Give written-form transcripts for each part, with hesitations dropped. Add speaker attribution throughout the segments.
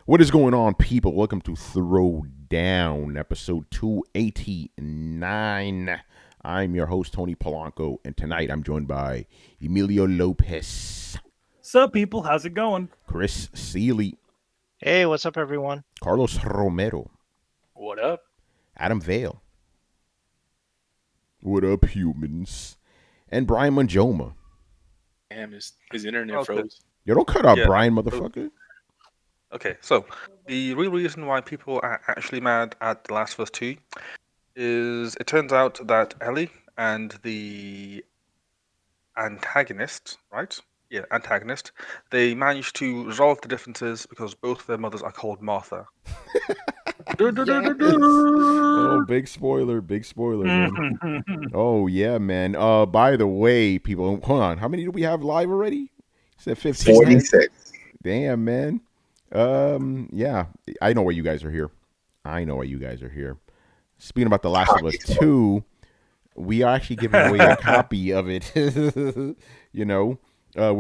Speaker 1: What is going on, people? Welcome to Throwdown, episode 289. I'm your host, Tony Polanco, and tonight I'm joined by Emilio Lopez,
Speaker 2: Sup, people? How's it going?
Speaker 1: Chris Seeley,
Speaker 3: Hey, what's up, everyone?
Speaker 1: Carlos Romero,
Speaker 4: What up?
Speaker 1: Adam Vale. What up, humans? And Brian Manjoma.
Speaker 4: Damn, his internet
Speaker 5: Okay.
Speaker 4: froze.
Speaker 1: Yo, don't cut out
Speaker 5: Yeah.
Speaker 1: Brian, motherfucker.
Speaker 5: Okay, so the real reason why people are actually mad at The Last of Us 2 is it turns out that Ellie and the antagonist, right? Yeah, antagonist, they managed to resolve the differences because both their mothers are called Martha.
Speaker 1: Oh, big spoiler, man. Oh, yeah, man. By the way, people, hold on. How many do we have live already? You said 15.
Speaker 6: 46.
Speaker 1: Damn, man. Yeah, I know why you guys are here. Speaking about The Last of Us 2, we are actually giving away a copy of it. We're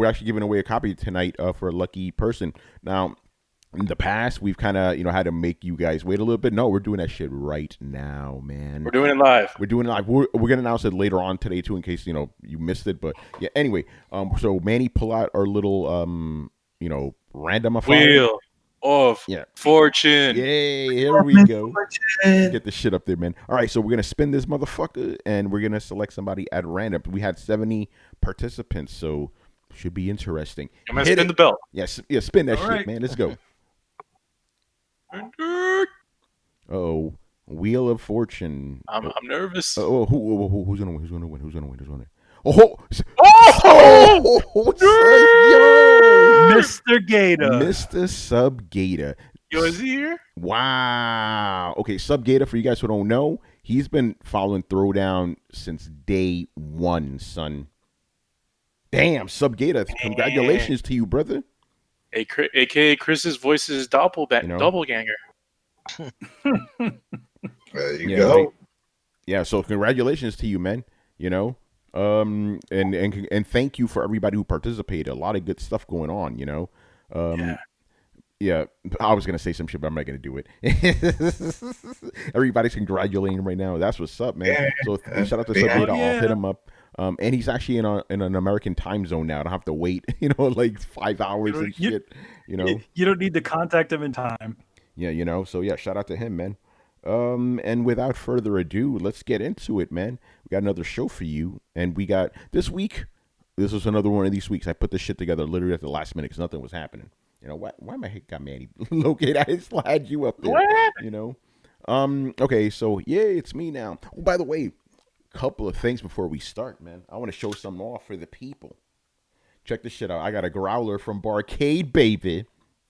Speaker 1: actually giving away a copy tonight for a lucky person. Now, in the past, we've kind of, had to make you guys wait a little bit. No, we're doing that shit right now, man.
Speaker 4: We're doing it live.
Speaker 1: We're doing it live. We're going to announce it later on today, too, in case, you missed it. But, yeah, anyway, so Manny, pull out our little, randomifier.
Speaker 4: Wheel of Fortune.
Speaker 1: Yay, here we go. Get the shit up there, man. All right, so we're going to spin this motherfucker, and we're going to select somebody at random. We had 70 participants, so should be interesting.
Speaker 4: I'm going to spin the bell.
Speaker 1: Yes, yeah, spin that
Speaker 2: All
Speaker 1: shit,
Speaker 2: right.
Speaker 1: man. Let's go. Oh, Wheel of Fortune.
Speaker 4: I'm nervous.
Speaker 1: Oh, who's gonna win? Oh,
Speaker 2: Mr. Gator.
Speaker 1: Mr. Sub Gator.
Speaker 4: Yo, is he here?
Speaker 1: Wow. Okay, Sub Gator, for you guys who don't know, he's been following Throwdown since day one, son. Damn, Sub Gator, congratulations to you, brother.
Speaker 4: AKA Chris's voice's doppelganger.
Speaker 6: There you go.
Speaker 1: Right. Yeah, so congratulations to you, man. And thank you for everybody who participated. A lot of good stuff going on, Yeah, I was gonna say some shit, but I'm not gonna do it. Everybody's congratulating him right now. That's what's up, man.
Speaker 6: Yeah,
Speaker 1: So shout out to Sub Gator. I'll hit him up. And he's actually in an American time zone now. I don't have to wait, like 5 hours and shit.
Speaker 2: You don't need to contact him in time.
Speaker 1: Yeah, so yeah, shout out to him, man. And without further ado, let's get into it, man. We got another show for you, and we got this week. This was another one of these weeks. I put this shit together literally at the last minute because nothing was happening. Why my head got Manny located? I just had you up there.
Speaker 4: What?
Speaker 1: Okay, so yeah, it's me now. Oh, by the way, couple of things before we start, man. I want to show something off for the people. Check this shit out. I got a growler from Barcade, baby.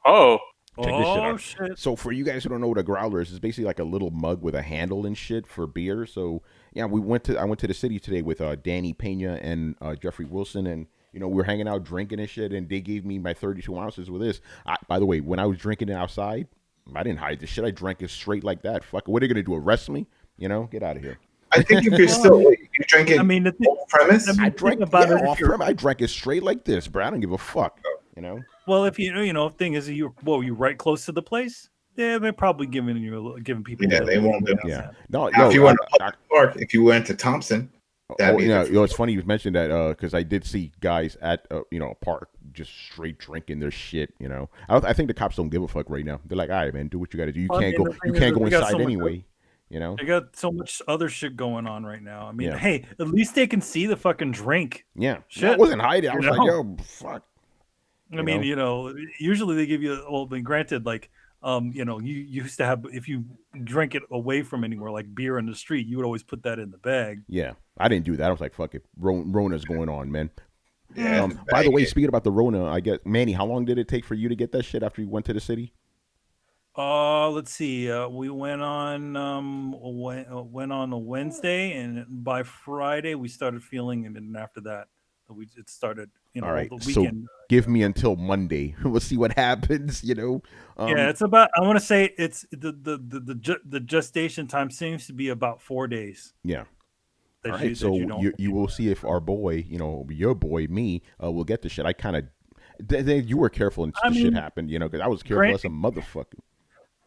Speaker 4: Oh.
Speaker 1: Check this shit out.
Speaker 2: Shit.
Speaker 1: So for you guys who don't know what a growler is, it's basically like a little mug with a handle and shit for beer. So yeah, I went to the city today with Danny Pena and Jeffrey Wilson, and we were hanging out drinking and shit, and they gave me my 32 ounces with this. By the way, when I was drinking it outside, I didn't hide the shit. I drank it straight like that. Fuck, what are they gonna do? Arrest me? Get out of here.
Speaker 6: I think if you're still you drink it off premise.
Speaker 1: I drank off premise. I drank it straight like this, bro. I don't give a fuck.
Speaker 2: Well, if thing is, you right close to the place. Yeah, they're probably giving people.
Speaker 6: Yeah, they won't do.
Speaker 1: Yeah. No,
Speaker 6: Now, if you went to Park, if you went to Thompson,
Speaker 1: it's funny you mentioned that because I did see guys at a park just straight drinking their shit. I think the cops don't give a fuck right now. They're like, all right, man, do what you got to do. You can't go inside anyway.
Speaker 2: They got so much other shit going on right now. I mean, hey, at least they can see the fucking drink.
Speaker 1: Yeah,
Speaker 2: shit.
Speaker 1: I wasn't hiding. I was like, yo, fuck.
Speaker 2: I mean, usually they give you. Well, granted, like, you used to have, if you drink it away from anywhere, like beer in the street, you would always put that in the bag.
Speaker 1: Yeah, I didn't do that. I was like, fuck it, Rona's going on, man.
Speaker 6: Yeah.
Speaker 1: By the way, speaking about the Rona, I guess, Manny, how long did it take for you to get that shit after you went to the city?
Speaker 2: Let's see. We went on a Wednesday, and by Friday we started feeling, and then after that, it started.
Speaker 1: All right.
Speaker 2: The weekend.
Speaker 1: So give me until Monday. We'll see what happens.
Speaker 2: Yeah, it's about. I want to say it's the gestation time seems to be about 4 days.
Speaker 1: Yeah. All right. So you will see if our boy, your boy, me, will get the shit. I kind of You were careful and shit happened, because I was careful as a motherfucker.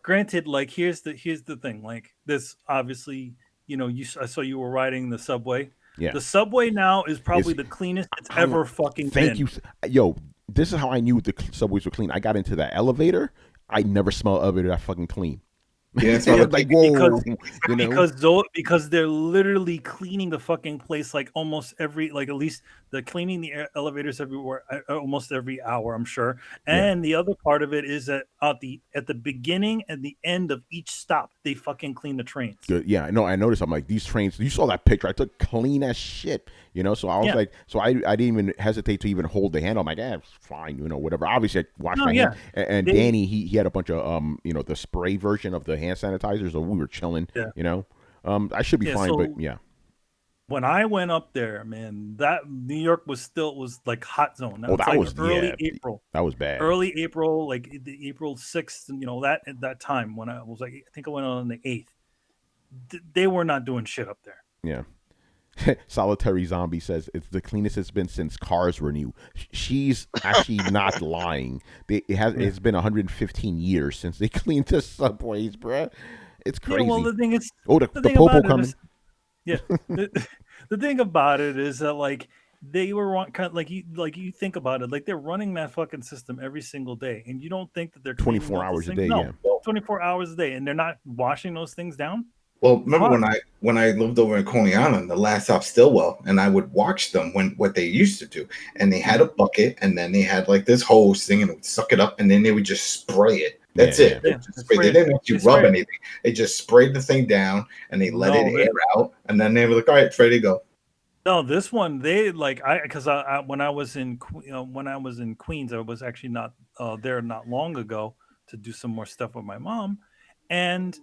Speaker 2: Granted, like here's the thing. Like this, obviously, I saw you were riding the subway.
Speaker 1: Yeah.
Speaker 2: The subway now is probably the cleanest it's ever fucking been.
Speaker 1: Thank you. Yo, this is how I knew the subways were clean. I got into the elevator. I never smelled elevator that fucking clean.
Speaker 6: Yeah, it's like whoa,
Speaker 2: because they're literally cleaning the fucking place like almost every at least they're cleaning the elevators everywhere almost every hour, I'm sure. And the other part of it is that at the beginning and the end of each stop they fucking clean the trains.
Speaker 1: Good. Yeah, I know. I noticed. I'm like, these trains. You saw that picture? I took clean as shit. So I was like, I didn't even hesitate to even hold the handle. I'm like, it's fine. Whatever. Obviously, I washed my hand. And Danny, he had a bunch of the spray version of the hand sanitizer, so we were chilling. Yeah. I should be fine, but yeah.
Speaker 2: When I went up there, man, that New York was like hot zone.
Speaker 1: That was
Speaker 2: early April.
Speaker 1: That was bad.
Speaker 2: Early April, like the April 6th, that at that time when I was like, I think I went on the 8th. They were not doing shit up there.
Speaker 1: Yeah. Solitary Zombie says it's the cleanest it's been since cars were new. She's actually not lying. It's been 115 years since they cleaned the subways, bruh. It's crazy.
Speaker 2: Yeah, well, the thing is,
Speaker 1: the popo coming.
Speaker 2: The thing about it is that like they were kind of like you think about it, like they're running that fucking system every single day, and you don't think that they're
Speaker 1: 24 hours a day.
Speaker 2: No, 24 hours a day, and they're not washing those things down.
Speaker 6: Well, remember when I lived over in Coney Island, the last stop Stillwell, and I would watch them what they used to do, and they had a bucket, and then they had like this hose thing, and it would suck it up, and then they would just spray it. That's it. They didn't actually rub anything. They just sprayed the thing down, and they let it air out, and then they were like, "All right, it's ready to go."
Speaker 2: No, this one they when I was in Queens, I was actually not there not long ago to do some more stuff with my mom, and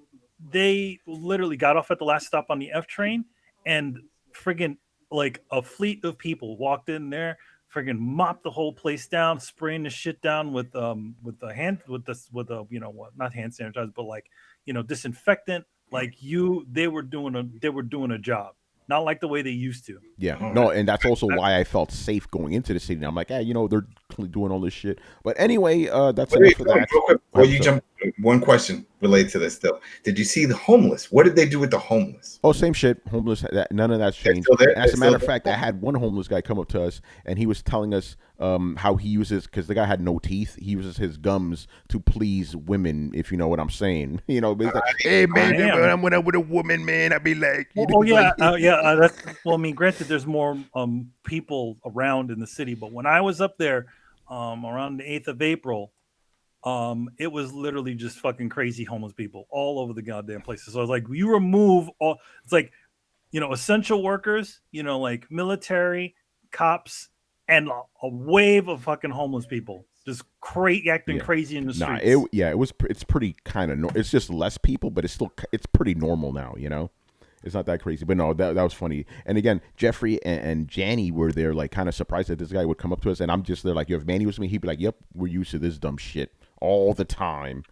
Speaker 2: they literally got off at the last stop on the F train, and friggin' like a fleet of people walked in there, friggin' mopped the whole place down, spraying the shit down with not hand sanitizer, but disinfectant. They were doing a job. Not like the way they used to.
Speaker 1: Yeah, no, and that's also why I felt safe going into the city. I'm like, they're doing all this shit. But anyway, that's enough for that.
Speaker 6: Real quick, before you jump, one question related to this, though. Did you see the homeless? What did they do with the homeless?
Speaker 1: Oh, same shit. Homeless. None of that's changed. As a matter of fact, I had one homeless guy come up to us, and he was telling us how he uses, because the guy had no teeth, he uses his gums to please women, if you know what I'm saying. But it's like, hey, man, when I'm with a woman, man, I'd be like...
Speaker 2: granted, there's more people around in the city, but when I was up there around the 8th of April, it was literally just fucking crazy homeless people all over the goddamn places. So I was like, you remove all, it's like, essential workers, like military, cops, and a wave of fucking homeless people just acting crazy in the streets.
Speaker 1: It's pretty kind of, it's just less people, but it's pretty normal now, It's not that crazy, but no, that was funny. And again, Jeffrey and Janny were there, like kind of surprised that this guy would come up to us, and I'm just there, like, if Manny was me, he'd be like, "Yep, we're used to this dumb shit all the time."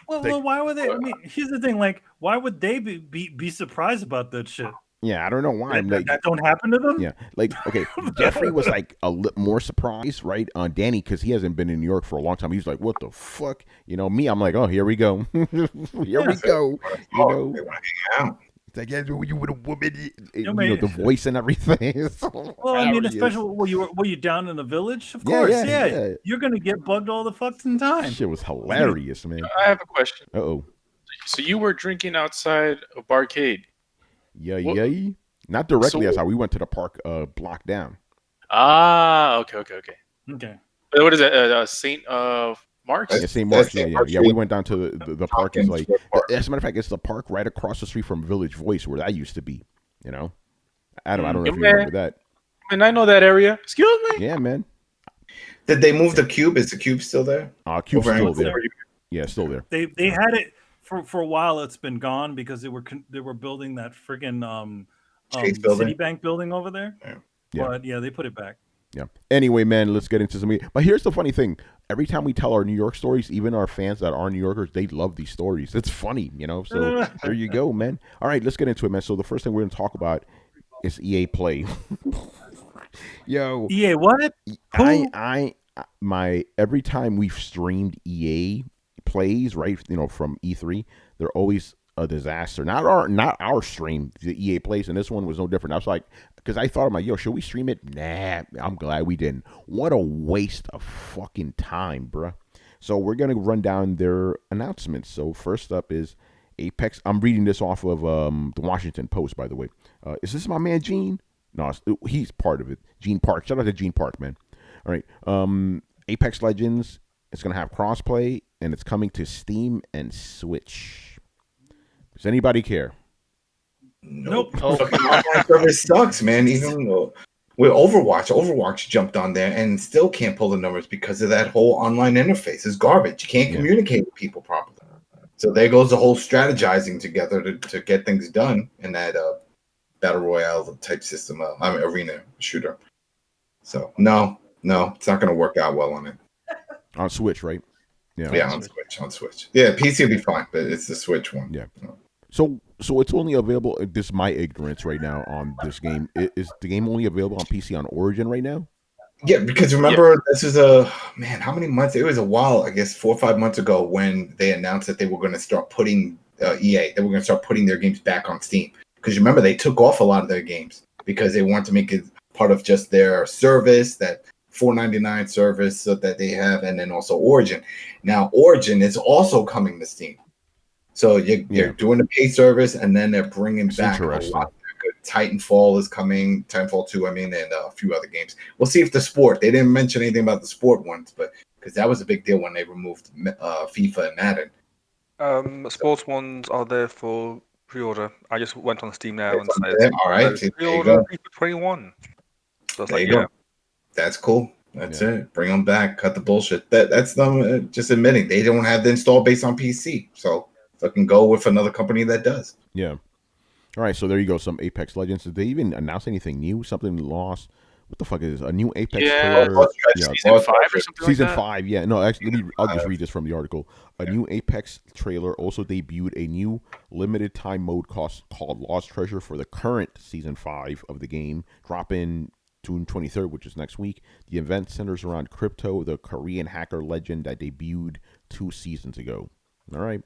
Speaker 2: Well, why would they? I mean, here's the thing: like, why would they be surprised about that shit?
Speaker 1: Yeah, I don't know why.
Speaker 2: That don't happen to them.
Speaker 1: Yeah, like, okay, Jeffrey was like a little more surprised, right? On Danny, because he hasn't been in New York for a long time. He's like, "What the fuck?" Me, I'm like, "Oh, here we go, here we go."
Speaker 6: They want to hang out.
Speaker 1: Like, yeah, you with a woman, the voice and everything.
Speaker 2: Well, I mean, especially were you down in the village? Of course, yeah. You're gonna get bugged all the fucking time.
Speaker 1: Shit was hilarious, man.
Speaker 4: I have a question.
Speaker 1: Uh-oh.
Speaker 4: So you were drinking outside of Barcade?
Speaker 1: Yeah. Not directly outside. We went to the park block down.
Speaker 4: Ah, okay. What is that? Saint Mark's?
Speaker 1: Yeah, St. Mark's. Yeah. We went down to the park. Is like, as a matter of fact, it's the park right across the street from Village Voice, where that used to be. I don't know if you remember that.
Speaker 4: And I know that area. Excuse me.
Speaker 1: Yeah, man.
Speaker 6: Did they move the cube? Is the cube still there?
Speaker 1: Cube's still there. Yeah, still there.
Speaker 2: They had it for a while. It's been gone because they were building that friggin' Citibank building over there.
Speaker 1: Yeah.
Speaker 2: But they put it back.
Speaker 1: Yeah. Anyway, man, let's get into some. But here's the funny thing: every time we tell our New York stories, even our fans that are New Yorkers, they love these stories. It's funny, So there you go, man. All right, let's get into it, man. So the first thing we're going to talk about is EA Play. Yo,
Speaker 2: EA what?
Speaker 1: every time we've streamed EA plays, right? From E3, they're always a disaster. Not our stream, the EA plays, and this one was no different. I was like, because I thought, I'm like, yo, should we stream it? Nah, I'm glad we didn't. What a waste of fucking time, bruh. So we're gonna run down their announcements. So first up is Apex. I'm reading this off of the Washington Post, by the way. Is this my man Gene? No, he's part of it. Gene Park. Shout out to Gene Park, man. All right. Apex Legends. It's gonna have crossplay, and it's coming to Steam and Switch. Does anybody care?
Speaker 2: Nope.
Speaker 6: Fucking online service sucks, man. Even with Overwatch jumped on there and still can't pull the numbers because of that whole online interface. It's garbage. You can't communicate with people properly. So there goes the whole strategizing together to get things done in that battle royale type system, arena shooter. So no, it's not going to work out well on it.
Speaker 1: On Switch, right?
Speaker 6: Yeah, on Switch. Yeah, PC will be fine, but it's the Switch one.
Speaker 1: Yeah. So it's only available. This is my ignorance right now on this game. Is the game only available on PC on Origin right now?
Speaker 6: Yeah, because remember, this is how many months? It was a while, I guess 4 or 5 months ago when they announced that they were going to start putting EA. They were going to start putting their games back on Steam. Because remember, they took off a lot of their games because they wanted to make it part of just their service, that $4.99 service that they have, and then also Origin. Now, Origin is also coming to Steam. So you're doing the pay service, and then they're bringing back a lot. Titanfall is coming, Titanfall 2, and a few other games. We'll see if the sport. They didn't mention anything about the sport ones, but because that was a big deal when they removed FIFA and Madden.
Speaker 5: Sports ones are there for pre-order. I just went on Steam now and said,
Speaker 6: all right,
Speaker 5: pre-order FIFA 21. So it's
Speaker 6: there you go. That's cool. That's it. Bring them back. Cut the bullshit. That's them just admitting they don't have the install base on PC. So fucking go with another company that does.
Speaker 1: Yeah. All right. So there you go. Some Apex Legends. Did they even announce anything new? Something lost? What the fuck is this? A new Apex trailer?
Speaker 4: Season 5 or something
Speaker 1: Season
Speaker 4: like that?
Speaker 1: 5. Yeah. No, actually, I'll just read this from the article. A new Apex trailer also debuted a new limited time mode called Lost Treasure for the current Season 5 of the game, dropping June 23rd, which is next week. The event centers around Crypto, the Korean hacker legend that debuted 2 seasons ago. All right.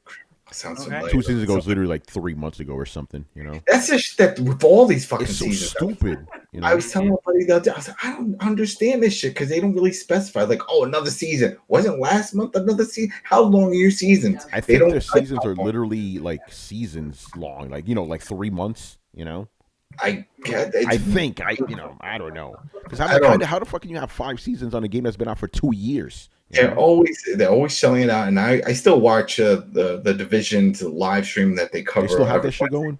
Speaker 6: Sounds
Speaker 1: 2 seasons ago is literally like 3 months ago or something,
Speaker 6: That's just that with all these fucking
Speaker 1: it's so
Speaker 6: seasons.
Speaker 1: stupid.
Speaker 6: I was telling my buddy the other day, I was like, I don't understand this shit because they don't really specify. Like, another season. Wasn't last month another season? How long are your seasons?
Speaker 1: I think their seasons are literally like seasons long, like 3 months.
Speaker 6: I
Speaker 1: think I don't know because how the fuck can you have 5 seasons on a game that's been out for 2 years?
Speaker 6: They're always selling it out, and I still watch the Division's live stream that they cover.
Speaker 1: They still have that shit going.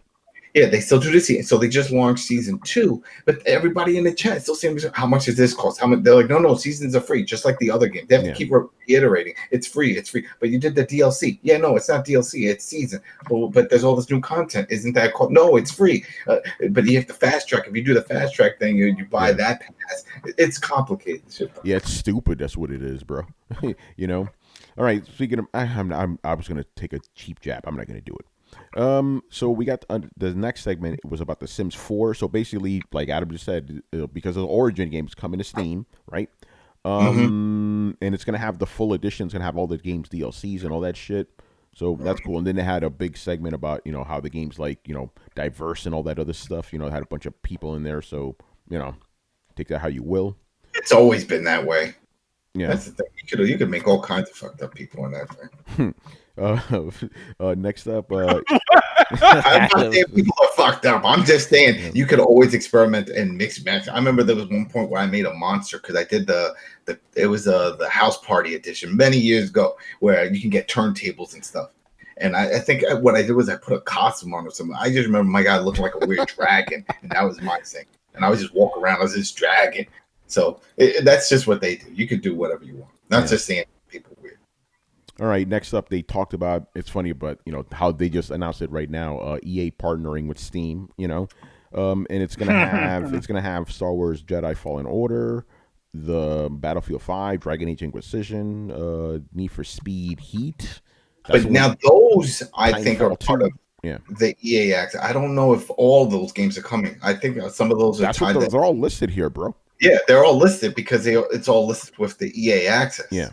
Speaker 6: Yeah, they still do this. So they just launched season 2, but everybody in the chat is still saying, "How much does this cost?" They're like, "No, seasons are free, just like the other game." They have to keep reiterating, "It's free, it's free." But you did the DLC. Yeah, no, it's not DLC, it's season. But there's all this new content. Isn't that called? No, it's free. But you have to fast track. If you do the fast track thing, you buy that pass. It's complicated.
Speaker 1: Yeah, it's stupid. That's what it is, bro. All right. Speaking of, I was gonna take a cheap jab. I'm not gonna do it. So we got the next segment was about The Sims 4. So basically, like Adam just said, because of the Origin games coming to Steam, right? And it's gonna have the full edition. It's gonna have all the games DLCs and all that shit. So that's cool. And then they had a big segment about how the game's like diverse and all that other stuff. It had a bunch of people in there. So take that how you will.
Speaker 6: It's always been that way.
Speaker 1: Yeah,
Speaker 6: that's the thing. You could make all kinds of fucked up people in that thing.
Speaker 1: Next up,
Speaker 6: I'm not saying people are fucked up. I'm just saying you could always experiment and mix match. I remember there was one point where I made a monster because I did it was the house party edition many years ago where you can get turntables and stuff. And I think what I did was I put a costume on or something. I just remember my guy looking like a weird dragon, and that was my thing. And I would just walk around as this dragon. So that's just what they do. You can do whatever you want. Not just saying people weird.
Speaker 1: All right. Next up, they talked about, it's funny, but how they just announced it right now. EA partnering with Steam. And it's gonna have Star Wars Jedi Fallen Order, the Battlefield 5, Dragon Age Inquisition, Need for Speed Heat.
Speaker 6: But now those I think are part of the EA Act. I don't know if all those games are coming. I think some of those are tied.
Speaker 1: They're all listed here, bro.
Speaker 6: Yeah, they're all listed because it's all listed with the EA access.
Speaker 1: Yeah.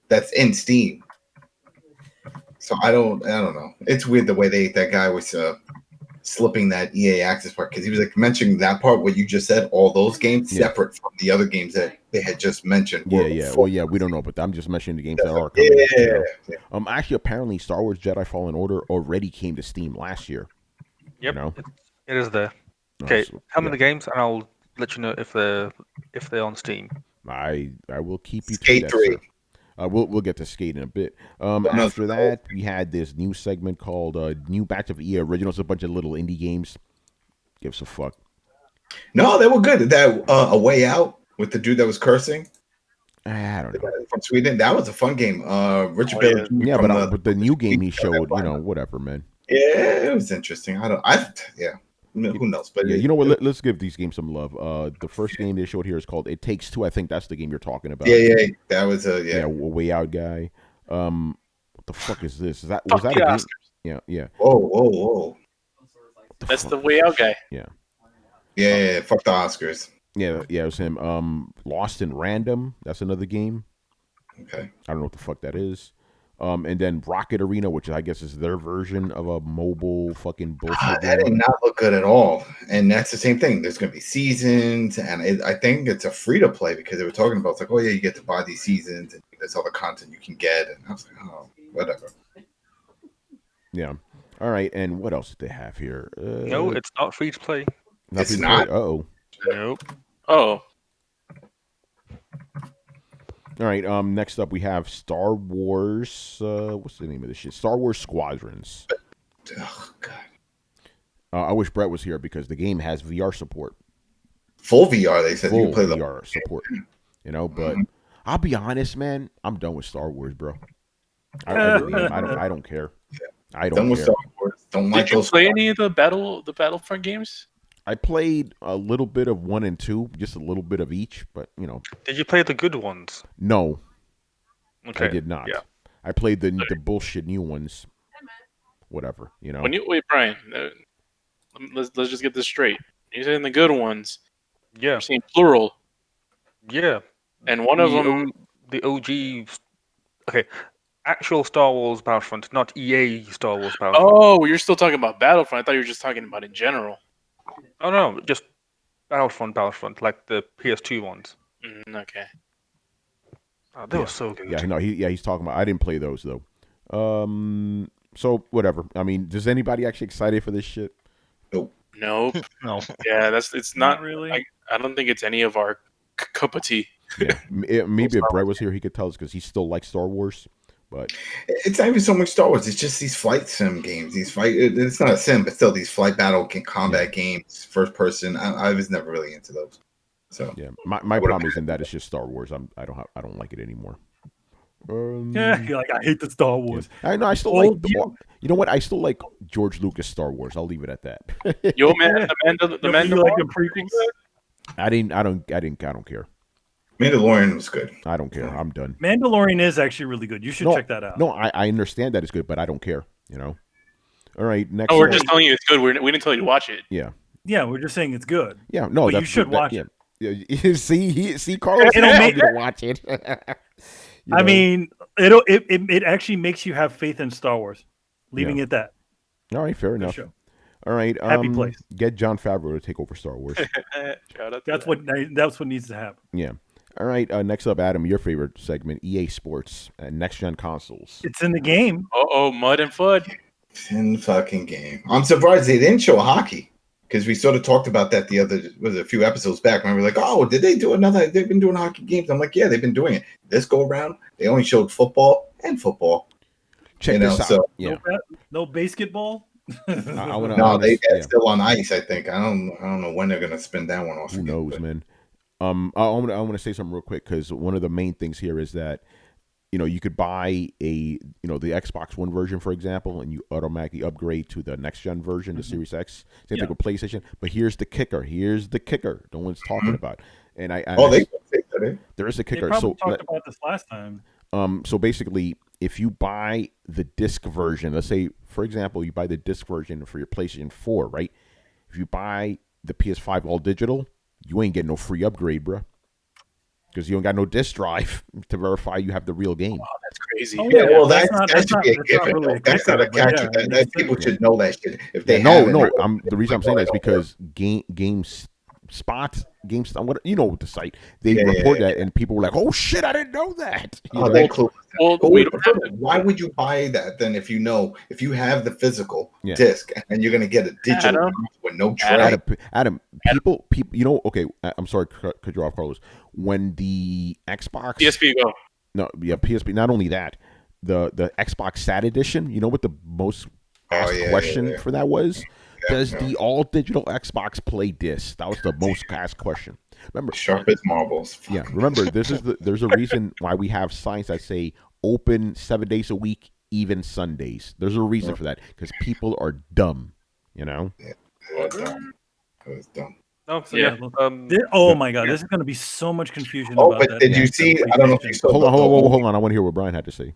Speaker 6: That's in Steam. So I don't know. It's weird the way that guy was slipping that EA access part, because he was like mentioning that part what you just said, all those games separate from the other games that they had just mentioned.
Speaker 1: Yeah. Well, yeah, we don't know, but I'm just mentioning the games that are coming.
Speaker 6: Yeah.
Speaker 1: Actually, apparently, Star Wars Jedi Fallen Order already came to Steam last year.
Speaker 5: Yep,
Speaker 1: You know?
Speaker 5: it is there. Okay,
Speaker 1: So,
Speaker 5: tell me the games, and I'll let you know if they're on Steam.
Speaker 1: I will keep you to
Speaker 6: Skate
Speaker 1: that,
Speaker 6: 3.
Speaker 1: sir. We'll get to Skate in a bit. After that, we had this new segment called New Batch of EA Originals, a bunch of little indie games. Give us a fuck.
Speaker 6: No, they were good. That A Way Out with the dude that was cursing.
Speaker 1: I don't know.
Speaker 6: From Sweden. That was a fun game. Richard Bailey Jr.
Speaker 1: Yeah,
Speaker 6: from
Speaker 1: but the new game he showed, whatever, man.
Speaker 6: Yeah, it was interesting. Who knows? But
Speaker 1: yeah, you know what? Let's give these games some love. The first game they showed here is called It Takes Two. I think that's the game you're talking about.
Speaker 6: Yeah. That was a
Speaker 1: A Way Out guy. What the fuck is this? Was that
Speaker 4: Fuck
Speaker 1: a
Speaker 4: the
Speaker 1: game?
Speaker 4: Oscars.
Speaker 1: Yeah.
Speaker 6: Whoa.
Speaker 4: That's the Way Out guy.
Speaker 6: Yeah. Fuck the Oscars.
Speaker 1: Yeah, it was him. Lost in Random. That's another game.
Speaker 6: Okay.
Speaker 1: I don't know what the fuck that is. And then Rocket Arena, which I guess is their version of a mobile fucking bullshit
Speaker 6: That did
Speaker 1: game.
Speaker 6: not look good at all. And that's the same thing. There's going to be seasons, and I think it's a free to play, because they were talking about, it's like, oh yeah, you get to buy these seasons, and there's all the content you can get. And I was like, oh, whatever.
Speaker 1: Yeah. All right. And what else did they have here?
Speaker 5: No, it's not free to play.
Speaker 6: It's not.
Speaker 1: Uh-oh.
Speaker 5: Nope.
Speaker 4: Oh,
Speaker 1: All right. Next up, we have Star Wars. What's the name of this shit? Star Wars Squadrons.
Speaker 6: Oh god.
Speaker 1: I wish Brett was here because the game has VR support.
Speaker 6: Full VR, they said. You
Speaker 1: Full
Speaker 6: can play
Speaker 1: VR support. But I'll be honest, man. I'm done with Star Wars, bro. I really am. I don't care. I don't
Speaker 6: done with
Speaker 1: care.
Speaker 6: Star Wars. Don't like
Speaker 4: did you
Speaker 6: those.
Speaker 4: play any of the Battlefront games?
Speaker 1: I played a little bit of 1 and 2, just a little bit of each, but
Speaker 5: Did you play the good ones?
Speaker 1: no,
Speaker 5: Okay.
Speaker 1: I did not.
Speaker 5: Yeah.
Speaker 1: I played the bullshit new ones. Whatever,
Speaker 4: Wait, Brian. Let's just get this straight. You're saying the good ones.
Speaker 5: Yeah.
Speaker 4: You're saying plural,
Speaker 5: Yeah.
Speaker 4: and one of them.
Speaker 5: The OG. Okay. Actual Star Wars Battlefront, not EA Star Wars Battlefront.
Speaker 4: Oh, you're still talking about Battlefront. I thought you were just talking about in general.
Speaker 5: Oh no, just Battlefront, like the PS2 ones.
Speaker 4: Okay.
Speaker 5: Oh, they were so good.
Speaker 1: Yeah, no, he's talking about. I didn't play those though. So whatever. I mean, is anybody actually excited for this shit?
Speaker 4: Nope.
Speaker 3: No.
Speaker 4: Yeah, it's not
Speaker 2: really.
Speaker 4: I don't think it's any of our cup of tea.
Speaker 1: Yeah, maybe if Brett was here, he could tell us because he still likes Star Wars. But
Speaker 6: It's not even so much Star Wars. It's just these flight sim games. It's not a sim, but still these flight battle combat games, first person. I was never really into those. So
Speaker 1: yeah, my problem isn't that it's just Star Wars. I don't like it anymore.
Speaker 2: Yeah, you're like, I hate the Star Wars.
Speaker 1: I know. I still like. You know what? I still like George Lucas Star Wars. I'll leave it at that.
Speaker 4: Yo, man, the
Speaker 2: You
Speaker 4: Mandalorian.
Speaker 2: like the prequels?
Speaker 1: I don't care.
Speaker 6: Mandalorian was good.
Speaker 1: I don't care. I'm done.
Speaker 2: Mandalorian is actually really good. You should check that out.
Speaker 1: No, I understand that it's good, but I don't care. All right, next.
Speaker 4: Oh, we're
Speaker 1: one.
Speaker 4: just telling you it's good. We didn't tell you to watch it.
Speaker 1: Yeah.
Speaker 2: Yeah, we're just saying it's good.
Speaker 1: Yeah. No,
Speaker 2: But you should watch
Speaker 1: it. Yeah. See, Carlos
Speaker 2: It'll
Speaker 1: told
Speaker 2: make-
Speaker 1: me to watch it.
Speaker 2: I mean, it actually makes you have faith in Star Wars. Leaving it that.
Speaker 1: All right, fair
Speaker 2: Good
Speaker 1: enough.
Speaker 2: show.
Speaker 1: All right,
Speaker 2: Happy place.
Speaker 1: Get Jon Favreau to take over Star Wars.
Speaker 4: Shout out to
Speaker 2: That's
Speaker 4: that.
Speaker 2: what needs to happen.
Speaker 1: Yeah. All right. Next up, Adam, your favorite segment, EA Sports and next gen consoles.
Speaker 2: It's in the game.
Speaker 4: Oh, Mud and Fud.
Speaker 6: In fucking game. I'm surprised they didn't show hockey, because we sort of talked about that a few episodes back. And we were like, oh, did they do another? They've been doing hockey games. I'm like, yeah, they've been doing it. This go around, they only showed football and football.
Speaker 1: Check this out.
Speaker 6: So
Speaker 1: Yeah.
Speaker 2: No basketball.
Speaker 1: I wanna,
Speaker 6: no, they're
Speaker 1: yeah.
Speaker 6: still on ice. I think. I don't know when they're gonna spin that one off.
Speaker 1: Who
Speaker 6: again,
Speaker 1: knows,
Speaker 6: but-
Speaker 1: man? I want to say something real quick because one of the main things here is that you could buy the Xbox One version, for example, and you automatically upgrade to the next gen version, the Series X. Same thing with PlayStation. But here's the kicker. No one's talking about. And
Speaker 6: they take that in.
Speaker 1: there is a
Speaker 2: They
Speaker 1: kicker.
Speaker 2: probably talked about this last time.
Speaker 1: So basically, if you buy the disc version, let's say, for example, you buy the disc version for your PlayStation 4, right? If you buy the PS5 all digital, you ain't getting no free upgrade, bruh. Because you don't got no disk drive to verify you have the real game.
Speaker 4: That's crazy.
Speaker 2: Oh,
Speaker 6: Yeah, well,
Speaker 2: that's
Speaker 6: that should be a
Speaker 2: that's not
Speaker 6: given.
Speaker 2: really
Speaker 6: Though.
Speaker 2: a
Speaker 6: That's not a
Speaker 2: given, but
Speaker 6: catch.
Speaker 2: yeah, it
Speaker 6: That
Speaker 2: makes
Speaker 6: people
Speaker 2: sense.
Speaker 6: should know that shit. If
Speaker 1: Yeah,
Speaker 6: they
Speaker 1: no,
Speaker 6: haven't,
Speaker 1: no. The reason I'm saying that is because GameSpot, what you know the site, they
Speaker 6: Yeah,
Speaker 1: report
Speaker 6: yeah,
Speaker 1: that, and people were like, "Oh shit, I didn't know that." You
Speaker 6: oh,
Speaker 1: know?
Speaker 6: they clueless.
Speaker 4: Well,
Speaker 6: But
Speaker 4: we don't have to.
Speaker 6: why would you buy that then if you have the physical
Speaker 1: Yeah.
Speaker 6: disc and you're gonna get a digital
Speaker 4: Adam,
Speaker 6: with no tray?
Speaker 1: Adam, people, you know, okay, I'm sorry to cut you off, Carlos. When the Xbox,
Speaker 4: PSP go.
Speaker 1: no, yeah, PSP. Not only that, the Xbox Sat Edition. You know what the most asked question for that was? Does the all digital Xbox play disc? That was the most asked question. Remember,
Speaker 6: Sharp as marbles.
Speaker 1: yeah. Remember, there's a reason why we have signs that say open 7 days a week, even Sundays. There's a reason for that because people are dumb. You know.
Speaker 6: It was dumb. It was dumb.
Speaker 5: No, so
Speaker 4: Yeah.
Speaker 2: Oh my god, this is going to be so much confusion.
Speaker 6: Oh,
Speaker 2: about
Speaker 6: but
Speaker 2: that.
Speaker 6: did you see? I don't know if you saw.
Speaker 1: Hold on. I want to hear what Brian had to say.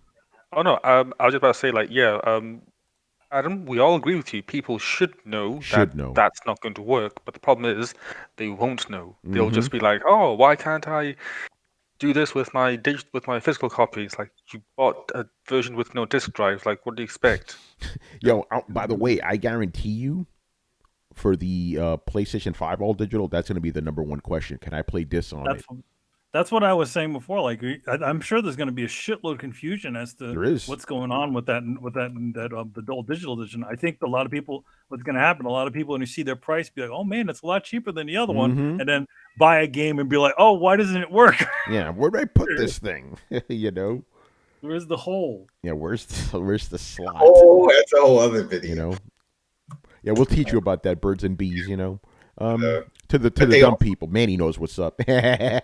Speaker 5: Oh no, I was just about to say, like, yeah, Adam, we all agree with you. People should know that's not going to work, but the problem is they won't know. They'll just be like, "Oh, why can't I do this with my physical copies? Like, you bought a version with no disk drive. Like, what do you expect?"
Speaker 1: Yo, by the way, I guarantee you, for the PlayStation 5 all digital, that's going to be the number one question. Can I play disc on it?
Speaker 2: That's what I was saying before. Like, I'm sure there's going to be a shitload of confusion as to what's going on with the dual digital edition. I think a lot of people, what's going to happen, a lot of people when you see their price, be like, "Oh man, it's a lot cheaper than the other one," and then buy a game and be like, "Oh, why doesn't it work?"
Speaker 1: Yeah, where did I put this thing? You know,
Speaker 2: where's the hole?
Speaker 1: Yeah, where's the slot?
Speaker 6: Oh, that's a whole other video.
Speaker 1: You know, yeah, we'll teach you about that, birds and bees. You know. To the dumb people, Manny knows what's up.
Speaker 6: I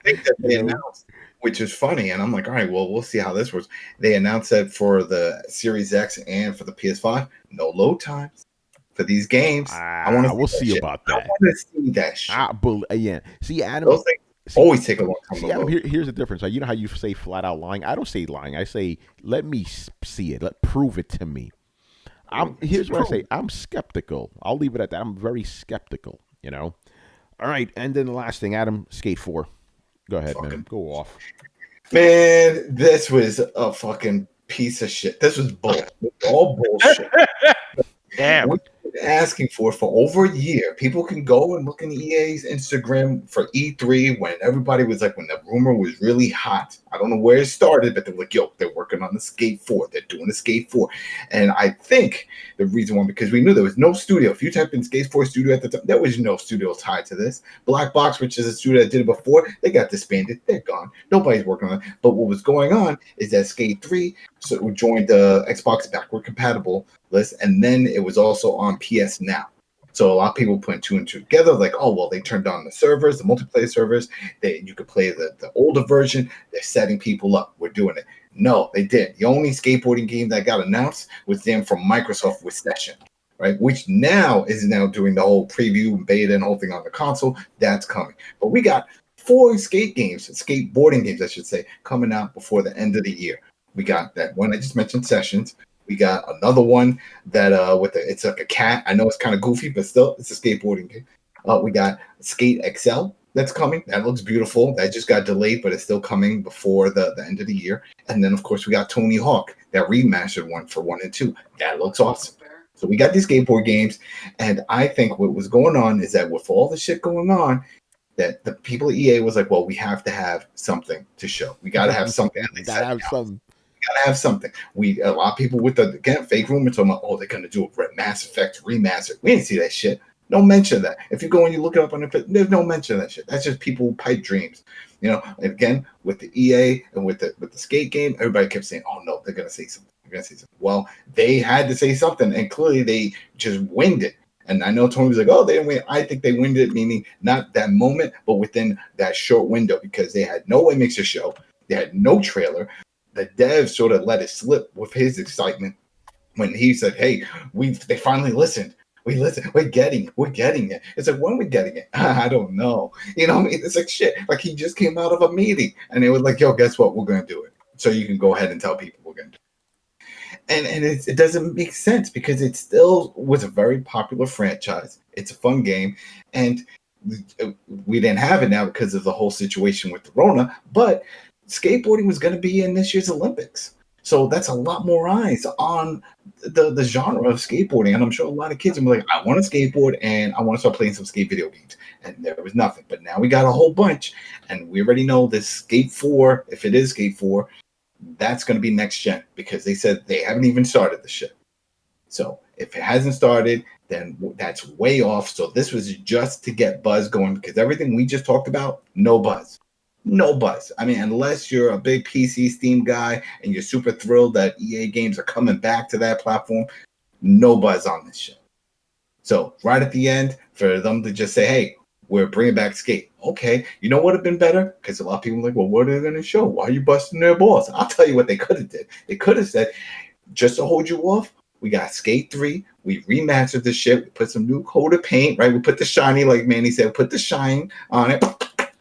Speaker 6: think that they announced, which is funny, and I'm like, all right, well, we'll see how this works. They announced that for the Series X and for the PS5, no load times for these games. I want to.
Speaker 1: We'll see about that.
Speaker 6: I want to see that shit.
Speaker 1: Yeah. See, Adam.
Speaker 6: Those things always take a long time.
Speaker 1: See, Adam, here's the difference. You know how you say flat out lying? I don't say lying. I say let me see it. Prove it to me. Here's what I say. I'm skeptical. I'll leave it at that. I'm very skeptical. You know. All right, and then the last thing, Adam, Skate 4. Go ahead, man. Go off.
Speaker 6: Man, this was a fucking piece of shit. This was all bullshit.
Speaker 3: Damn.
Speaker 6: What you've been asking for over a year. People can go and look in EA's Instagram for E3 when everybody was like, when the rumor was really hot. I don't know where it started, but they're like, yo, they're working on the Skate 4. They're doing the Skate 4. And I think the reason why, because we knew there was no studio. If you type in Skate 4 studio at the time, there was no studio tied to this. Black Box, which is a studio that did it before, they got disbanded. They're gone. Nobody's working on it. But what was going on is that Skate 3 joined the Xbox backward compatible list, and then it was also on PS Now. So a lot of people put two and two together, like, oh, well, they turned on the servers, the multiplayer servers. You could play the older version. They're setting people up. We're doing it. No, they didn't. The only skateboarding game that got announced was them from Microsoft with Session, right? Which now is doing the whole preview and beta and whole thing on the console. That's coming. But we got 4 skateboarding games, I should say, coming out before the end of the year. We got that one I just mentioned, Sessions. We got another one that it's like a cat. I know it's kind of goofy, but still, it's a skateboarding game. We got Skate XL that's coming. That looks beautiful. That just got delayed, but it's still coming before the end of the year. And then, of course, we got Tony Hawk, that remastered one for 1 and 2. That looks awesome. So we got these skateboard games, and I think what was going on is that with all the shit going on, that the people at EA was like, well, we have to have something to show. We got to have something.
Speaker 1: Gotta have something.
Speaker 6: Gotta have something. A lot of people with the fake rumor talking about, oh, they're gonna do a Mass Effect remaster. We didn't see that shit. No mention of that. If you go and you look it up on the, there's no mention of that shit. That's just people pipe dreams. You know, and again, with the EA and with the skate game, everybody kept saying, oh no, they're gonna say something. They're gonna say something. Well, they had to say something, and clearly they just winged it. And I know Tony was like, oh, they didn't win. I think they winged it, meaning not that moment, but within that short window, because they had no image to show. They had no trailer. The dev sort of let it slip with his excitement when he said, hey, they finally listened. We listen. We're getting it. It's like, when are we getting it? I don't know. You know, it's like shit. Like he just came out of a meeting and they were like, yo, guess what? We're going to do it. So you can go ahead and tell people we're going to do it. And it doesn't make sense because it still was a very popular franchise. It's a fun game. And we didn't have it now because of the whole situation with the Rona, but skateboarding was going to be in this year's Olympics. So that's a lot more eyes on the genre of skateboarding. And I'm sure a lot of kids are like, I want to skateboard and I want to start playing some skate video games. And there was nothing. But now we got a whole bunch. And we already know this Skate 4, if it is Skate 4, that's going to be next gen because they said they haven't even started the shit. So if it hasn't started, then that's way off. So this was just to get buzz going because everything we just talked about, no buzz. No buzz. I mean, unless you're a big PC Steam guy and you're super thrilled that EA games are coming back to that platform, no buzz on this shit. So right at the end, for them to just say, hey, we're bringing back Skate. Okay, you know what would have been better? Because a lot of people are like, well, what are they going to show? Why are you busting their balls? I'll tell you what they could have did. They could have said, just to hold you off, we got Skate 3. We remastered the shit. We put some new coat of paint, right? We put the shiny, like Manny said, put the shine on it.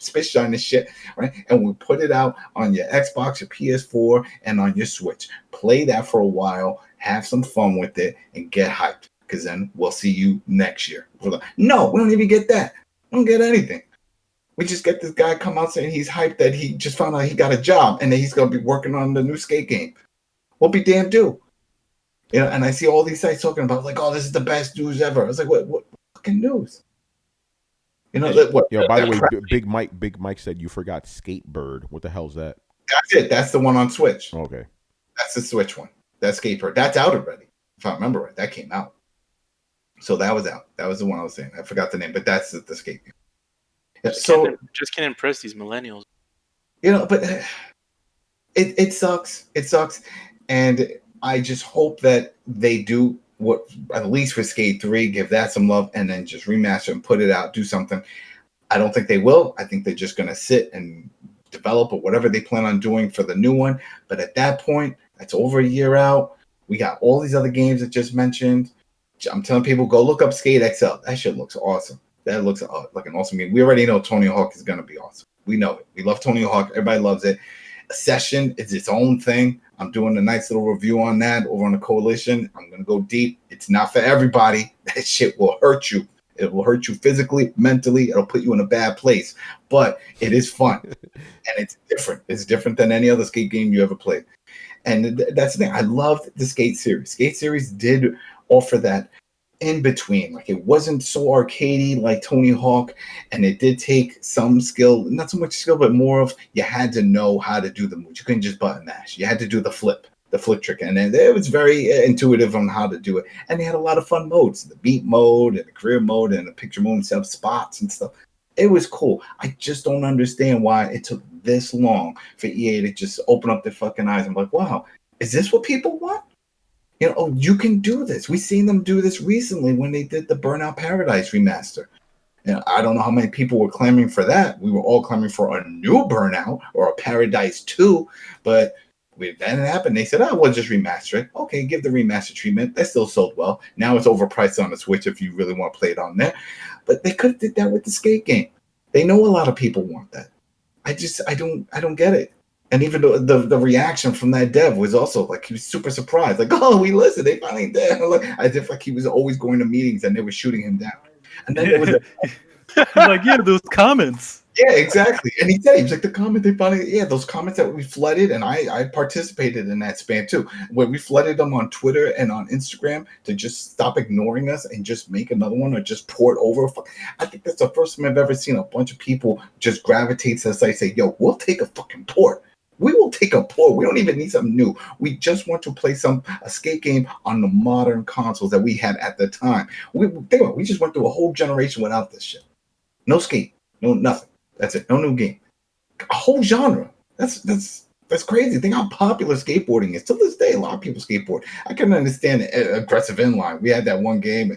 Speaker 6: Spit shine this shit, right? And we put it out on your Xbox, your PS4, and on your Switch. Play that for a while, have some fun with it, and get hyped. Because then we'll see you next year. No, we don't even get that. We don't get anything. We just get this guy come out saying he's hyped that he just found out he got a job and that he's going to be working on the new skate game. What be damn do? You know, and I see all these sites talking about like, oh, this is the best news ever. I was like, what fucking news? You know, what?
Speaker 1: Yo, by the way, Big Mike said you forgot Skatebird. What the hell's that?
Speaker 6: That's it. That's the one on Switch.
Speaker 1: Okay.
Speaker 6: That's the Switch one. That's Skatebird. That's out already. If I remember right, that came out. So that was out. That was the one I was saying. I forgot the name, but that's the skate game.
Speaker 4: Just can't impress these millennials.
Speaker 6: You know, but it sucks. It sucks. And I just hope that they do what, at least for Skate 3, give that some love and then just remaster and put it out, do something. I don't think they will. I think they're just going to sit and develop or whatever they plan on doing for the new one. But at that point, that's over a year out. We got all these other games that just mentioned. I'm telling people, go look up Skate XL. That shit looks awesome. That looks like an awesome game. We already know Tony Hawk is going to be awesome. We know it. We love Tony Hawk. Everybody loves it. Session is its own thing. I'm doing a nice little review on that over on the Coalition. I'm going to go deep. It's not for everybody. That shit will hurt you. It will hurt you physically, mentally. It'll put you in a bad place. But it is fun. And it's different. It's different than any other skate game you ever played. And that's the thing. I loved the Skate series. Skate series did offer that in between. Like, it wasn't so arcadey like Tony Hawk, and it did take some skill, not so much skill, but more of you had to know how to do the moves. You couldn't just button mash. You had to do the flip trick, and then it was very intuitive on how to do it. And they had a lot of fun modes, the beat mode and the career mode and the picture mode and stuff, spots and stuff. It was cool. I just don't understand why it took this long for EA to just open up their fucking eyes. I'm like, wow, is this what people want? You know, oh, you can do this. We've seen them do this recently when they did the Burnout Paradise remaster. And I don't know how many people were clamoring for that. We were all clamoring for a new Burnout or a Paradise 2, but that didn't happen. They said, we'll just remaster it. Okay, give the remaster treatment. That still sold well. Now it's overpriced on the Switch if you really want to play it on there. But they could have did that with the skate game. They know a lot of people want that. I don't get it. And even the reaction from that dev was also like, he was super surprised. Like, oh, we listened. They finally did. Like, as if like he was always going to meetings and they were shooting him down. And then there was
Speaker 2: like, yeah, those comments.
Speaker 6: Yeah, exactly. And he said, he was like, the comment they finally, those comments that we flooded, and I participated in that spam too, where we flooded them on Twitter and on Instagram to just stop ignoring us and just make another one or just pour it over. I think that's the first time I've ever seen a bunch of people just gravitate to the site and say, yo, we'll take a fucking port. We will take a port. We don't even need something new. We just want to play a skate game on the modern consoles that we had at the time. We just went through a whole generation without this shit. No skate, no nothing. That's it. No new game. A whole genre. That's crazy. Think how popular skateboarding is. To this day, a lot of people skateboard. I can understand aggressive inline. We had that one game,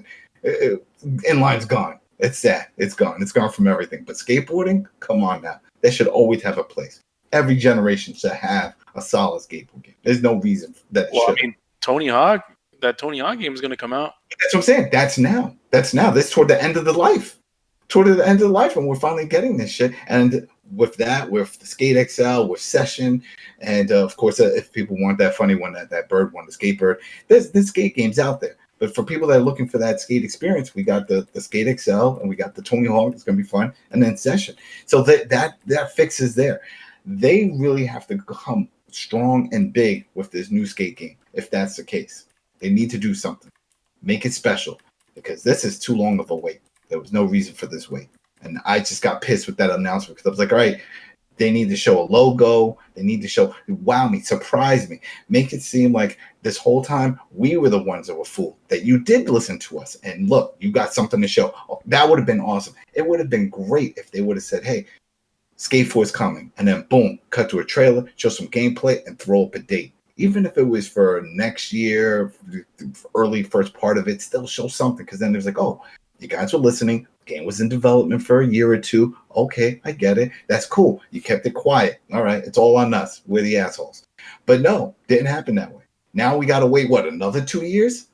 Speaker 6: and inline's gone. It's sad. It's gone. It's gone from everything. But skateboarding, come on now. They should always have a place. Every generation should have a solid skateboard game. There's no reason that it should.
Speaker 4: I mean, Tony Hawk game is going to come out.
Speaker 6: That's what I'm saying. That's now. That's toward the end of the life. Toward the end of the life, and we're finally getting this shit. And with that, with the Skate XL, with Session, and of course, if people want that funny one, that bird one, the skatebird, there's skate games out there. But for people that are looking for that skate experience, we got the Skate XL and we got the Tony Hawk. It's going to be fun, and then Session. So that fix is there. They really have to come strong and big with this new skate game. If that's the case, they need to do something, make it special, because this is too long of a wait. There was no reason for this wait, and I just got pissed with that announcement because I was like, all right. They need to show a logo. They need to show, wow me, surprise me, make it seem like this whole time we were the ones that were fooled, that you did listen to us. And look, you got something to show. Oh, that would have been awesome. It would have been great if they would have said, hey, Skate 4 is coming. And then boom, cut to a trailer, show some gameplay, and throw up a date. Even if it was for next year, early first part of it, still show something. Because then there's like, oh, you guys were listening. Game was in development for a year or two. Okay, I get it. That's cool. You kept it quiet. All right, it's all on us. We're the assholes. But no, didn't happen that way. Now we got to wait, what, another 2 years?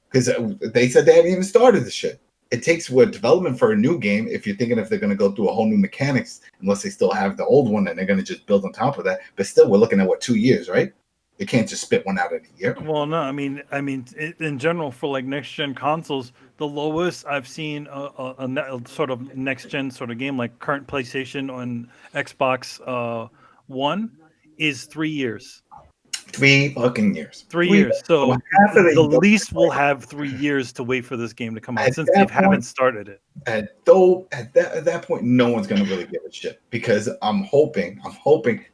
Speaker 6: Because they said they haven't even started the shit. It takes development for a new game, if you're thinking if they're going to go through a whole new mechanics, unless they still have the old one and they're going to just build on top of that. But still, we're looking at, 2 years, right? They can't just spit one out in a year.
Speaker 2: Well, no, I mean, in general, for like next gen consoles, the lowest I've seen a sort of next gen sort of game like current PlayStation on Xbox One is 3 years.
Speaker 6: 3 fucking years.
Speaker 2: 3 years. So
Speaker 6: half of
Speaker 2: the least will have 3 years to wait for this game to come out since they haven't started it.
Speaker 6: At that point, no one's gonna really give a shit, because I'm hoping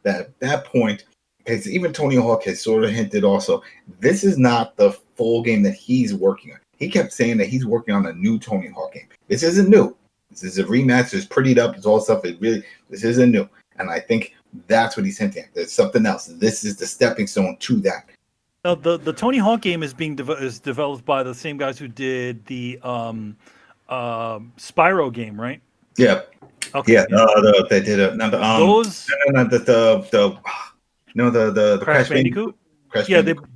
Speaker 6: that at that point. Because even Tony Hawk has sort of hinted also, this is not the full game that he's working on. He kept saying that he's working on a new Tony Hawk game. This isn't new. This is a remaster. It's prettied up. It's all stuff. This isn't new. And I think that's what he's hinting at. There's something else. This is the stepping stone to that.
Speaker 2: Now, the Tony Hawk game is being developed by the same guys who did the Spyro game, right?
Speaker 6: Yeah.
Speaker 2: Okay.
Speaker 6: Yeah. They did it. The
Speaker 2: Crash Bandicoot.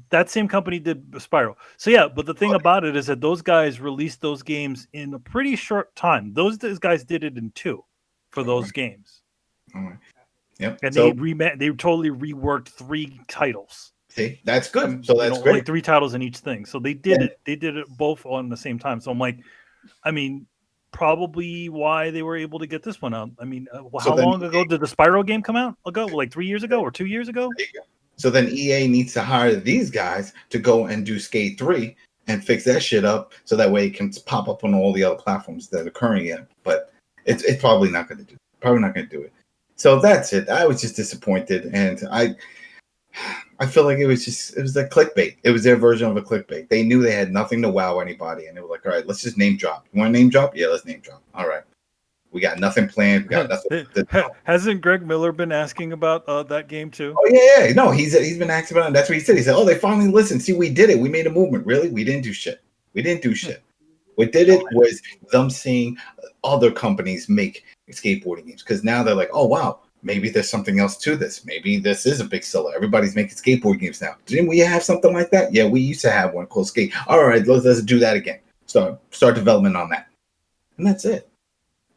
Speaker 2: That same company did Spyro. So yeah, but the thing about it is that those guys released those games in a pretty short time. Those guys did it in 2 for those games.
Speaker 6: All right. Yep.
Speaker 2: And they totally reworked 3 titles.
Speaker 6: See, that's good. So that's great.
Speaker 2: Like 3 titles in each thing. So they did it. They did it both on the same time. So I'm like, probably why they were able to get this one out. How long ago did the Spyro game come out? Like 3 years ago or 2 years ago?
Speaker 6: So then EA needs to hire these guys to go and do Skate 3 and fix that shit up, so that way it can pop up on all the other platforms that are currently in. But it's probably not going to do. Probably not going to do it. So that's it. I was just disappointed, and I feel like it was a clickbait. It was their version of a clickbait. They knew they had nothing to wow anybody, and they were like, all right, let's just name drop. You want to name drop? Yeah, let's name drop. All right. We got nothing planned. We got nothing.
Speaker 2: Hasn't Greg Miller been asking about that game too?
Speaker 6: Oh, yeah. No, he's been asking about it. That's what he said. He said, oh, they finally listened. See, we did it. We made a movement. Really? We didn't do shit. We didn't do shit. What did it was them seeing other companies make skateboarding games, because now they're like, oh, wow. Maybe there's something else to this. Maybe this is a big seller. Everybody's making skateboard games now. Didn't we have something like that? Yeah, we used to have one called Skate. All right, let's do that again. Start development on that. And that's it.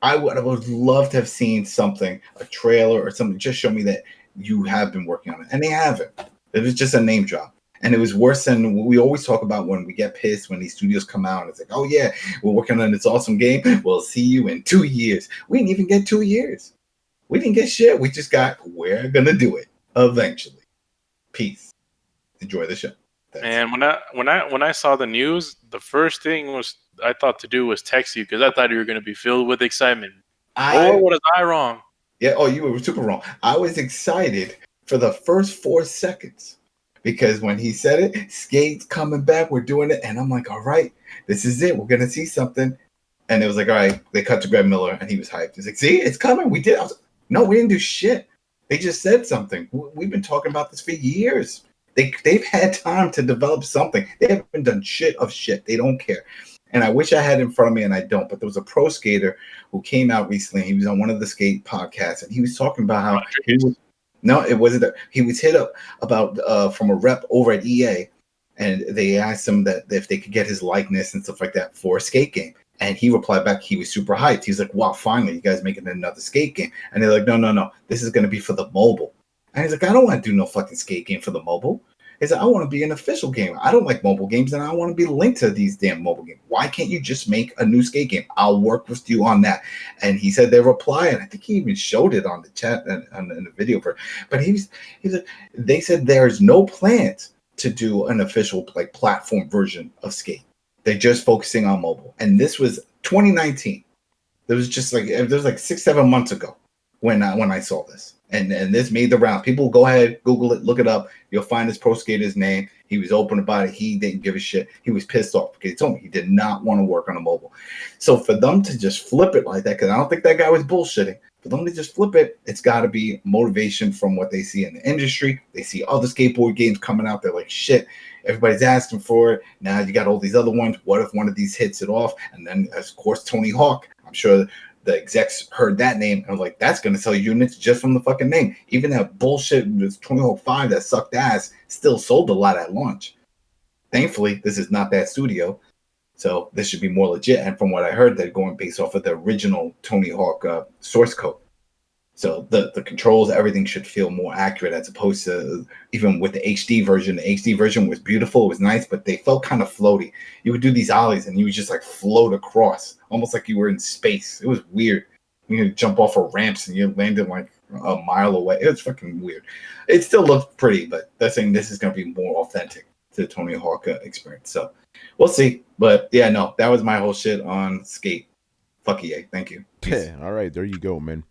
Speaker 6: I would love to have seen something, a trailer or something. Just show me that you have been working on it. And they haven't. It was just a name drop. And it was worse than we always talk about when we get pissed when these studios come out. It's like, oh, yeah, we're working on this awesome game. We'll see you in 2 years. We didn't even get 2 years. We didn't get shit. We just got, we're going to do it eventually. Peace. Enjoy the show.
Speaker 4: And when I saw the news, the first thing I thought to do was text you, because I thought you were going to be filled with excitement. Or was I wrong?
Speaker 6: Yeah. Oh, you were super wrong. I was excited for the first 4 seconds, because when he said it, Skate's coming back, we're doing it. And I'm like, all right, this is it. We're going to see something. And it was like, all right, they cut to Greg Miller and he was hyped. He's like, see, it's coming. We did. I was like, no, we didn't do shit. They just said something. We've been talking about this for years. They've had time to develop something. They haven't done shit of shit. They don't care. And I wish I had it in front of me, and I don't. But there was a pro skater who came out recently. He was on one of the skate podcasts, and he was talking about how it wasn't that he was hit up about from a rep over at EA, and they asked him that if they could get his likeness and stuff like that for a skate game. And he replied back, he was super hyped. He's like, wow, finally, you guys making another skate game. And they're like, no. This is going to be for the mobile. And he's like, I don't want to do no fucking skate game for the mobile. He said, I want to be an official game. I don't like mobile games, and I want to be linked to these damn mobile games. Why can't you just make a new skate game? I'll work with you on that. And he said they reply, and I think he even showed it on the chat and in the video for. But they said there's no plans to do an official like platform version of Skate. They're just focusing on mobile. And this was 2019. It was just like 6-7 months ago when I saw this. And this made the rounds. People go ahead, Google it, look it up. You'll find this pro skater's name. He was open about it. He didn't give a shit. He was pissed off because he told me he did not want to work on a mobile. So for them to just flip it like that, because I don't think that guy was bullshitting. For them to just flip it, it's got to be motivation from what they see in the industry. They see other skateboard games coming out. They're like, shit, everybody's asking for it. Now you got all these other ones. What if one of these hits it off? And then, of course, Tony Hawk. I'm sure the execs heard that name and was like, that's going to sell units just from the fucking name. Even that bullshit with Tony Hawk 5 that sucked ass still sold a lot at launch. Thankfully, this is not that studio. So this should be more legit. And from what I heard, they're going based off of the original Tony Hawk source code. So the controls, everything should feel more accurate as opposed to even with the HD version. The HD version was beautiful. It was nice, but they felt kind of floaty. You would do these ollies and you would just like float across, almost like you were in space. It was weird. You would jump off of ramps and you landed like a mile away. It was fucking weird. It still looked pretty, but they're saying this is going to be more authentic to the Tony Hawk experience. So we'll see. But yeah, no, that was my whole shit on Skate. Fuck EA. Thank you.
Speaker 1: Peace. All right, there you go, man.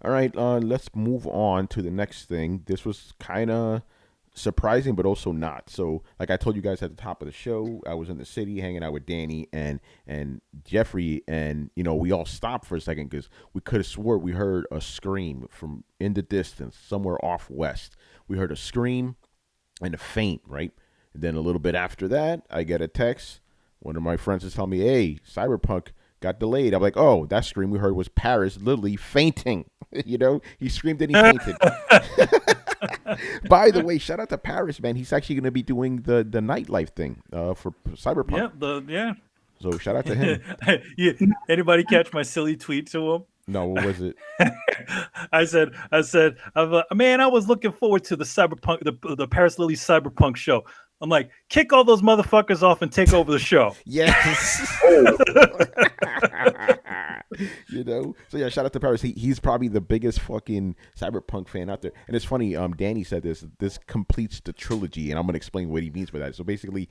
Speaker 1: All right, let's move on to the next thing. This was kind of surprising, but also not. So, like I told you guys at the top of the show, I was in the city hanging out with Danny and Jeffrey, and we all stopped for a second because we could have swore we heard a scream from in the distance, somewhere off west. We heard a scream and a faint, right? And then a little bit after that, I get a text. One of my friends is telling me, "Hey, Cyberpunk got delayed." I'm like, oh, that scream we heard was Paris literally fainting. He screamed and he fainted. By the way, shout out to Paris, man. He's actually going to be doing the nightlife thing for Cyberpunk. Yeah. So shout out to him.
Speaker 2: Anybody catch my silly tweet to him?
Speaker 1: No, what was it?
Speaker 2: I said, man, I was looking forward to the Cyberpunk, the Paris Lily Cyberpunk show. I'm like, kick all those motherfuckers off and take over the show.
Speaker 1: Yes. So yeah, shout out to Paris. He's probably the biggest fucking Cyberpunk fan out there. And it's funny, Danny said this completes the trilogy, and I'm gonna explain what he means by that. So basically,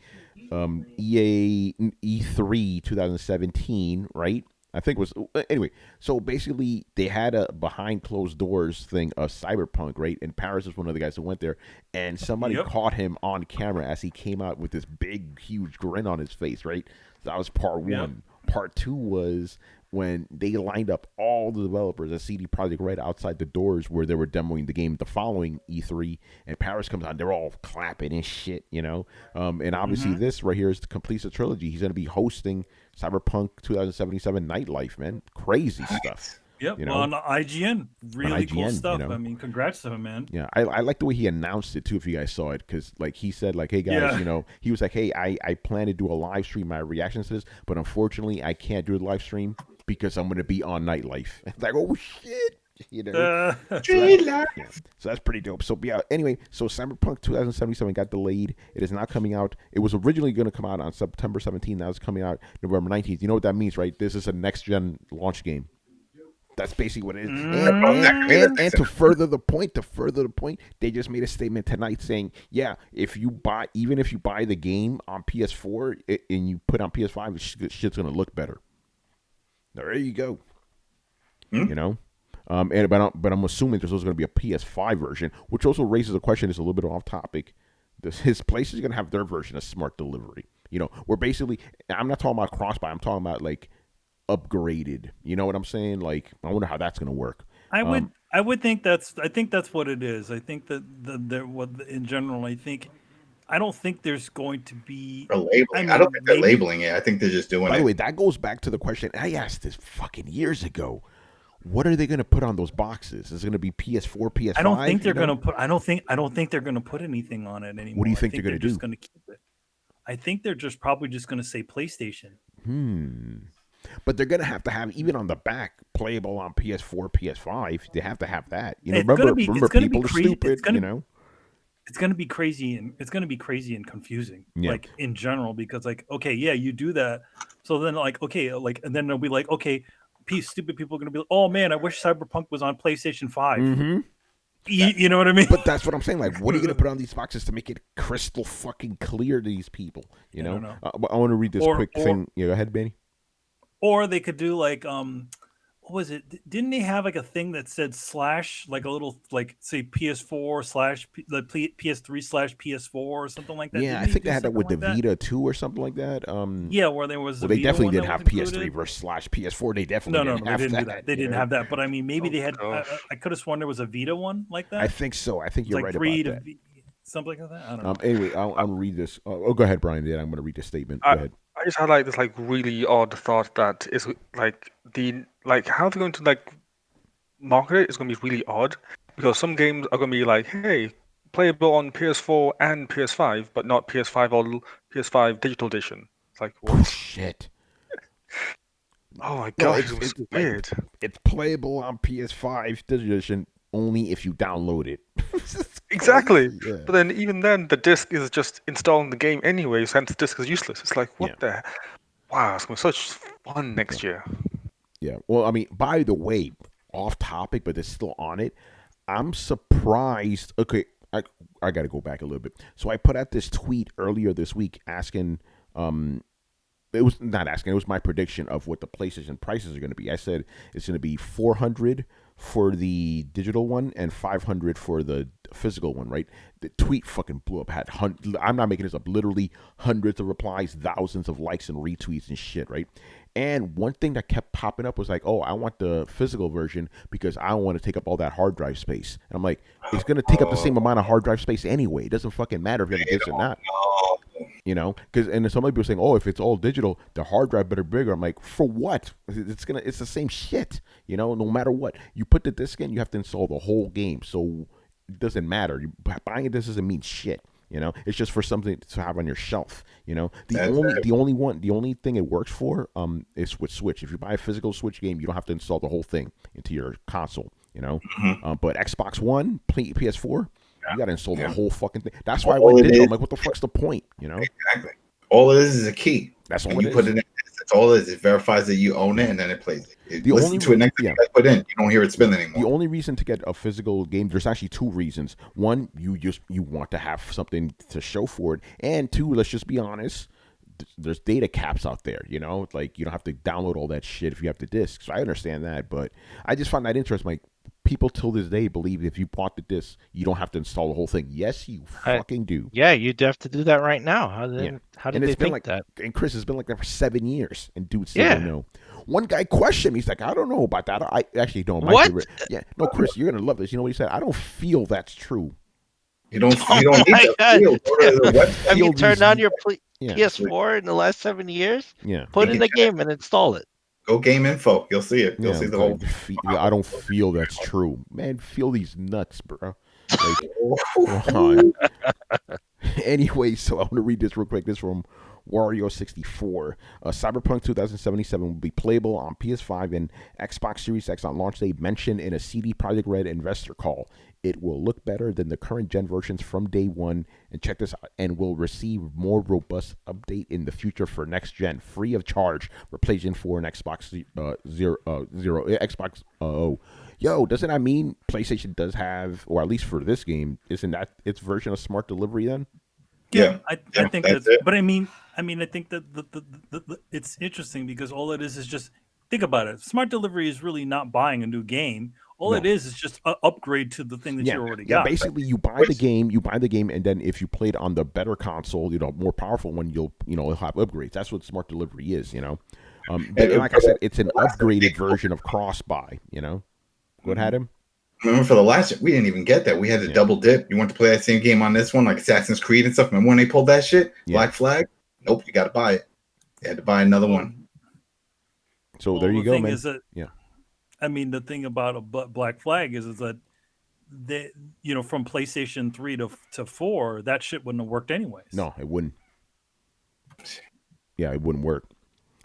Speaker 1: EA E3 2017, right? I think was anyway. So basically, they had a behind closed doors thing of Cyberpunk, right? And Paris was one of the guys who went there, and somebody caught him on camera as he came out with this big, huge grin on his face, right? So that was part one. Part two was when they lined up all the developers at CD Projekt right outside the doors where they were demoing the game the following E3, and Paris comes on, they're all clapping and shit, And obviously this right here is completes the trilogy. He's going to be hosting Cyberpunk 2077 Nightlife, man. Crazy stuff.
Speaker 2: Yep, on IGN. Really cool stuff. I mean, congrats to him, man.
Speaker 1: Yeah, I like the way he announced it, too, if you guys saw it, because, like, he said, like, hey, guys, he was like, hey, I plan to do a live stream, my reactions to this, but unfortunately, I can't do a live stream because I'm going to be on Nightlife. It's like, oh, shit. So that's pretty dope. So yeah, anyway, so Cyberpunk 2077 got delayed. It is not coming out. It was originally going to come out on September 17th. Now it's coming out November 19th. You know what that means, right? This is a next gen launch game. That's basically what it is. And to further the point, they just made a statement tonight saying, yeah, even if you buy the game on PS4 and you put on PS5, shit's going to look better. There you go. But I'm assuming there's also going to be a PS5 version, which also raises a question. It's a little bit off topic. His place is going to have their version of smart delivery. Where basically, I'm not talking about cross-buy. I'm talking about like upgraded. You know what I'm saying? Like, I wonder how that's going to work.
Speaker 2: I would think that's what it is. I think that in general, I don't think there's going to be
Speaker 6: a labeling. I don't think they're labeling it. I think they're just doing it.
Speaker 1: By the way, that goes back to the question I asked this fucking years ago. What are they going to put on those boxes? Is it going to be PS4, PS5?
Speaker 2: I don't think they're going to put. I don't think they're going to put anything on it anymore.
Speaker 1: What do you think they're going to do?
Speaker 2: Just going to keep it. I think they're probably just going to say PlayStation.
Speaker 1: But they're going to have even on the back, playable on PS4, PS5. They have to have that. Remember, people are stupid.
Speaker 2: it's gonna be crazy and confusing, like in general, because like, okay, yeah, you do that, so then like, okay, like, and then they'll be like, okay, stupid people are gonna be like, oh man, I wish Cyberpunk was on PlayStation 5.
Speaker 1: Mm-hmm.
Speaker 2: You know what I mean?
Speaker 1: But that's what I'm saying. Like, what are you gonna put on these boxes to make it crystal fucking clear to these people? You know. I want to read this quick thing. Yeah, go ahead, Benny.
Speaker 2: Or they could do like what was it? Didn't they have like a thing that said / like a little like say PS4 / the PS3 / PS4 or something like that?
Speaker 1: Yeah, I think they had that with the Vita too or something like that.
Speaker 2: Yeah, where there was.
Speaker 1: Well, they definitely didn't have PS3 versus / PS4. They definitely
Speaker 2: didn't do that. They didn't have that. But I mean, maybe they had. I could have sworn there was a Vita one like that.
Speaker 1: I think so. I think you're right about that.
Speaker 2: Something like that. I don't know.
Speaker 1: Anyway, I'll read this. Oh, go ahead, Brian. Then I'm going to read the statement. Go ahead.
Speaker 5: I just had like this like really odd thought that is like how they're going to like market it is going to be really odd, because some games are going to be like, hey, playable on PS4 and PS5, but not PS5 or PS5 digital edition. It's like, what?
Speaker 1: Oh, shit.
Speaker 5: Oh my god, it's weird.
Speaker 1: It's playable on PS5 digital edition only if you download it.
Speaker 5: Exactly. Yeah. But then even then, the disc is just installing the game anyway, so the disc is useless. It's like, what the... Wow, it's going to be such fun next year.
Speaker 1: Yeah. Well, I mean, by the way, off topic, but it's still on it. I'm surprised. Okay, I got to go back a little bit. So I put out this tweet earlier this week asking... it was not asking. It was my prediction of what the PlayStation prices are going to be. I said it's going to be $400 for the digital one and $500 for the physical one. Right? The tweet fucking blew up. I'm not making this up. Literally hundreds of replies, thousands of likes and retweets and shit. Right? And one thing that kept popping up was like, "Oh, I want the physical version because I don't want to take up all that hard drive space." And I'm like, "It's going to take up the same amount of hard drive space anyway. It doesn't fucking matter if you have this or not." You know, because and some people are saying, "Oh, if it's all digital, the hard drive better bigger." I'm like, for what? It's the same shit. You know, no matter what you put the disc in, you have to install the whole game, so it doesn't matter. Buying a disc doesn't mean shit. You know, it's just for something to have on your shelf. You know, the only thing it works for is with Switch. If you buy a physical Switch game, you don't have to install the whole thing into your console. You know, but Xbox One, PS4. You got to install the whole fucking thing. That's why I went digital. I'm like, what the fuck's the point? You know?
Speaker 6: Exactly. All it is a key.
Speaker 1: That's all
Speaker 6: you put it in. That's all it is. It verifies that you own it, and then it plays it.
Speaker 1: The
Speaker 6: listen to it next time you put in. You don't hear it spin anymore.
Speaker 1: The only reason to get a physical game, there's actually two reasons. One, you want to have something to show for it, and two, let's just be honest. There's data caps out there, you know? Like, you don't have to download all that shit if you have the disc. So I understand that, but I just find that interesting. Like, people till this day believe if you bought the disc, you don't have to install the whole thing. Yes, you fucking do.
Speaker 3: Yeah, you'd have to do that right now. How did they think that?
Speaker 1: And Chris has been like that for 7 years, and dude still don't know. One guy questioned me. He's like, I don't know about that. I actually don't.
Speaker 3: What?
Speaker 1: No, Chris, you're gonna love this. You know what he said? I don't feel that's true.
Speaker 6: You don't need that.
Speaker 3: Have you turned on your PS4 in the last 7 years?
Speaker 1: Yeah.
Speaker 3: Put in the game and install it.
Speaker 6: Go Game Info. You'll see it. You'll see the whole.
Speaker 1: I don't feel that's true, man. Feel these nuts, bro. Like, come on. Anyway, so I want to read this real quick. This is from Wario64. Cyberpunk 2077 will be playable on PS5 and Xbox Series X on launch day, mentioned in a CD Projekt Red investor call. It will look better than the current gen versions from day one, and check this out, and will receive more robust update in the future for next gen, free of charge for PlayStation 4 and Xbox Xbox Yo, doesn't that mean PlayStation does have, or at least for this game, isn't that its version of smart delivery then?
Speaker 2: Yeah, I think that's but I mean, I think that the it's interesting because all it is just think about it. Smart delivery is really not buying a new game. All it is just an upgrade to the thing that you already got.
Speaker 1: Yeah, basically you buy the game, and then if you play it on the better console, more powerful one, you'll have upgrades. That's what smart delivery is, But like I said, it's an upgraded version of cross-buy, What had him?
Speaker 6: Remember for the last, we didn't even get that. We had to double dip. You want to play that same game on this one, like Assassin's Creed and stuff. Remember when they pulled that shit? Black Flag? Nope, you got to buy it. You had to buy another one.
Speaker 1: So there you go, man.
Speaker 2: I mean, the thing about a Black Flag is that they, from PlayStation 3 to 4, that shit wouldn't have worked anyways.
Speaker 1: No, it wouldn't. Yeah, it wouldn't work.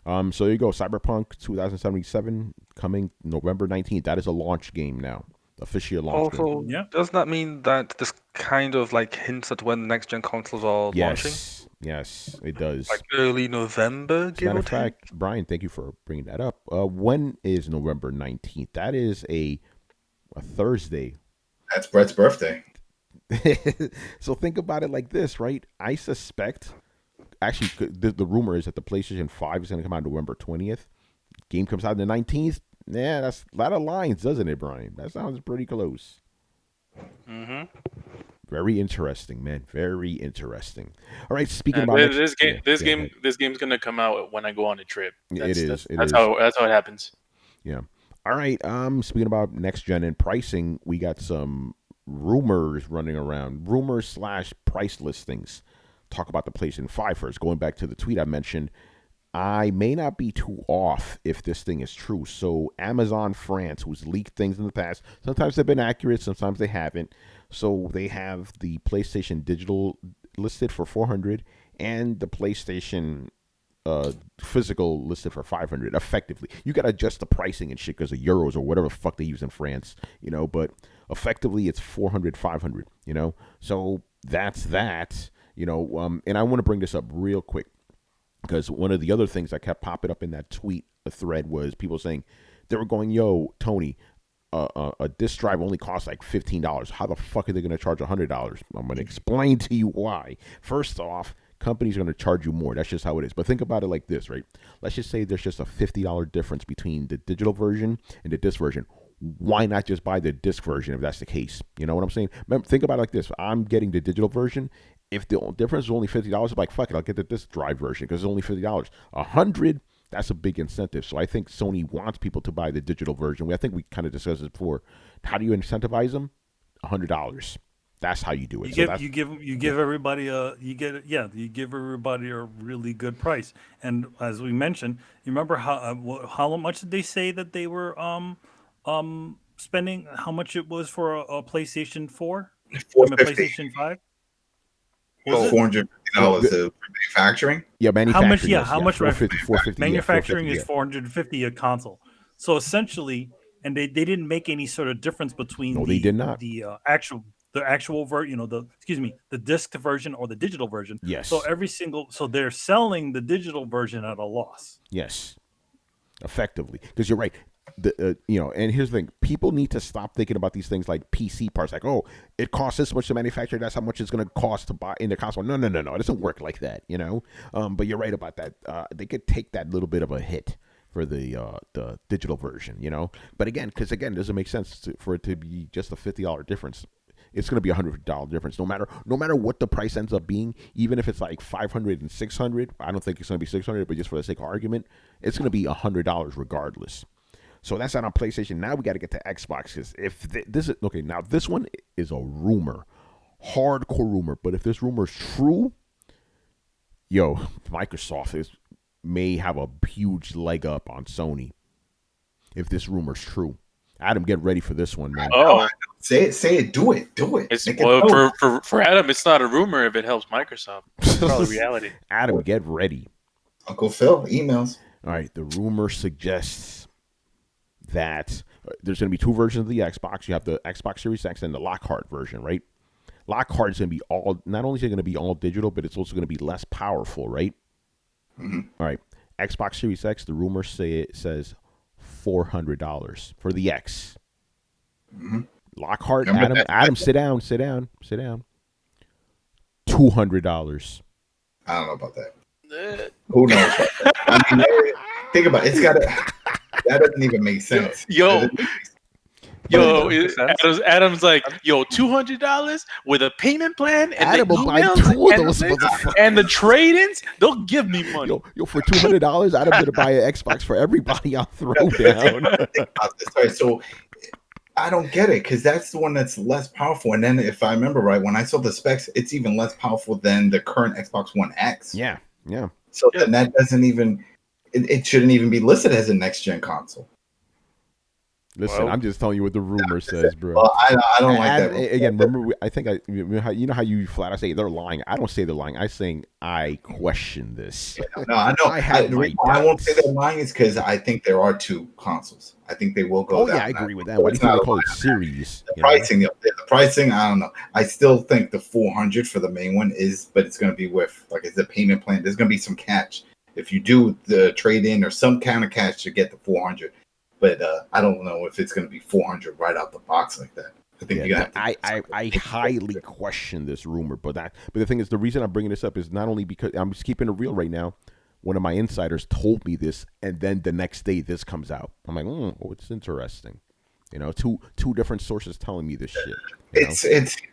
Speaker 1: So there you go. Cyberpunk 2077 coming November 19th. That is a launch game now. officially launched.
Speaker 5: Also, doesn't that mean that this kind of like hints at when the next gen consoles are launching?
Speaker 1: Yes, it does.
Speaker 5: Like early November,
Speaker 1: As a matter of fact, Brian, thank you for bringing that up. When is November 19th? That is a Thursday.
Speaker 6: That's Brett's birthday.
Speaker 1: So think about it like this, right? I suspect, actually, the rumor is that the PlayStation 5 is going to come out November 20th. Game comes out the 19th. Yeah, that's a lot of lines, doesn't it, Brian? That sounds pretty close.
Speaker 4: Mm-hmm.
Speaker 1: Very interesting, man. Very interesting. All right, speaking about
Speaker 4: this game's gonna come out when I go on a trip.
Speaker 1: That's
Speaker 4: how it happens.
Speaker 1: Yeah. All right. Speaking about next gen and pricing, we got some rumors running around. Rumors / price listings. Talk about the PlayStation 5 first. Going back to the tweet I mentioned, I may not be too off if this thing is true. So Amazon France, who's leaked things in the past, sometimes they've been accurate, sometimes they haven't. So they have the PlayStation Digital listed for $400 and the PlayStation physical listed for $500. Effectively, you got to adjust the pricing and shit because of euros or whatever the fuck they use in France, but effectively it's $400, $500, So that's that, and I want to bring this up real quick. Because one of the other things that kept popping up in that tweet thread was people saying they were going, "Yo, Tony, a disk drive only costs like $15. How the fuck are they going to charge $100?" I'm going to explain to you why. First off, companies are going to charge you more. That's just how it is. But think about it like this, right? Let's just say there's just a $50 difference between the digital version and the disc version. Why not just buy the disc version if that's the case? You know what I'm saying? Remember, think about it like this. I'm getting the digital version. If the difference is only $50, I'm like, fuck it, I'll get the disc drive version because it's only $50. $100, that's a big incentive. So I think Sony wants people to buy the digital version. I think we kind of discussed this before. How do you incentivize them? $100. That's how you do it.
Speaker 2: You give everybody you give everybody a really good price. And as we mentioned, you remember how much did they say that they were spending? How much it was for a PlayStation 4? PlayStation 5?
Speaker 6: $450 for manufacturing.
Speaker 1: Yeah, manufacturing.
Speaker 2: How much?
Speaker 1: $450.
Speaker 2: Manufacturing is $450 a console. So essentially, and they didn't make any sort of difference between
Speaker 1: they did not.
Speaker 2: The actual version, the disc version or the digital version.
Speaker 1: Yes.
Speaker 2: So they're selling the digital version at a loss.
Speaker 1: Yes, effectively, because you're right. And here's the thing: people need to stop thinking about these things like PC parts. Like, oh, it costs this much to manufacture. That's how much it's going to cost to buy in the console. No, it doesn't work like that. But you're right about that. They could take that little bit of a hit for the digital version. But again, it doesn't make sense for it to be just a $50 difference. It's going to be $100 difference, no matter what the price ends up being. Even if it's like $500 and $600, I don't think it's going to be $600, but just for the sake of argument, it's going to be $100 regardless. So that's not on PlayStation. Now we got to get to Xbox, because if this is okay, now this one is a rumor, hardcore rumor. But if this rumor is true, Microsoft may have a huge leg up on Sony. If this rumor is true, Adam, get ready for this one, man.
Speaker 6: Oh, say it, do it.
Speaker 4: It's, for Adam, it's not a rumor if it helps Microsoft. It's probably reality.
Speaker 1: Adam, get ready.
Speaker 6: Uncle Phil, emails.
Speaker 1: All right, the rumor suggests that there's going to be two versions of the Xbox. You have the Xbox Series X and the Lockhart version, right? Lockhart is going to be not only is it going to be all digital, but it's also going to be less powerful, right?
Speaker 6: Mm-hmm.
Speaker 1: All right. Xbox Series X, the rumor says $400 for the X.
Speaker 6: Mm-hmm.
Speaker 1: Lockhart, Adam, sit down. $200.
Speaker 6: I don't know about that. Who knows about that? I mean, think about it. That doesn't even make sense.
Speaker 4: Adam's like, $200 with a payment plan and
Speaker 1: Adam will buy two of those
Speaker 4: and the trade-ins, they'll give me money.
Speaker 1: For $200, Adam's gonna buy an Xbox for everybody on Throwdown.
Speaker 6: So I don't get it, because that's the one that's less powerful. And then if I remember right, when I saw the specs, it's even less powerful than the current Xbox One X.
Speaker 1: Yeah.
Speaker 6: So then that doesn't even. It shouldn't even be listed as a next-gen console.
Speaker 1: Listen, I'm just telling you what the rumor says, bro.
Speaker 6: Well, I don't like that.
Speaker 1: Again, remember, I think you know how you flat out say they're lying. I don't say they're lying. I'm saying I question this.
Speaker 6: No, I know. I won't say they're lying is because I think there are 2 consoles. I think they will go.
Speaker 1: Oh yeah, I agree with that. Why do you think they call it series?
Speaker 6: The pricing. I don't know. I still think the $400 for the main one is, but it's going to be with like it's a payment plan. There's going to be some catch if you do the trade in or some kind of catch to get the $400. But I don't know if it's going to be $400 right out the box like that. I think you're gonna have to
Speaker 1: I highly question this rumor, but the thing is, the reason I'm bringing this up is not only because I'm just keeping it real right now. One of my insiders told me this, and then the next day this comes out. I'm like, oh, it's interesting. You know, two different sources telling me this shit.
Speaker 6: It's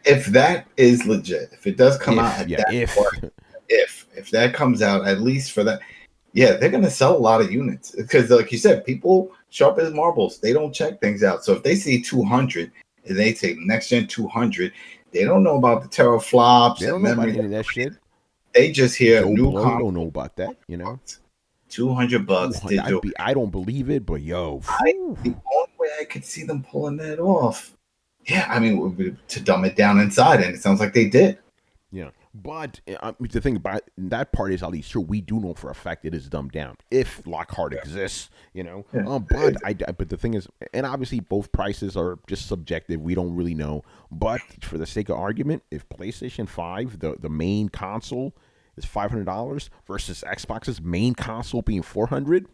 Speaker 6: if that is legit, if it does come out, if that comes out, at least for that, yeah, they're gonna sell a lot of units because, like you said, people sharp as marbles. They don't check things out. So if they see 200 and they say next gen 200, they don't know about the teraflops.
Speaker 1: They don't know about any of that shit.
Speaker 6: They just hear new
Speaker 1: console. Don't know about that, you know.
Speaker 6: $200
Speaker 1: I don't believe it, but yo,
Speaker 6: the only way I could see them pulling that off, yeah, I mean, would be to dumb it down inside, and it sounds like they did.
Speaker 1: Yeah, but the thing about that part is at least true. We do know for a fact it is dumbed down if Lockhart exists, you know. Yeah. But the thing is, and obviously both prices are just subjective. We don't really know. But for the sake of argument, if PlayStation 5, the main console, is $500 versus Xbox's main console being $400.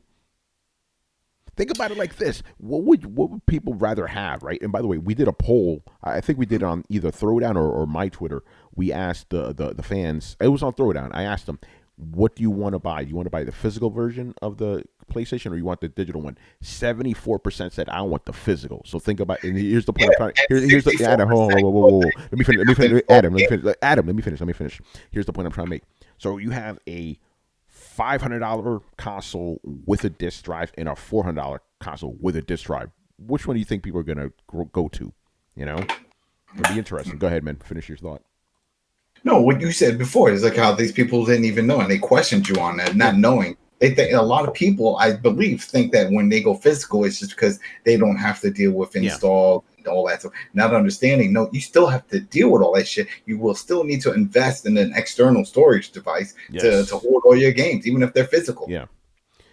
Speaker 1: Think about it like this: what would people rather have, right? And by the way, we did a poll. I think we did it on either Throwdown or my Twitter. We asked the fans. It was on Throwdown. I asked them, "What do you want to buy? Do you want to buy the physical version of the PlayStation, or you want the digital one?" 74% said, "I want the physical." So think about. And here's the point. Here's the Adam. Whoa. Let me finish. Adam, let me finish. Here's the point I'm trying to make. So you have a $500 console with a disc drive and a $400 console with a disc drive. Which one do you think people are going to go to? You know, it'll be interesting. Go ahead, man. Finish your thought.
Speaker 6: No, what you said before is like how these people didn't even know, and they questioned you on that, not knowing. They think a lot of people, I believe, think that when they go physical, it's just because they don't have to deal with install and all that stuff. Not understanding, no, you still have to deal with all that shit. You will still need to invest in an external storage device to hold all your games, even if they're physical.
Speaker 1: Yeah.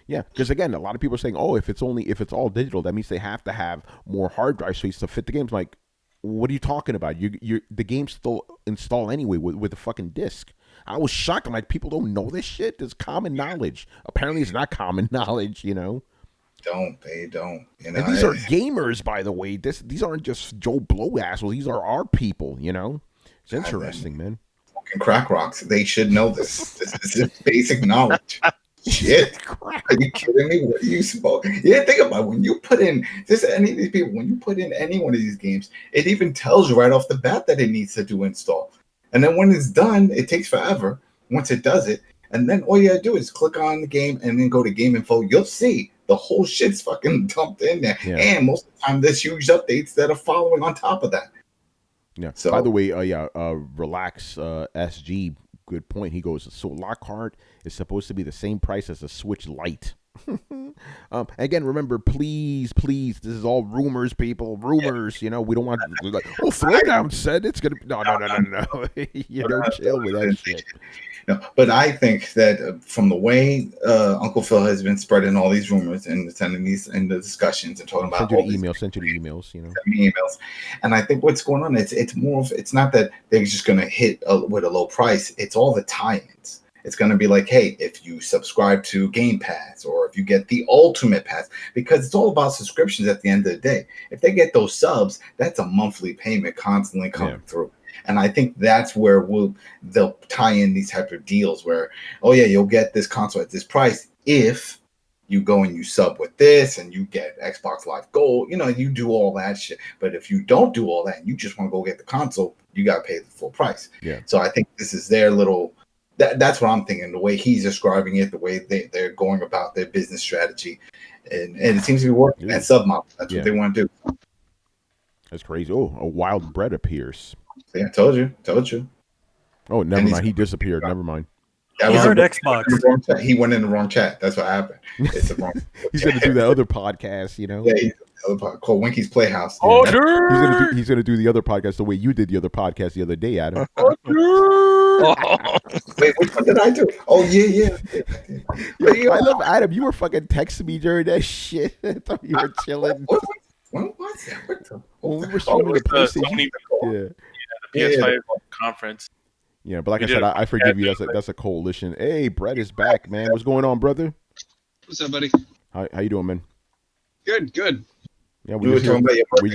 Speaker 1: Yeah, because again, a lot of people are saying, "Oh, if it's all digital, that means they have to have more hard drive space to fit the games." Like, what are you talking about? The games still install anyway with the fucking disc. I was shocked. I'm like, people don't know this shit. It's common knowledge. Apparently, it's not common knowledge. You know.
Speaker 6: They don't. You know,
Speaker 1: and these are gamers, by the way. These aren't just Joe Blow assholes. These are our people. You know. It's interesting, man.
Speaker 6: Fucking crack rocks. They should know this. This is basic knowledge. Shit. Are you kidding me? What are you supposed? Yeah, think about it. When you put in any of these people, when you put in any one of these games, it even tells you right off the bat that it needs to do install. And then when it's done, it takes forever once it does it. And then all you gotta do is click on the game and then go to game info. You'll see the whole shit's fucking dumped in there. Yeah. And most of the time, there's huge updates that are following on top of that.
Speaker 1: Yeah. So, by the way, Relax SG, good point. He goes, so Lockhart is supposed to be the same price as a Switch Lite. Again, remember, please, this is all rumors, people. Rumors, you know, we don't want to like, oh, Throwdown said it's gonna be no. You don't chill with that shit.
Speaker 6: No, but I think that from the way Uncle Phil has been spreading all these rumors and sending these in the discussions and talking about
Speaker 1: send you the emails, you know,
Speaker 6: emails, and I think what's going on, it's more of, it's not that they're just going to hit with a low price. It's all the tie-ins. It's going to be like, hey, if you subscribe to Game Pass or if you get the Ultimate Pass, because it's all about subscriptions at the end of the day. If they get those subs, that's a monthly payment constantly coming through. And I think that's where they'll tie in these type of deals where, oh, yeah, you'll get this console at this price if you go and you sub with this and you get Xbox Live Gold. You know, you do all that shit. But if you don't do all that and you just want to go get the console, you got to pay the full price. Yeah. So I think this is their little... That's what I'm thinking, the way he's describing it, the way they're going about their business strategy. And it seems to be working. And sub-model, that's what they want to do.
Speaker 1: That's crazy. Oh, a wild bread appears.
Speaker 6: Yeah, told you.
Speaker 1: Oh, never mind. He disappeared. Never mind.
Speaker 2: He heard Xbox.
Speaker 6: He went in the wrong chat. That's what happened. It's the wrong
Speaker 1: He's going to do that other podcast, you know?
Speaker 6: Yeah, called Winky's Playhouse.
Speaker 4: Oh,
Speaker 1: He's gonna do the other podcast the way you did the other podcast the other day, Adam.
Speaker 6: Wait, which one did I do? Oh yeah.
Speaker 1: Yo, I love Adam. You were fucking texting me during that shit. I thought you were chilling.
Speaker 6: When was that?
Speaker 1: When we were streaming the PlayStation.
Speaker 4: The PS5 conference.
Speaker 1: Yeah, but like I said, I forgive you. That's a coalition. Hey, Brett is back, man. What's going on, brother?
Speaker 7: What's up, buddy?
Speaker 1: How you doing, man?
Speaker 7: Good.
Speaker 1: Yeah, we just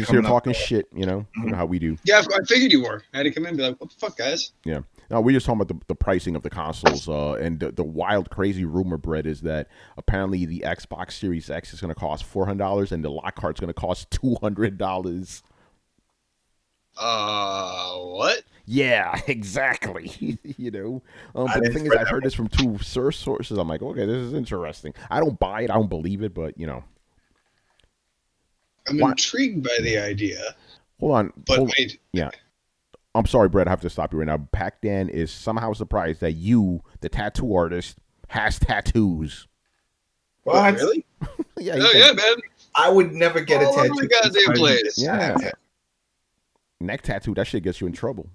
Speaker 1: here talking shit, you know how we do.
Speaker 7: Yeah, I figured you were. I had to come in and be like, what the fuck, guys?
Speaker 1: Yeah. No, we're just talking about the pricing of the consoles. And the wild, crazy rumor, Brett, is that apparently the Xbox Series X is going to cost $400 and the Lockhart's going to cost $200.
Speaker 7: What?
Speaker 1: Yeah, exactly. But the thing is, I've heard this from two sources. I'm like, okay, this is interesting. I don't buy it. I don't believe it, but,
Speaker 7: I'm intrigued by the idea.
Speaker 1: Hold on.
Speaker 7: Wait.
Speaker 1: Yeah. I'm sorry, Brett. I have to stop you right now. Pac-Dan is somehow surprised that you, the tattoo artist, has tattoos.
Speaker 6: What?
Speaker 7: Really?
Speaker 1: Yeah,
Speaker 7: man.
Speaker 6: I would never get a tattoo.
Speaker 7: All over the goddamn place.
Speaker 1: Yeah. Neck tattoo, that shit gets you in trouble.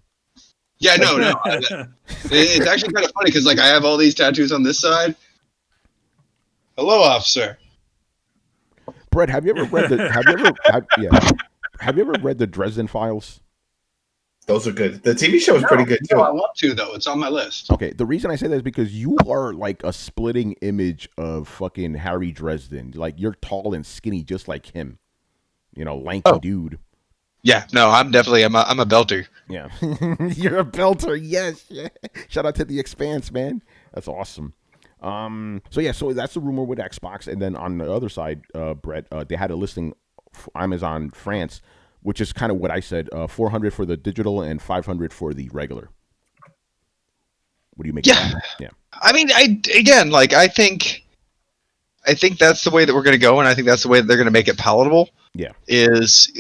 Speaker 7: Yeah, no. It's actually kind of funny because, I have all these tattoos on this side. Hello, officer.
Speaker 1: Brett, have you ever read the Dresden Files?
Speaker 6: Those are good. The TV show is pretty good too.
Speaker 7: No, I want to though. It's on my list.
Speaker 1: Okay, the reason I say that is because you are like a splitting image of fucking Harry Dresden. Like you're tall and skinny, just like him. Lanky dude.
Speaker 7: Yeah, no, I'm a belter.
Speaker 1: Yeah, you're a belter. Yes. Yeah. Shout out to The Expanse, man. That's awesome. So that's the rumor with Xbox, and then on the other side, Brett, they had a listing, Amazon France, which is kind of what I said, $400 for the digital and $500 for the regular. What do you make?
Speaker 7: Yeah,
Speaker 1: yeah.
Speaker 7: I mean, I think that's the way that we're going to go, and I think that's the way that they're going to make it palatable.
Speaker 1: Yeah,
Speaker 7: it's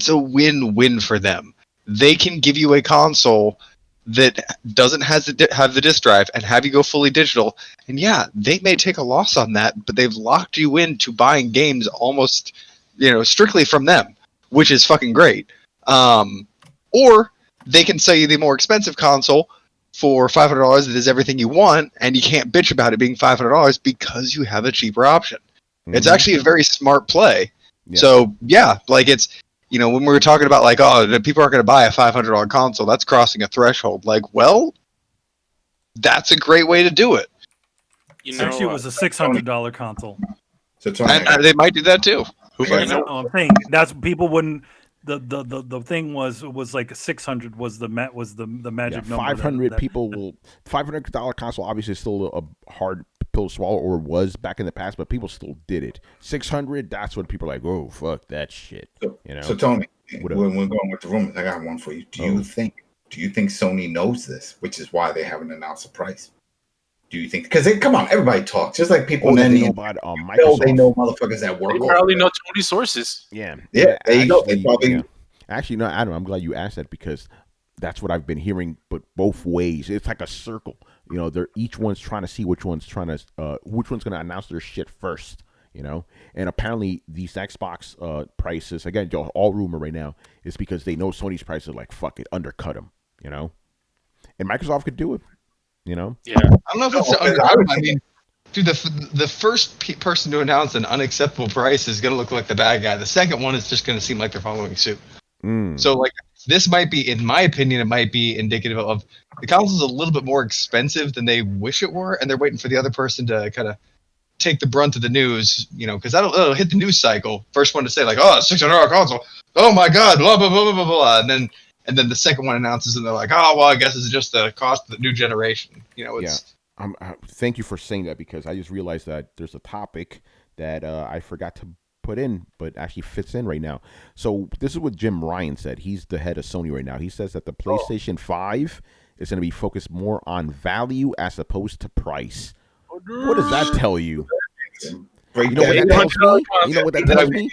Speaker 7: a win-win for them. They can give you a console that doesn't have the disk drive and have you go fully digital, and yeah, they may take a loss on that, but they've locked you into buying games almost, strictly from them, which is fucking great. Or they can sell you the more expensive console for $500 that is everything you want, and you can't bitch about it being $500 because you have a cheaper option. Mm-hmm. It's actually a very smart play. Yeah. So yeah, it's when we were talking about people aren't going to buy a $500 console, that's crossing a threshold. That's a great way to do it.
Speaker 2: Actually, it was a $600 console.
Speaker 6: So
Speaker 7: and they might do that too.
Speaker 2: I'm saying that's people wouldn't. The thing was like 600 was the magic number.
Speaker 1: 500 people will $500 console obviously is still a hard pill to swallow, or was back in the past, but people still did it. 600, that's when people are like, oh fuck that shit.
Speaker 6: So Tony, when we're going with the rumors, I got one for you. Do you think Sony knows this, which is why they haven't announced a price? Do you think? Because come on, everybody talks. Just like people
Speaker 1: they know about Microsoft.
Speaker 6: They know motherfuckers that work.
Speaker 4: They probably know Tony's sources.
Speaker 1: Yeah.
Speaker 6: There you go. They probably.
Speaker 1: Yeah. Actually, no, Adam, I'm glad you asked that because that's what I've been hearing, but both ways. It's like a circle. They're each one's trying to see which one's going to announce their shit first. And apparently these Xbox prices, again, all rumor right now, is because they know Sony's prices like fuck it, undercut them. And Microsoft could do it.
Speaker 7: Yeah. I don't know if it's I mean, dude, the first person to announce an unacceptable price is going to look like the bad guy. The second one is just going to seem like they're following suit. So this might be, in my opinion, it might be indicative of the console's a little bit more expensive than they wish it were, and they're waiting for the other person to kind of take the brunt of the news, because that'll hit the news cycle. First one to say it's $600 console. Oh my god, blah blah blah blah blah, and then the second one announces, and they're like, oh well, I guess it's just the cost of the new generation. It's.
Speaker 1: Yeah. Thank you for saying that because I just realized that there's a topic that I forgot to put in, but actually fits in right now. So this is what Jim Ryan said. He's the head of Sony right now. He says that the PlayStation 5 is going to be focused more on value as opposed to price. What does that tell you? You know what that tells me? You know what that tells me?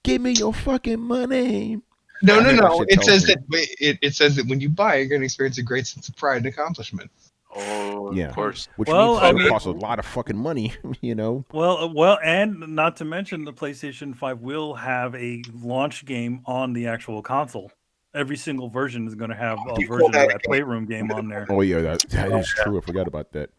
Speaker 1: Give me your fucking money.
Speaker 7: No. It says that when you buy, you're going to experience a great sense of pride and accomplishment.
Speaker 4: Oh,
Speaker 1: Yeah.
Speaker 4: of course.
Speaker 1: Which
Speaker 2: Well,
Speaker 1: means
Speaker 2: I
Speaker 1: it's gonna
Speaker 2: mean-
Speaker 1: cost a lot of fucking money, you know.
Speaker 2: Well, and not to mention the PlayStation 5 will have a launch game on the actual console. Every single version is going to have a
Speaker 6: You call
Speaker 2: version of
Speaker 6: that a
Speaker 2: that
Speaker 6: game?
Speaker 2: Playroom game on there.
Speaker 1: Oh yeah, that is true. I forgot about that.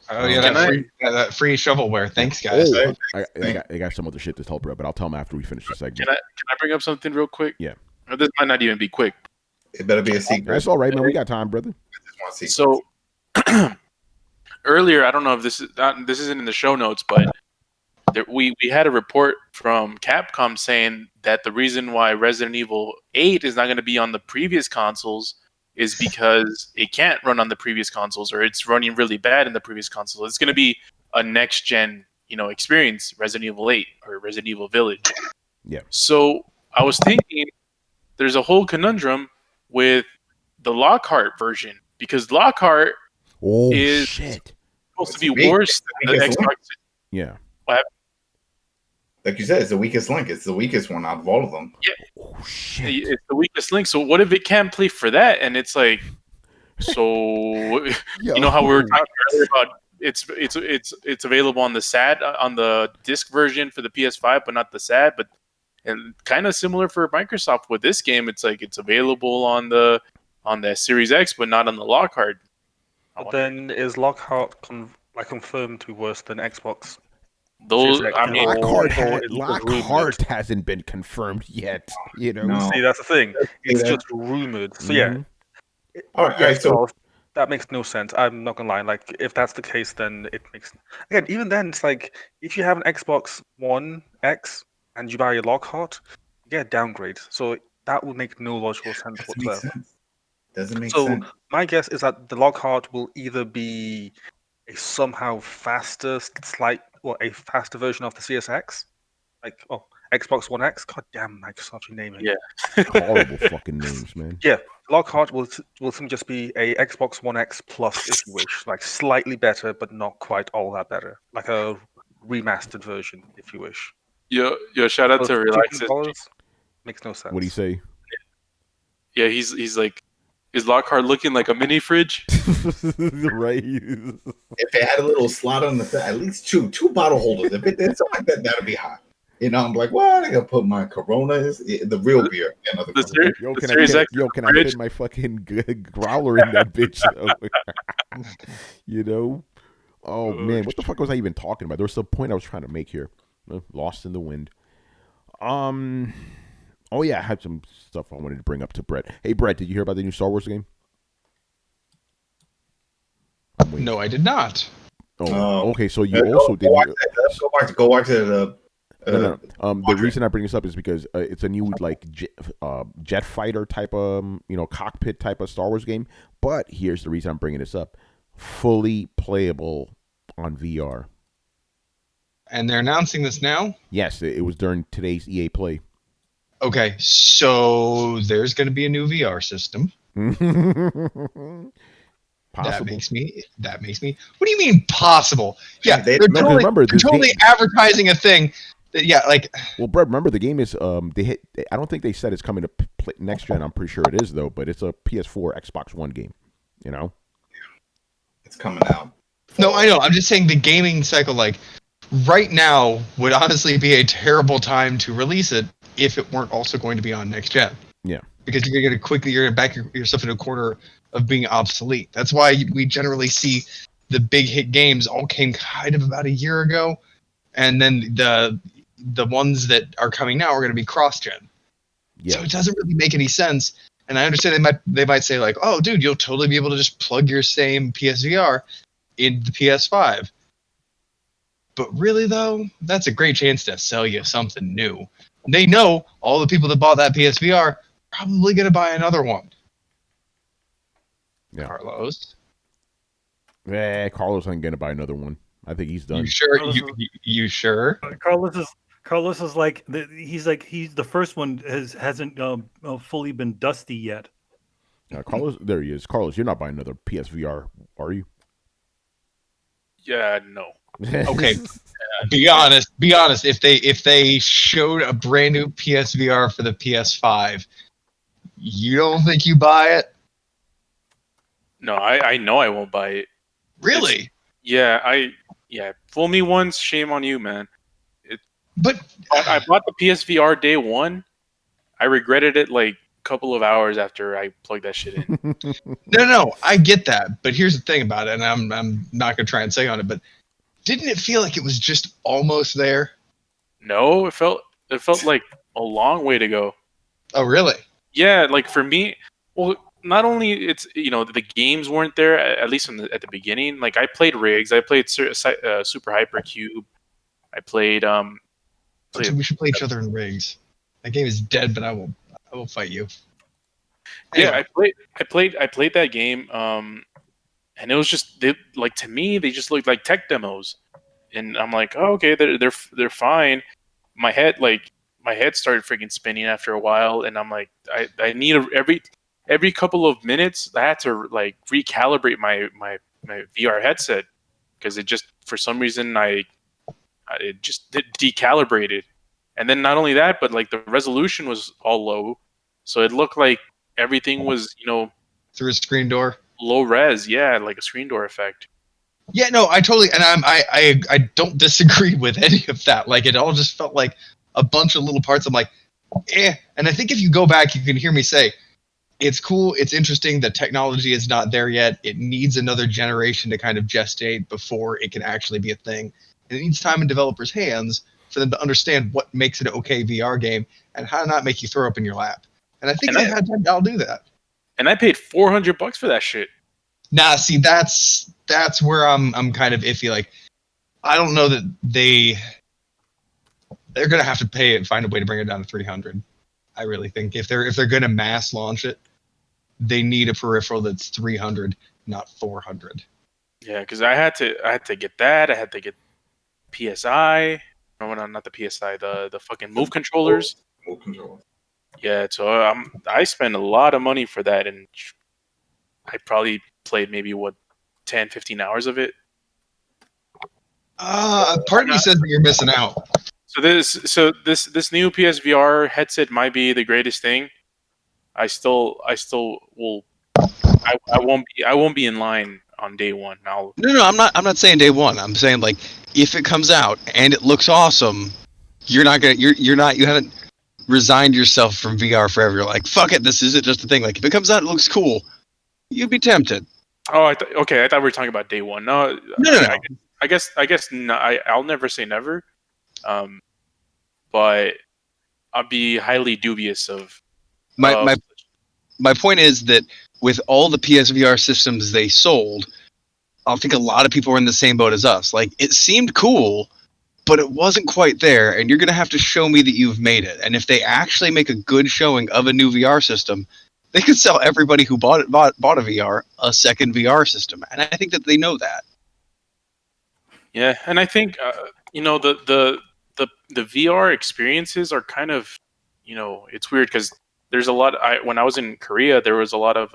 Speaker 7: Oh yeah,
Speaker 4: Can
Speaker 7: that free shovelware. Thanks, guys.
Speaker 1: Oh, I got some other shit to tell, bro, but I'll tell him after we finish the segment.
Speaker 4: Can I bring up something real quick?
Speaker 1: Yeah.
Speaker 4: This might not even be quick.
Speaker 6: It better be a secret.
Speaker 1: That's all right, man. We got time, brother.
Speaker 6: I just want to see.
Speaker 4: So earlier, I don't know if this isn't in the show notes, but we had a report from Capcom saying that the reason why Resident Evil 8 is not going to be on the previous consoles is because it can't run on the previous consoles, or it's running really bad in the previous console. It's going to be a next gen, experience, Resident Evil 8 or Resident Evil Village.
Speaker 1: Yeah.
Speaker 4: So I was thinking there's a whole conundrum with the Lockhart version, because Lockhart
Speaker 1: Oh
Speaker 4: is
Speaker 1: shit.
Speaker 4: supposed to be worse than the Xbox.
Speaker 1: Yeah.
Speaker 6: Like you said, it's the weakest link. It's the weakest one out of all of them.
Speaker 1: Oh shit.
Speaker 4: It's the weakest link. So what if it can't play for that? And it's like, so you know how we were talking earlier about it's available on the SAD, on the disc version for the PS5, but not the SAD. But and kind of similar for Microsoft with this game, it's like it's available on the Series X, but not on the Lockhart.
Speaker 5: But then is Lockhart confirmed to be worse than Xbox?
Speaker 4: Those, I mean,
Speaker 1: Lockhart hasn't been confirmed yet.
Speaker 6: No.
Speaker 5: See, that's the thing. It's
Speaker 6: Yeah.
Speaker 5: just rumored. So yeah.
Speaker 6: All right, so
Speaker 5: well, that makes no sense. I'm not gonna lie. Like, if that's the case, then it makes again. Even then, it's like if you have an Xbox One X and you buy a Lockhart, you get a downgrade. So that would make no logical sense
Speaker 6: doesn't make
Speaker 5: whatsoever.
Speaker 6: sense. Doesn't make
Speaker 5: So
Speaker 6: sense.
Speaker 5: my guess is that the Lockhart will either be a somehow faster, a faster version of the CSX, like Xbox One X. God damn, Microsoft, you name it.
Speaker 4: Yeah.
Speaker 1: Horrible fucking names, man.
Speaker 5: Yeah, Lockhart will simply just be a Xbox One X Plus, if you wish, like slightly better, but not quite all that better, like a remastered version, if you wish.
Speaker 4: Yo, shout out to Relaxes.
Speaker 5: $200 makes no sense.
Speaker 1: What do you say?
Speaker 4: Yeah, he's like, is Lockhart looking like a mini fridge?
Speaker 1: Right.
Speaker 6: If it had a little slot on the side, at least two bottle holders. If it did something like that, that'd be hot. I'm like, well, I gotta put my Coronas, the real beer.
Speaker 1: Yo, can I fit my fucking growler in that bitch? Oh man, what the fuck was I even talking about? There was some point I was trying to make here. Lost in the wind. Oh yeah, I had some stuff I wanted to bring up to Brett. Hey Brett, did you hear about the new Star Wars game?
Speaker 7: No, I did not.
Speaker 1: Oh, okay. So you also did.
Speaker 6: Go watch it.
Speaker 1: No. The reason I bring this up is because it's a new jet fighter type of cockpit type of Star Wars game. But here's the reason I'm bringing this up: fully playable on VR.
Speaker 7: And they're announcing this now?
Speaker 1: Yes, it was during today's EA Play.
Speaker 7: Okay, so there's going to be a new VR system.
Speaker 1: Possible.
Speaker 7: That makes me. What do you mean possible? Yeah, they're totally advertising a thing.
Speaker 1: Well, Brett, remember the game is I don't think they said it's coming to next gen. I'm pretty sure it is though, but it's a PS4, Xbox One game.
Speaker 6: It's coming out.
Speaker 7: No, I know. I'm just saying the gaming cycle, right now, would honestly be a terrible time to release it if it weren't also going to be on next gen.
Speaker 1: Yeah.
Speaker 7: Because you're going to back yourself into a corner of being obsolete. That's why we generally see the big hit games all came kind of about a year ago, and then the ones that are coming now are going to be cross-gen. Yeah. So it doesn't really make any sense. And I understand they might say oh, dude, you'll totally be able to just plug your same PSVR in the PS5. But really, though, that's a great chance to sell you something new. They know all the people that bought that PSVR are probably going to buy another one.
Speaker 1: Yeah.
Speaker 7: Carlos?
Speaker 1: Carlos ain't going to buy another one. I think he's done.
Speaker 7: You sure? You sure?
Speaker 2: Carlos is like he's the first one hasn't fully been dusty yet.
Speaker 1: Carlos, there he is. Carlos, you're not buying another PSVR, are you?
Speaker 4: Yeah, no.
Speaker 7: Okay. Be honest. If they showed a brand new PSVR for the PS5, you don't think you buy it?
Speaker 4: No, I know I won't buy it.
Speaker 7: Really?
Speaker 4: Fool me once, shame on you, man.
Speaker 7: But
Speaker 4: I bought the PSVR day one. I regretted it like a couple of hours after I plugged that shit in.
Speaker 7: No, I get that. But here's the thing about it, and I'm not gonna try and say on it, but didn't it feel like it was just almost there?
Speaker 4: No, it felt like a long way to go.
Speaker 7: Oh, really?
Speaker 4: Yeah, like for me, well, not only it's the games weren't there at least at the beginning. Like I played Rigs, I played Super Hypercube, I played
Speaker 7: We should play each other in Rigs. That game is dead, but I will fight you.
Speaker 4: Anyway. Yeah, I played that game, and it was just to me they just looked like tech demos, and I'm like, oh, okay, they're fine. My head started freaking spinning after a while, and I'm like, I need every couple of minutes I had to like recalibrate my VR headset because it just for some reason it just decalibrated. And then not only that, but like the resolution was all low, so it looked like everything was
Speaker 7: through a screen door,
Speaker 4: low res, like a screen door effect.
Speaker 7: Yeah, no, I totally, and I don't disagree with any of that. Like it all just felt like a bunch of little parts. I'm like, and I think if you go back, you can hear me say, it's cool, it's interesting. The technology is not there yet. It needs another generation to kind of gestate before it can actually be a thing. And it needs time in developers' hands for them to understand what makes it an okay VR game and how to not make you throw up in your lap. And I think they had time to do that.
Speaker 4: And I paid $400 for that shit.
Speaker 7: Nah, see, that's where I'm kind of iffy. Like, I don't know that they're gonna have to find a way to bring it down to $300. I really think if they're gonna mass launch it, they need a peripheral that's $300, not $400.
Speaker 4: Yeah, because I had to get that. I had to get PSI. No, not the PSI. The fucking Move controllers.
Speaker 6: Move controller.
Speaker 4: Yeah, so I spent a lot of money for that, and I probably played maybe 10, 15 hours of it.
Speaker 7: Part of me says that you're missing out.
Speaker 4: So this new PSVR headset might be the greatest thing. I won't be in line on day one. No,
Speaker 7: I'm not saying day one. I'm saying like if it comes out and it looks awesome, you haven't resigned yourself from VR forever. You're like, fuck it, this isn't just a thing. Like if it comes out, it looks cool, you'd be tempted.
Speaker 4: Oh, I thought we were talking about day one. No. I guess no, I'll never say never. But I'll be highly dubious of.
Speaker 7: My point is that with all the PSVR systems they sold, I think a lot of people were in the same boat as us. Like it seemed cool, but it wasn't quite there, and you're gonna have to show me that you've made it. And if they actually make a good showing of a new VR system, they could sell everybody who bought a VR a second VR system, and I think that they know that.
Speaker 4: Yeah, and I think the VR experiences are kind of it's weird because there's a lot. When I was in Korea, there was a lot of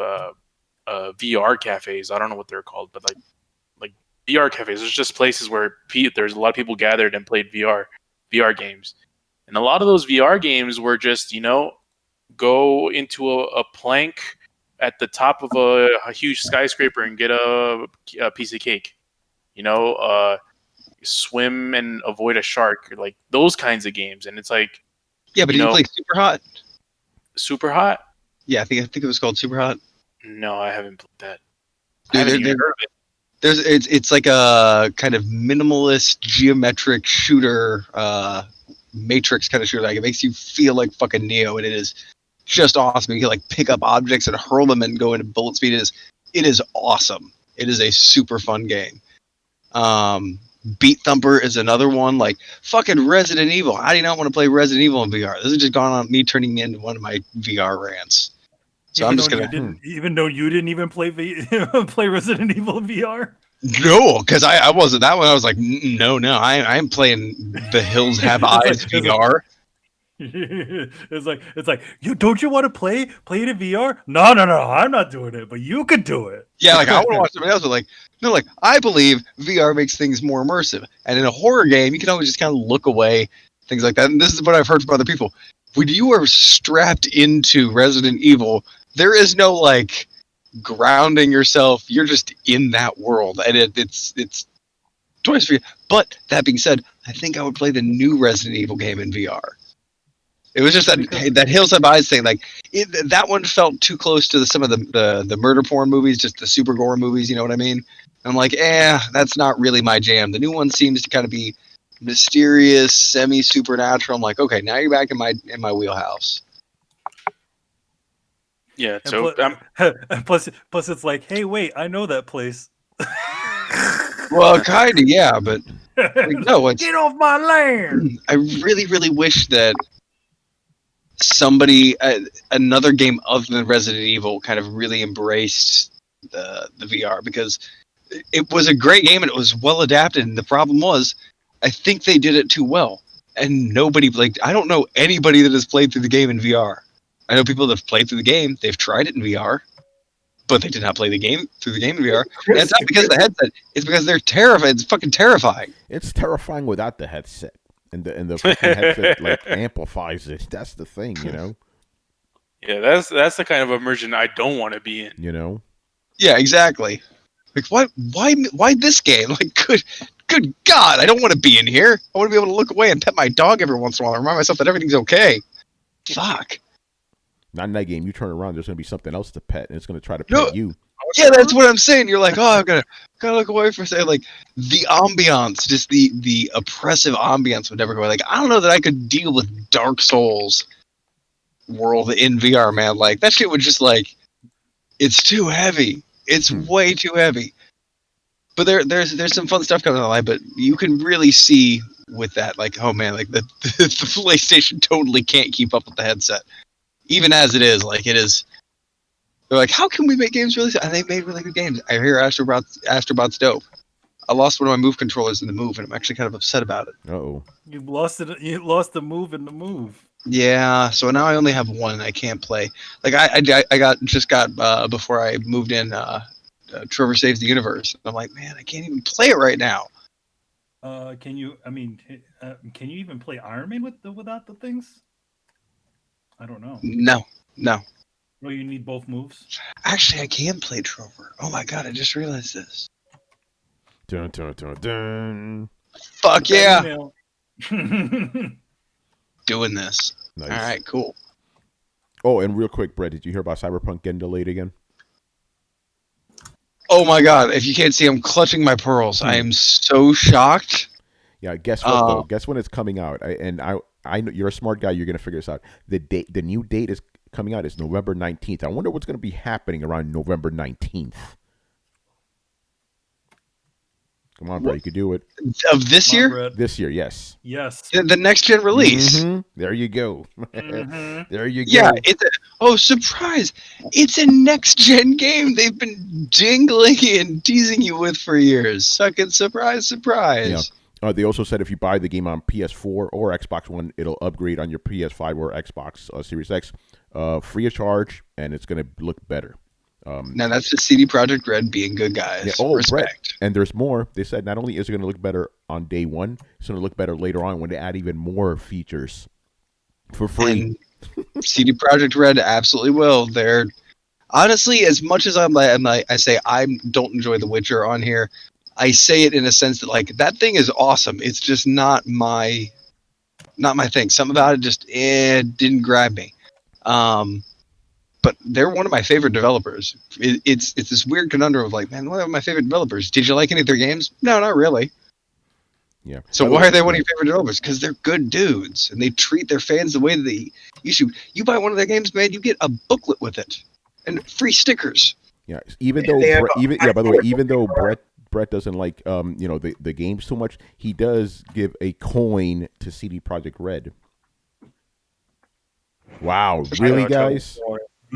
Speaker 4: VR cafes. I don't know what they're called, but like VR cafes. There's just places where there's a lot of people gathered and played VR games, and a lot of those VR games were just go into a plank at the top of a huge skyscraper and get a piece of cake. Swim and avoid a shark, like those kinds of games. And it's like,
Speaker 7: yeah, but did you play Super Hot?
Speaker 4: Super Hot?
Speaker 7: Yeah, I think it was called Super Hot.
Speaker 4: No, I haven't played that.
Speaker 7: Dude,
Speaker 4: I haven't even heard of it.
Speaker 7: It's like a kind of minimalist geometric shooter, Matrix kind of shooter. Like it makes you feel like fucking Neo, and it is just awesome. You can like pick up objects and hurl them and go into bullet speed. It is awesome. It is a super fun game. Beat Thumper is another one. Like fucking Resident Evil. How do you not want to play Resident Evil in VR? This has just gone on me turning me into one of my VR rants. So I'm just gonna.
Speaker 2: Even though you didn't even play play Resident Evil in VR.
Speaker 7: No, because I wasn't that one. I was like, no, I am playing The Hills Have Eyes VR.
Speaker 2: It's like you don't you want to play it in VR? No, I'm not doing it, but you could do it.
Speaker 7: Yeah, like I want to watch somebody else. But like, no, like I believe VR makes things more immersive, and in a horror game, you can always just kind of look away, things like that. And this is what I've heard from other people. When you are strapped into Resident Evil, there is no like, grounding yourself. You're just in that world, and it's twice for you. But that being said, I think I would play the new Resident Evil game in VR. It was just that Hillside Eyes thing. Like that one felt too close to some of the murder porn movies, just the super gore movies. You know what I mean? I'm like, that's not really my jam. The new one seems to kind of be mysterious, semi-supernatural. I'm like, okay, now you're back in my wheelhouse.
Speaker 4: Yeah.
Speaker 2: And
Speaker 4: So
Speaker 2: plus it's like, hey, wait, I know that place.
Speaker 7: Well, kind of, yeah, but no,
Speaker 2: get off my land.
Speaker 7: I really, really wish that somebody, another game other than Resident Evil, kind of really embraced the VR, because it was a great game and it was well adapted. And the problem was, I think they did it too well, and nobody I don't know anybody that has played through the game in VR. I know people that have played through the game. They've tried it in VR, but they did not play the game through the game in VR. And it's not because of the headset. It's because they're terrified. It's fucking terrifying.
Speaker 1: It's terrifying without the headset, and the fucking headset like amplifies it. That's the thing, you know.
Speaker 4: Yeah, that's the kind of immersion I don't want to be in.
Speaker 1: You know.
Speaker 7: Yeah, exactly. Like, why this game? Like, good God, I don't want to be in here. I want to be able to look away and pet my dog every once in a while and remind myself that everything's okay. Fuck.
Speaker 1: Not in that game. You turn around, there's gonna be something else to pet, and it's gonna try to pet you.
Speaker 7: Yeah, that's what I'm saying. You're like, I'm gotta look away for a second. Like the ambiance, just the oppressive ambiance would never go away. Like, I don't know that I could deal with Dark Souls world in VR, man. Like that shit would just like, it's too heavy. It's way too heavy. But there's some fun stuff coming on the line, but you can really see with that, like, oh man, like the PlayStation totally can't keep up with the headset. Even as it is, like it is. They're like, how can we make games really? And they made really good games. I hear Astrobot's dope. I lost one of my Move controllers in the Move, and I'm actually kind of upset about it.
Speaker 1: Uh-oh.
Speaker 2: You lost it. You lost the Move in the Move.
Speaker 7: Yeah, so now I only have one. I can't play. Like I got before I moved in. Trevor Saves the Universe. I'm like, man, I can't even play it right now.
Speaker 2: Can you? I mean, can you even play Iron Man without the things? I don't know.
Speaker 7: No.
Speaker 2: Well, you need both moves.
Speaker 7: Actually, I can play Trover. Oh my god, I just realized this.
Speaker 1: Dun, dun, dun, dun.
Speaker 7: Fuck yeah! Doing this.
Speaker 1: Nice.
Speaker 7: All right, cool.
Speaker 1: Oh, and real quick, Brett, did you hear about Cyberpunk getting delayed again?
Speaker 7: Oh my god, if you can't see, I'm clutching my pearls. I am so shocked.
Speaker 1: Yeah, guess what though? Guess when it's coming out? I know you're a smart guy, you're gonna figure this out. The new date is coming out is November 19th. I wonder what's gonna be happening around November 19th. Come on, bro, you could do it.
Speaker 7: Of this year?
Speaker 2: Brett.
Speaker 1: This year, yes.
Speaker 2: Yes.
Speaker 7: The next gen release.
Speaker 1: Mm-hmm. There you go. There you go.
Speaker 7: Yeah, surprise! It's a next gen game they've been jingling and teasing you with for years. Suck it, surprise!
Speaker 1: Yeah. They also said if you buy the game on PS4 or Xbox One, it'll upgrade on your PS5 or Xbox Series X, free of charge, and it's gonna look better.
Speaker 7: Now that's the CD Projekt Red being good guys.
Speaker 1: Yeah, oh,
Speaker 7: respect.
Speaker 1: Brett, and there's more. They said not only is it going to look better on day one, it's going to look better later on when they add even more features for free.
Speaker 7: And CD Projekt Red absolutely will. They're honestly, as much as I say I don't enjoy The Witcher on here, I say it in a sense that like that thing is awesome. It's just not my thing. Something about it just didn't grab me. But they're one of my favorite developers. It's this weird conundrum of like, man, one of my favorite developers. Did you like any of their games? No, not really.
Speaker 1: Yeah.
Speaker 7: So why are they one of your favorite developers? Because they're good dudes and they treat their fans the way that they used to. You buy one of their games, man, you get a booklet with it and free stickers.
Speaker 1: Yeah. Even though Brett doesn't like the games too much, he does give a coin to CD Projekt Red. Wow, really, guys?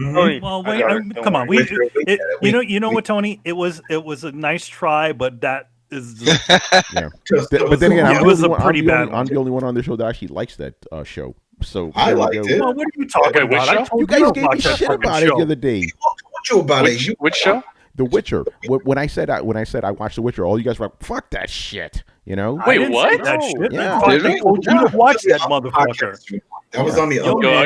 Speaker 2: Well, wait, come on. You know what, Tony? It was a nice try, but that is. Just,
Speaker 1: yeah. But then again,
Speaker 2: I'm the
Speaker 1: only one on the show that actually likes that show. So
Speaker 6: I liked it.
Speaker 2: Well, what are you talking about?
Speaker 1: You guys gave me shit about it the other day.
Speaker 6: I told you about it.
Speaker 4: Which show?
Speaker 1: The Witcher. When I said I watched The Witcher, all you guys were like, "Fuck that shit," you know.
Speaker 4: Wait, what?
Speaker 2: That shit.
Speaker 1: Yeah.
Speaker 2: They told you to watch that motherfucker.
Speaker 6: That was on the
Speaker 2: Yo,
Speaker 6: other.
Speaker 4: Yo,
Speaker 2: man.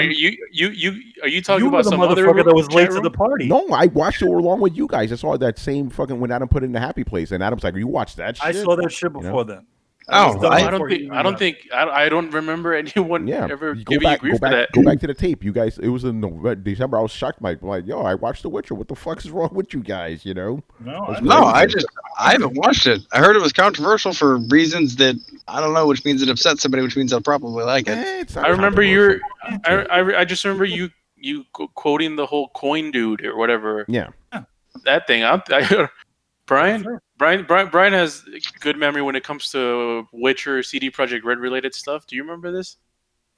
Speaker 4: are you talking
Speaker 2: You were
Speaker 4: about
Speaker 2: the
Speaker 4: some other
Speaker 2: motherfucker that was late
Speaker 4: chat
Speaker 2: to
Speaker 4: room?
Speaker 2: the party.
Speaker 1: No, I watched it along with you guys. I saw that same fucking when Adam put it in the happy place, and Adam's like, "You watched that shit?"
Speaker 2: I saw that shit before then.
Speaker 7: Oh,
Speaker 4: I don't remember anyone ever giving you grief for that.
Speaker 1: Go back to the tape, you guys. It was in December. I was shocked, like, yo, I watched The Witcher. What the fuck is wrong with you guys? You know?
Speaker 7: I haven't watched it. I heard it was controversial for reasons that I don't know, which means it upset somebody, which means I'll probably like it.
Speaker 4: I remember I just remember you quoting the whole coin dude or whatever.
Speaker 1: Yeah,
Speaker 4: that thing. Brian has good memory when it comes to Witcher, CD Projekt Red related stuff. Do you remember this?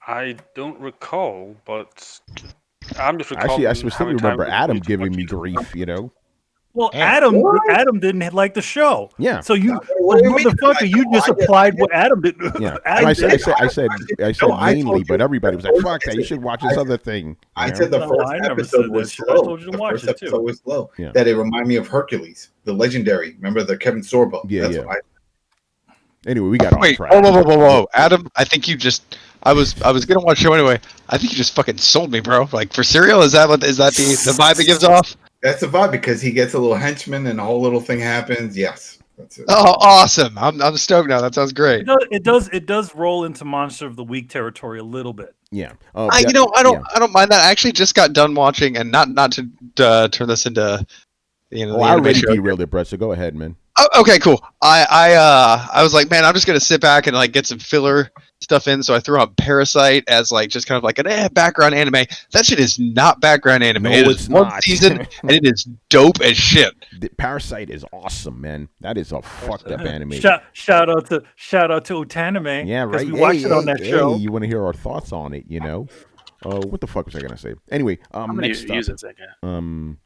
Speaker 5: I don't recall, but I'm just recalling.
Speaker 1: actually, I specifically remember Adam giving me grief. You know.
Speaker 2: Well, Adam didn't like the show.
Speaker 1: Yeah.
Speaker 2: So motherfucker, you just applied what Adam did.
Speaker 1: Yeah.
Speaker 2: Adam
Speaker 1: I said mainly, but everybody was like, "Fuck that! You should watch this other thing."
Speaker 6: I said the first episode was slow.
Speaker 2: I told you to watch it too.
Speaker 6: Was slow.
Speaker 1: Yeah.
Speaker 6: That it reminded me of Hercules, the legendary. Remember the Kevin Sorbo?
Speaker 1: Yeah. Anyway, we got off track.
Speaker 7: Whoa. Adam, I think you just. I was gonna watch the show anyway. I think you just fucking sold me, bro. Like for cereal, is that the vibe it gives off?
Speaker 6: That's the vibe because he gets a little henchman and the whole little thing happens. Yes, that's it.
Speaker 7: Oh, awesome! I'm stoked now. That sounds great.
Speaker 2: It does roll into Monster of the Week territory a little bit.
Speaker 1: Yeah.
Speaker 7: I don't mind that. I actually just got done watching, and not to turn this into I
Speaker 1: already derailed it, Brett. So go ahead, man.
Speaker 7: Oh, okay, cool. I was like, man, I'm just gonna sit back and like get some filler stuff in. So I threw on Parasite as like just kind of like an background anime. That shit is not background anime.
Speaker 1: No,
Speaker 7: it's
Speaker 1: not.
Speaker 7: one season and it is dope as shit.
Speaker 1: Parasite is awesome, man. That is a fucked up anime.
Speaker 2: Shout out to Utanime.
Speaker 1: Yeah, right.
Speaker 2: We watched it on that show.
Speaker 1: You want to hear our thoughts on it? You know. What the fuck was I gonna say? Anyway, next up.
Speaker 4: Use it a second.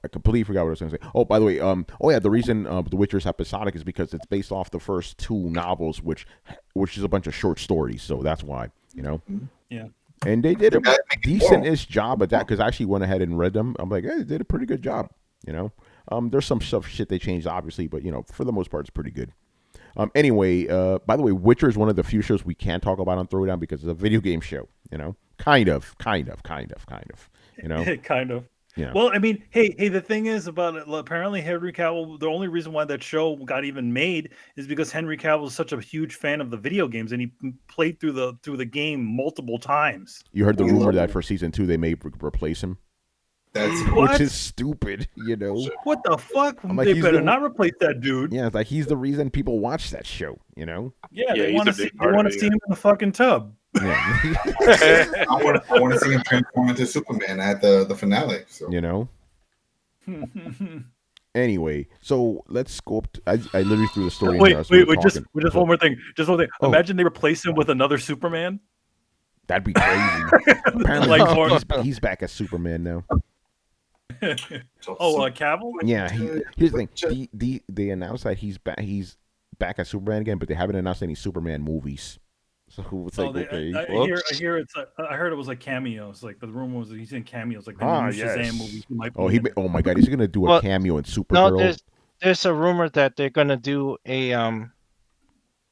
Speaker 1: I completely forgot what I was going to say. Oh, by the way, the reason The Witcher is episodic is because it's based off the first two novels, which is a bunch of short stories. So that's why, you know.
Speaker 2: Yeah.
Speaker 1: And they did a decent-ish job at that because I actually went ahead and read them. I'm like, hey, they did a pretty good job, you know. There's some shit they changed, obviously, but you know, for the most part, it's pretty good. Anyway, by the way, Witcher is one of the few shows we can talk about on Throwdown because it's a video game show, you know. Kind of, you know.
Speaker 2: Kind of.
Speaker 1: Yeah.
Speaker 2: Well, I mean, hey, the thing is about it, apparently Henry Cavill, the only reason why that show got even made is because Henry Cavill is such a huge fan of the video games and he played through the game multiple times.
Speaker 1: You heard the rumor that for season 2 they may replace him? Which is stupid, you know.
Speaker 2: What the fuck?
Speaker 1: Like,
Speaker 2: they better not replace that dude.
Speaker 1: Yeah, it's like he's the reason people watch that show, you know.
Speaker 2: Yeah, they want to see him in the fucking tub.
Speaker 1: Yeah.
Speaker 6: I want to see him transform into Superman at the finale. So.
Speaker 1: You know. Anyway, so let's go up. I literally threw the story.
Speaker 2: Wait, just one more thing. Oh. Imagine they replace him with another Superman.
Speaker 1: That'd be crazy. Apparently, he's back as Superman now.
Speaker 2: Cavill?
Speaker 1: Yeah. Here's the thing. They announced that he's back as Superman again, but they haven't announced any Superman movies. So it's like, okay.
Speaker 2: I heard it was like cameos. Like the rumor was that he's in cameos, like the new Shazam movie.
Speaker 1: Oh my god, he's gonna do a cameo in Supergirl.
Speaker 3: No, there's a rumor that they're gonna do a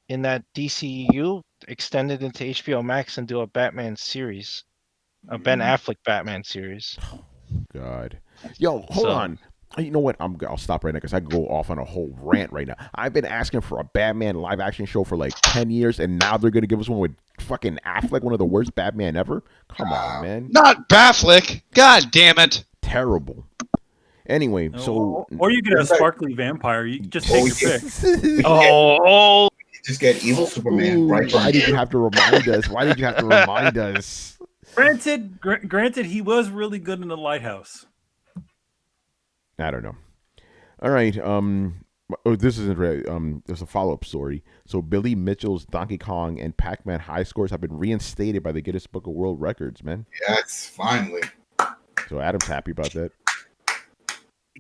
Speaker 3: in that DCU extended into HBO Max and do a Batman series, a Ben Affleck Batman series.
Speaker 1: God, yo, hold on. You know what? I'll stop right now because I can go off on a whole rant right now. I've been asking for a Batman live action show for like 10 years, and now they're gonna give us one with fucking Affleck, one of the worst Batman ever. Come on, man.
Speaker 7: Not Batfleck. God damn it.
Speaker 1: Terrible. Anyway,
Speaker 2: or you get a sparkly vampire. You just take your pick.
Speaker 6: Just get evil Superman. Right?
Speaker 1: Why did you have to remind us?
Speaker 2: Granted, he was really good in The Lighthouse.
Speaker 1: I don't know. All right. This isn't right. There's a follow-up story. So Billy Mitchell's Donkey Kong and Pac-Man high scores have been reinstated by the Guinness Book of World Records, man.
Speaker 6: Yes, finally.
Speaker 1: So Adam's happy about that.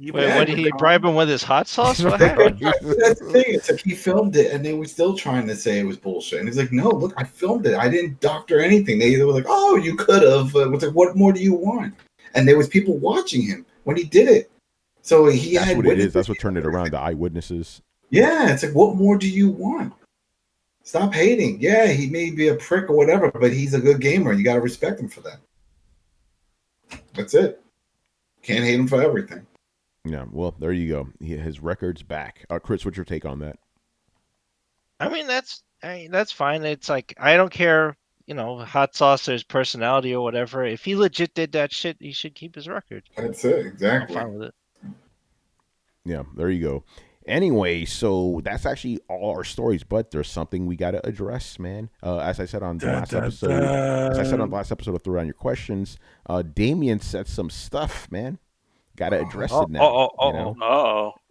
Speaker 3: Wait, what did he bribe him with his hot sauce? What happened?
Speaker 6: That's the thing. It's like he filmed it, and they were still trying to say it was bullshit. And he's like, "No, look, I filmed it. I didn't doctor anything." They were like, "Oh, you could have." It's like, what more do you want? And there was people watching him when he did it. So he
Speaker 1: That's
Speaker 6: had
Speaker 1: what it is. That's
Speaker 6: witnesses.
Speaker 1: what turned it around. The eyewitnesses.
Speaker 6: Yeah, it's like, what more do you want? Stop hating. Yeah, he may be a prick or whatever, but he's a good gamer. You got to respect him for that. That's it. Can't hate him for everything.
Speaker 1: Yeah, well, there you go. His record's back. Chris, what's your take on that?
Speaker 3: I mean, that's fine. It's like, I don't care, hot sauce or his personality or whatever. If he legit did that shit, he should keep his record.
Speaker 6: That's it. Exactly.
Speaker 3: I'm fine with it.
Speaker 1: Yeah, there you go. Anyway, so that's actually all our stories, but there's something we got to address, man. As I said on the last episode, of Throwdown Your Questions, Damien said some stuff, man. Got to address it now.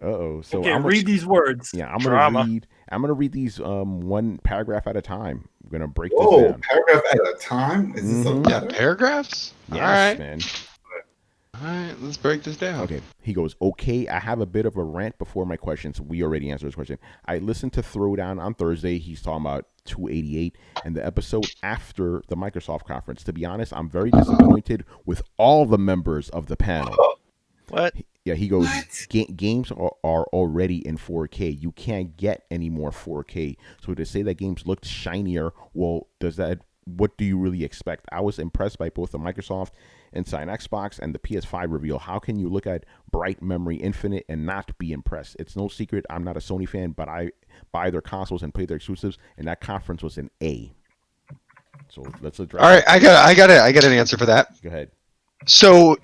Speaker 1: So
Speaker 2: okay, read these words.
Speaker 1: Yeah, I'm gonna read these one paragraph at a time. I'm gonna break this down.
Speaker 6: Paragraph at a time. Is this a letter?
Speaker 7: Paragraphs?
Speaker 1: Yes,
Speaker 7: all right,
Speaker 1: man.
Speaker 7: All right, let's break this down.
Speaker 1: Okay. He goes, okay, I have a bit of a rant before my questions. We already answered his question. I listened to Throwdown on Thursday. He's talking about 288 and the episode after the Microsoft conference. To be honest, I'm very disappointed with all the members of the panel.
Speaker 3: What?
Speaker 1: Yeah, he goes, games are already in 4K. You can't get any more 4K. So to say that games looked shinier, well, what do you really expect? I was impressed by both the Microsoft Inside Xbox and the PS5 reveal. How can you look at Bright Memory Infinite and not be impressed? It's no secret I'm not a Sony fan, but I buy their consoles and play their exclusives, and that conference was an A. So let's address.
Speaker 7: All right, I got an answer for that.
Speaker 1: Go ahead.
Speaker 7: So,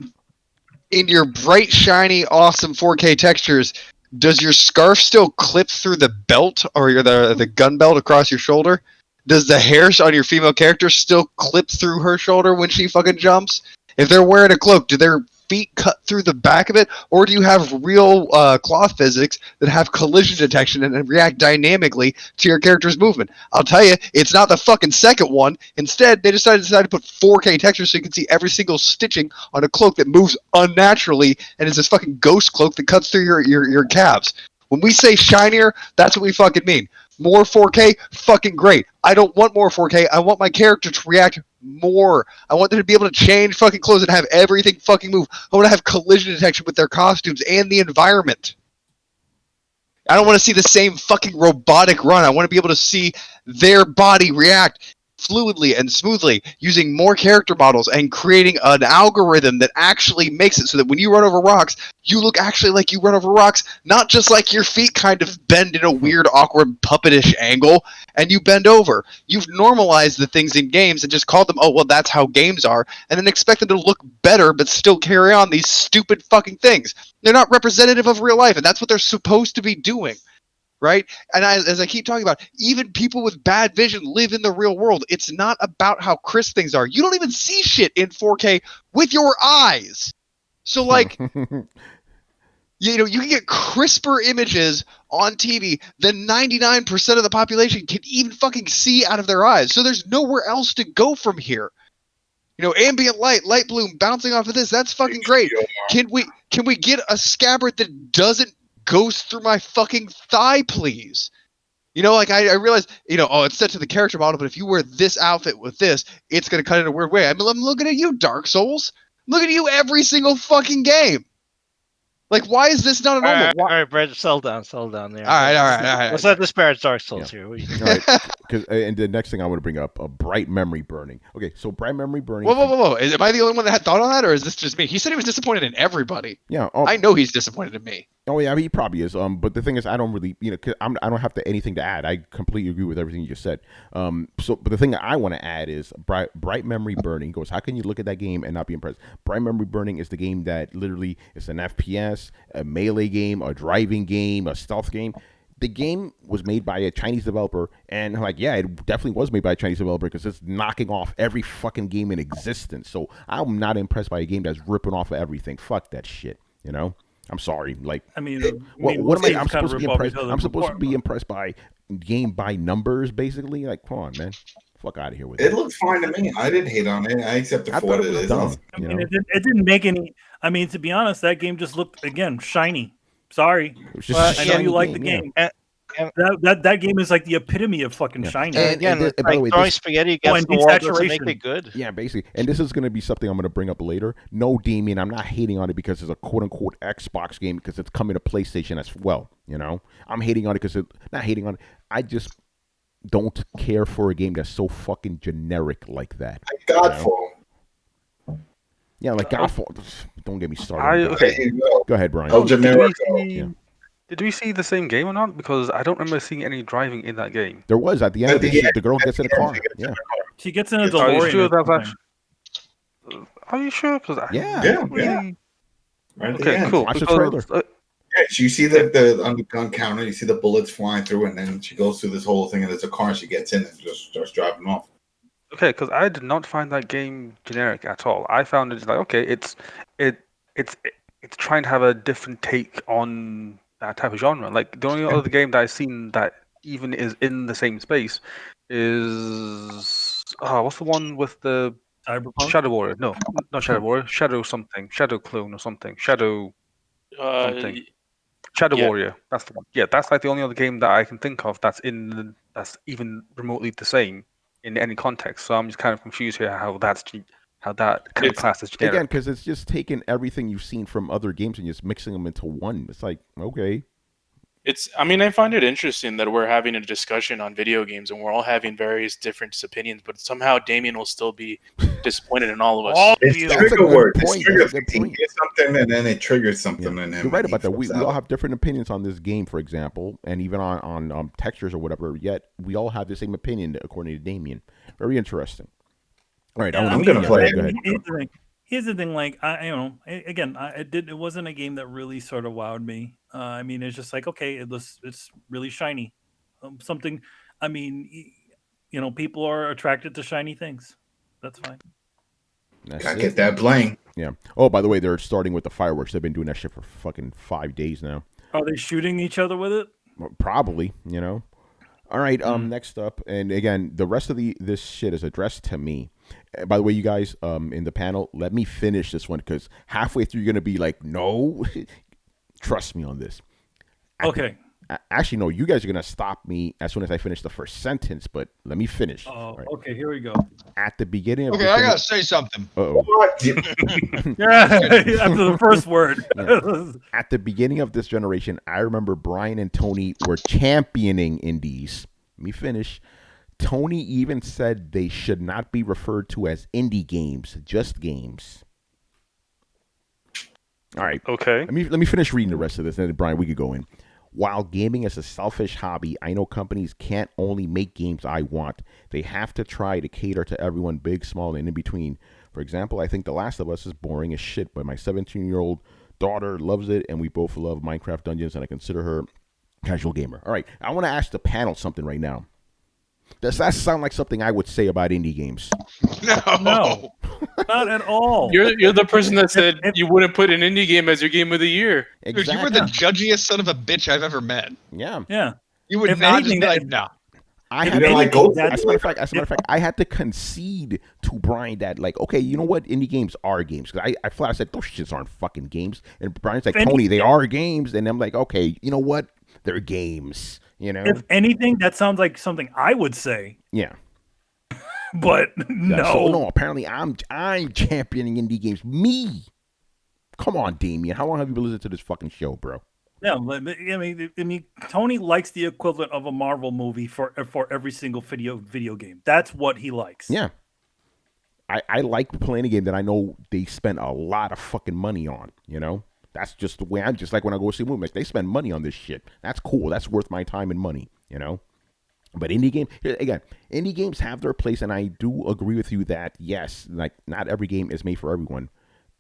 Speaker 7: in your bright, shiny, awesome 4K textures, does your scarf still clip through the belt or the gun belt across your shoulder? Does the hair on your female character still clip through her shoulder when she fucking jumps? If they're wearing a cloak, do their feet cut through the back of it? Or do you have real cloth physics that have collision detection and react dynamically to your character's movement? I'll tell you, it's not the fucking second one. Instead, they decided to put 4K textures so you can see every single stitching on a cloak that moves unnaturally and is this fucking ghost cloak that cuts through your calves. When we say shinier, that's what we fucking mean. More 4K, fucking great. I don't want more 4K. I want my character to react more. I want them to be able to change fucking clothes and have everything fucking move. I want to have collision detection with their costumes and the environment. I don't want to see the same fucking robotic run. I want to be able to see their body react fluidly and smoothly using more character models and creating an algorithm that actually makes it so that when you run over rocks, you look actually like you run over rocks, not just like your feet kind of bend in a weird, awkward, puppetish angle and you bend over. You've normalized the things in games and just called them, oh, well, that's how games are, and then expect them to look better but still carry on these stupid fucking things. They're not representative of real life, and that's what they're supposed to be doing. Right? And as I keep talking about, even people with bad vision live in the real world. It's not about how crisp things are. You don't even see shit in 4K with your eyes. So, like, you can get crisper images on TV than 99% of the population can even fucking see out of their eyes. So there's nowhere else to go from here. Ambient light bloom bouncing off of this, that's fucking great. Can we get a scabbard that doesn't goes through my fucking thigh, please? I realize, it's set to the character model, but if you wear this outfit with this, it's going to cut in a weird way. I'm looking at you, Dark Souls. I'm looking at you every single fucking game. Like, why is this not a normal?
Speaker 3: All right, Brad, settle down there.
Speaker 7: All right.
Speaker 3: Let's not disparage Dark Souls here.
Speaker 1: All right. And the next thing I want to bring up, bright memory burning. Okay, so bright memory burning.
Speaker 7: Whoa. Am I the only one that had thought on that, or is this just me? He said he was disappointed in everybody.
Speaker 1: Yeah.
Speaker 7: I know he's disappointed in me.
Speaker 1: Oh yeah, I mean, he probably is. But the thing is, I don't really, cause I don't have anything to add. I completely agree with everything you just said. But the thing that I want to add is bright memory burning. He goes, how can you look at that game and not be impressed? Bright memory burning is the game that literally is an FPS, a melee game, a driving game, a stealth game. The game was made by a Chinese developer, and it definitely was made by a Chinese developer because it's knocking off every fucking game in existence. So I'm not impressed by a game that's ripping off of everything. Fuck that shit. I'm sorry. What am I? I'm supposed to be impressed. I'm supposed to be impressed by game by numbers, basically. Like, come on, man. Fuck out of here with it.
Speaker 6: It looked fine to me. I didn't hate on it. I accept it for what it is.
Speaker 2: It didn't make any. I mean, to be honest, that game just looked again shiny. Sorry, I know you like the game. that game is like the epitome of fucking shiny.
Speaker 3: And again,
Speaker 1: by
Speaker 3: like
Speaker 1: the way,
Speaker 3: throwing
Speaker 1: this,
Speaker 3: spaghetti against the wall doesn't make it good.
Speaker 1: Yeah, basically. And this is going to be something I'm going to bring up later. No, Damien, I'm not hating on it because it's a quote-unquote Xbox game because it's coming to PlayStation as well, you know? I'm hating on it because not hating on it. I just don't care for a game that's so fucking generic like that.
Speaker 6: Godfall.
Speaker 1: Yeah, like Godfall. Don't get me started.
Speaker 6: Okay,
Speaker 1: go ahead, Brian.
Speaker 6: Oh, generic.
Speaker 5: Did we see the same game or not? Because I don't remember seeing any driving in that game.
Speaker 1: There was at the end of the shit. The girl gets in a car. Yeah.
Speaker 2: She gets in a DeLorean.
Speaker 5: Are you sure? Because
Speaker 1: yeah.
Speaker 6: Right
Speaker 5: okay, cool.
Speaker 1: Watch the trailer.
Speaker 6: Yeah, you see the on the gun counter, you see the bullets flying through, and then she goes through this whole thing, and there's a car, and she gets in and just starts driving off.
Speaker 5: Okay, because I did not find that game generic at all. I found it like, okay, it's trying to have a different take on that type of genre. Like the only other game that I've seen that even is in the same space is what's the one with the
Speaker 2: Cyberpunk?
Speaker 5: Shadow Warrior? No, not Shadow Warrior. Shadow something. Shadow Clone or something. Shadow something. Shadow Warrior. That's the one. Yeah, that's like the only other game that I can think of that's even remotely the same in any context. So I'm just kind of confused here how that kind of class is generic.
Speaker 1: Again, because it's just taking everything you've seen from other games and just mixing them into one. It's like, okay.
Speaker 4: I find it interesting that we're having a discussion on video games and we're all having various different opinions, but somehow Damien will still be disappointed in all of us.
Speaker 6: It's trigger word. It's trigger something, and then it triggers something. And then
Speaker 1: you're right about that. We all have different opinions on this game, for example, and even on textures or whatever, yet we all have the same opinion, according to Damien. Very interesting. All right, I'm going to play it. Go ahead.
Speaker 2: Here's the thing, like it wasn't a game that really sort of wowed me. It's just like, okay, it's really shiny. People are attracted to shiny things. That's fine.
Speaker 6: Gotta get that bling.
Speaker 1: Yeah. Oh, by the way, they're starting with the fireworks. They've been doing that shit for fucking 5 days now.
Speaker 2: Are they shooting each other with it?
Speaker 1: Probably, you know. All right, next up, and again, the rest of this shit is addressed to me. By the way, you guys in the panel, let me finish this one because halfway through you're gonna be like, no, trust me on this.
Speaker 2: Okay.
Speaker 1: Actually, no, you guys are gonna stop me as soon as I finish the first sentence, but let me finish.
Speaker 2: Oh, right. Okay, here we go.
Speaker 1: At the beginning of
Speaker 7: I gotta say something.
Speaker 2: Yeah, after the first word.
Speaker 1: Yeah. At the beginning of this generation, I remember Brian and Tony were championing indies. Let me finish. Tony even said they should not be referred to as indie games, just games. All right.
Speaker 5: Okay.
Speaker 1: Let me finish reading the rest of this, and then Brian, we could go in. While gaming is a selfish hobby, I know companies can't only make games I want. They have to try to cater to everyone, big, small, and in between. For example, I think The Last of Us is boring as shit, but my 17-year-old daughter loves it, and we both love Minecraft Dungeons, and I consider her a casual gamer. All right, I want to ask the panel something right now. Does that sound like something I would say about indie games?
Speaker 2: No, not at all.
Speaker 4: You're the person that said you wouldn't put an indie game as your game of the year.
Speaker 7: Exactly. Dude, you were the judgiest son of a bitch I've ever met.
Speaker 1: Yeah.
Speaker 7: You would not just be like, no.
Speaker 1: I had as a matter of fact, I had to concede to Brian that, like, okay, you know what? Indie games are games. Because I flat out said, those shits aren't fucking games. And Brian's like, Tony, they are games. And I'm like, okay, you know what? They're games. You know?
Speaker 2: If anything, that sounds like something I would say.
Speaker 1: Yeah.
Speaker 2: But no.
Speaker 1: So, no, apparently I'm championing indie games. Me. Come on, Damien. How long have you been listening to this fucking show, bro?
Speaker 2: Yeah, I mean, Tony likes the equivalent of a Marvel movie for every single video game. That's what he likes.
Speaker 1: Yeah. I like playing a game that I know they spend a lot of fucking money on, you know? That's just the way I'm just like when I go see movies. They spend money on this shit. That's cool. That's worth my time and money, you know? But indie games have their place, and I do agree with you that, yes, like, not every game is made for everyone.